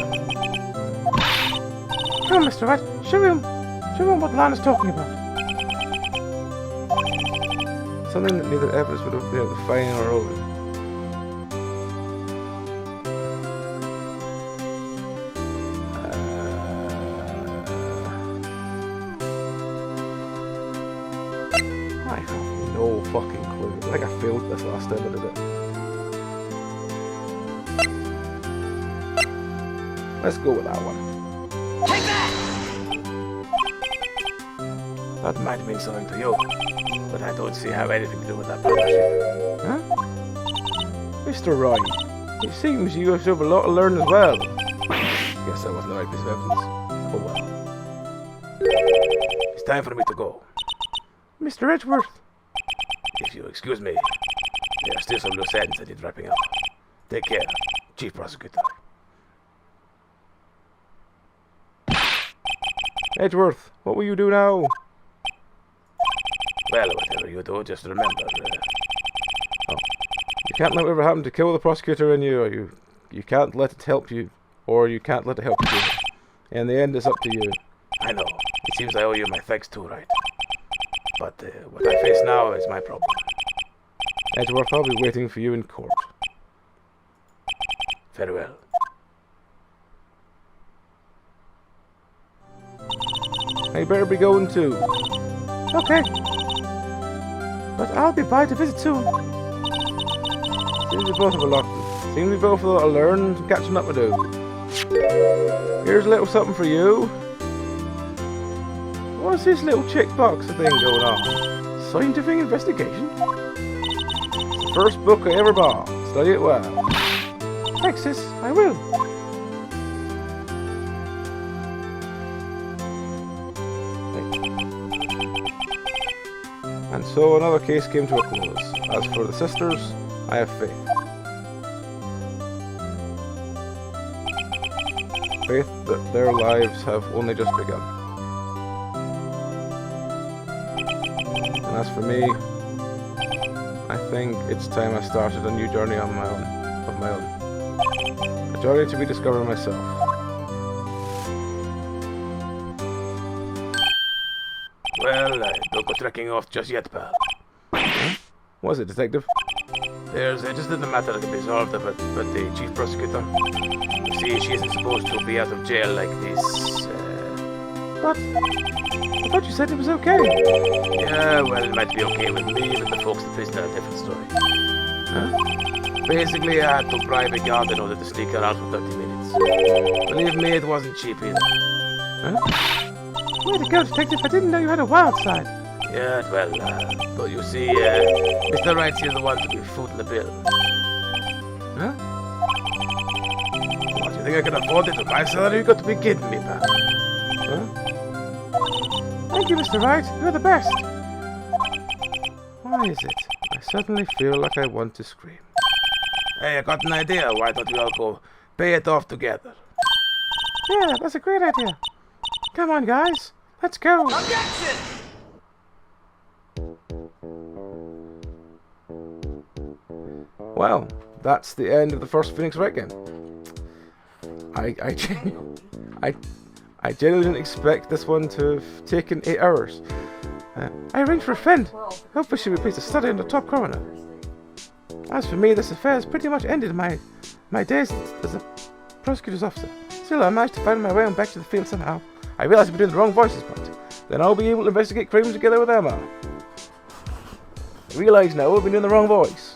Come on, Mr. Wright. Show him what Lana's talking about. Something that neither of us would have been able to find on our own. I have no fucking clue. I think I failed this last time I did it. Let's go with that one. Take that! That might mean something to you, but I don't see how anything to do with that partnership. Huh? Mr. Wright, it seems you have a lot to learn as well. Guess that wasn't the right piece of evidence. Oh well. It's time for me to go. Mr. Edgeworth. If you excuse me, there are still some loose ends that need wrapping up. Take care, Chief Prosecutor. Edgeworth, what will you do now? Well, whatever you do, just remember. You can't let whatever happened to kill the prosecutor in you, or you can't let it help you, or you can't let it help you. In the end, it's up to you. I know. It seems I owe you my thanks too, right? But what I face now is my problem. Edgeworth, I'll be waiting for you in court. Farewell. I better be going too. Okay. but I'll be by to visit soon. Seems we both have a lot to learn and catching up to do. Here's a little something for you. What's this little check box thing going on? Scientific investigation? It's the first book I ever bought. Study it well. Thanks, sis. I will. And so another case came to a close. As for the sisters, I have faith. Faith that their lives have only just begun. And as for me, I think it's time I started a new journey of my own. A journey to be discovered myself. Well, don't go trekking off just yet, pal. What is it, Detective? There's just a matter that can be solved, but the chief prosecutor, you see, she isn't supposed to be out of jail like this. But I thought you said it was okay. Yeah, well, it might be okay with me, but the folks in prison are a different story. Huh? Basically, I had to bribe a guard in order to sneak her out for 30 minutes. Believe me, it wasn't cheap either. Huh? Way to go, Detective. I didn't know you had a wild side. Yeah, well, but you see, Mr. Wright is the one to be footing the bill. Huh? What, you think I can afford it with my salary? You got to be kidding me, pal. Huh? Thank you, Mr. Wright. You're the best. Why is it? I suddenly feel like I want to scream. Hey, I got an idea. Why don't we all go pay it off together? Yeah, that's a great idea. Come on, guys. Let's go. Objection! Well, that's the end of the first Phoenix Wright game. I genuinely didn't expect this one to have taken 8 hours. I arranged for a friend. Hopefully she'll be pleased to study under top coroner. As for me, this affair has pretty much ended my days as a prosecutor's officer. Still, I managed to find my way on back to the field somehow. I realized I've been doing the wrong voices, but then I'll be able to investigate crimes together with Emma. I realise now I've been doing the wrong voice.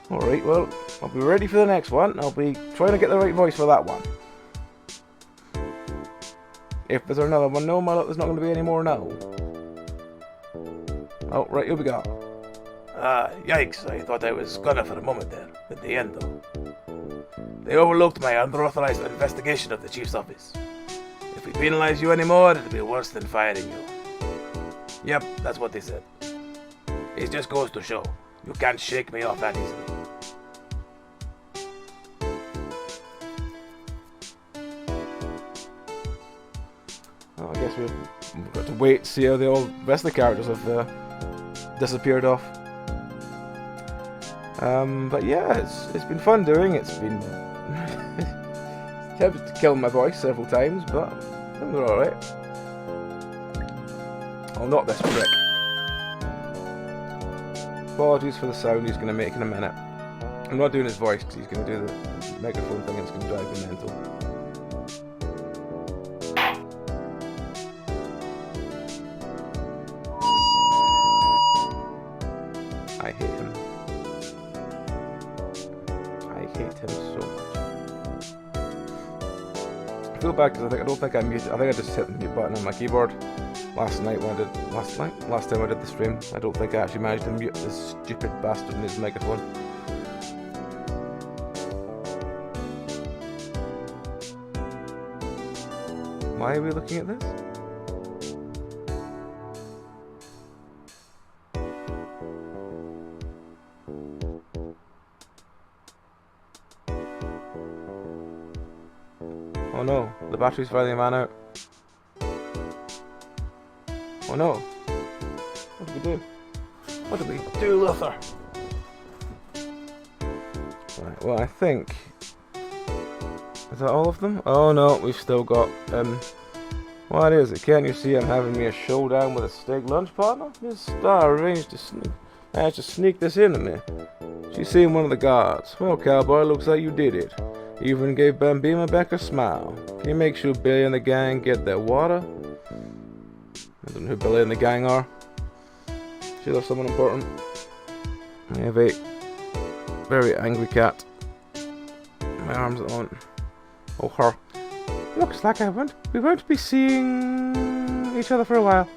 Alright, well, I'll be ready for the next one. I'll be trying to get the right voice for that one. If there's another one, no, my luck, there's not going to be any more now. Oh, right, here we go. Yikes, I thought I was gonna for a moment there. At the end, though. They overlooked my unauthorized investigation of the chief's office. If we penalize you anymore, it'll be worse than firing you. Yep, that's what they said. It just goes to show, you can't shake me off that easily. Oh, I guess we've got to wait to see how the rest of the characters have disappeared off. But yeah, it's been fun doing. It's been tempted to kill my voice several times, but I think they're alright. Oh, not this prick. Apologies for the sound he's going to make in a minute. I'm not doing his voice because he's going to do the megaphone thing and it's going to drive me mental. I hate him. I hate him so much. I feel bad because I don't think I muted. I think I just hit the mute button on my keyboard last night when I did last time I did the stream. I don't think I actually managed to mute this stupid bastard in his megaphone. Why are we looking at this? Oh no, the battery's finally ran out. Oh no. What do we do? What do we do, Luther? Right, well I think... Is that all of them? Oh no, we've still got... What is it? Can't you see I'm having me a showdown with a steak lunch partner? Miss Star arranged to sneak this in on me. She's seeing one of the guards. Well, cowboy, looks like you did it. You even gave Bambima back a smile. Can you make sure Billy and the gang get their water? I don't know who Billy and the gang are. She loves someone important. I have a very angry cat. My arms at the moment. Oh, her. Looks like we won't be seeing each other for a while.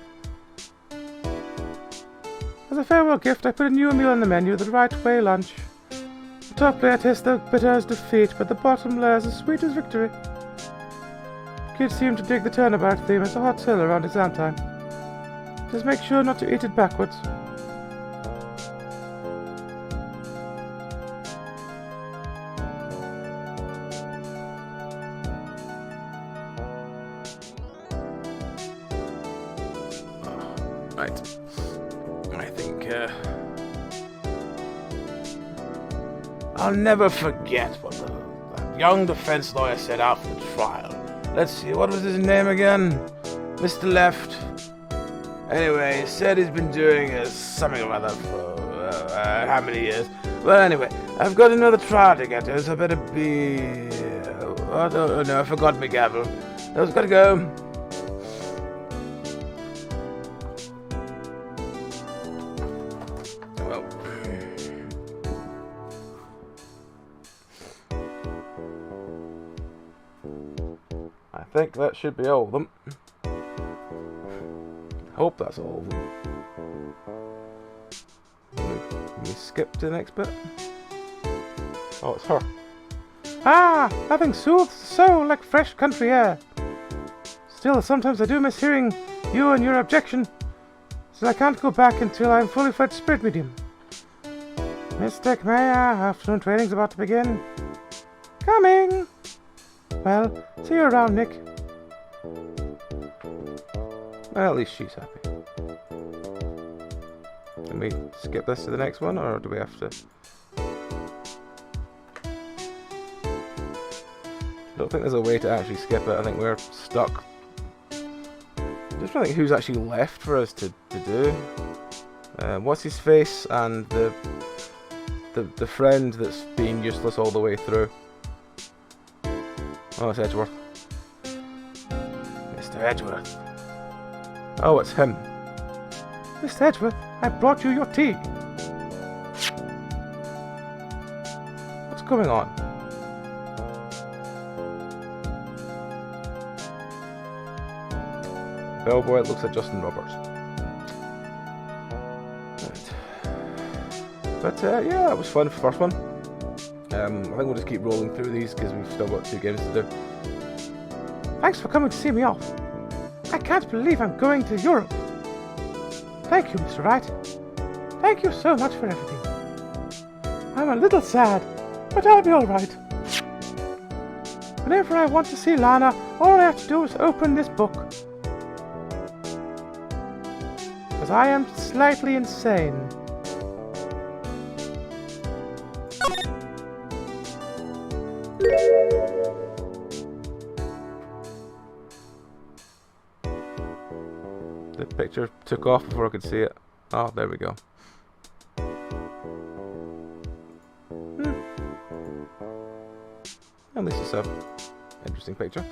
As a farewell gift, I put a new meal on the menu, the Right Way lunch. The top layer tastes the bitter as defeat, but the bottom layer is as sweet as victory. Kids seem to dig the turnabout theme. It's a hot seller around exam time. Just make sure not to eat it backwards. Right. I think, I'll never forget what that young defense lawyer said after the trial. Let's see, what was his name again? Mr. Left. Anyway, he said he's been doing something or other for, how many years? Well, anyway, I've got another trial to get to, so I better be... oh, no, I forgot my gavel. I was gotta go. I think that should be all of them. Hope that's all of them. Can we skip to the next bit? Oh, it's her. Ah, nothing soothes the soul like fresh country air. Still, sometimes I do miss hearing you and your objection, so I can't go back until I'm fully fledged spirit medium. Mystic Maya, afternoon training's about to begin. Coming! Well, see you around, Nick. Well, at least she's happy. Can we skip this to the next one, or do we have to? I don't think there's a way to actually skip it. I think we're stuck. I'm just trying to think who's actually left for us to do. What's his face and the friend that's been useless all the way through. Oh, it's Edgeworth. Mr. Edgeworth. Oh, it's him. Mr. Edgeworth, I brought you your tea. What's going on? Bellboy looks like Justin Roberts. Right. But yeah, that was fun for the first one. I think we'll just keep rolling through these because we've still got 2 games to do. Thanks for coming to see me off. I can't believe I'm going to Europe. Thank you, Mr. Wright. Thank you so much for everything. I'm a little sad, but I'll be alright. Whenever I want to see Lana, all I have to do is open this book. Because I am slightly insane. The picture took off before I could see it. Oh, there we go. At least it's a interesting picture.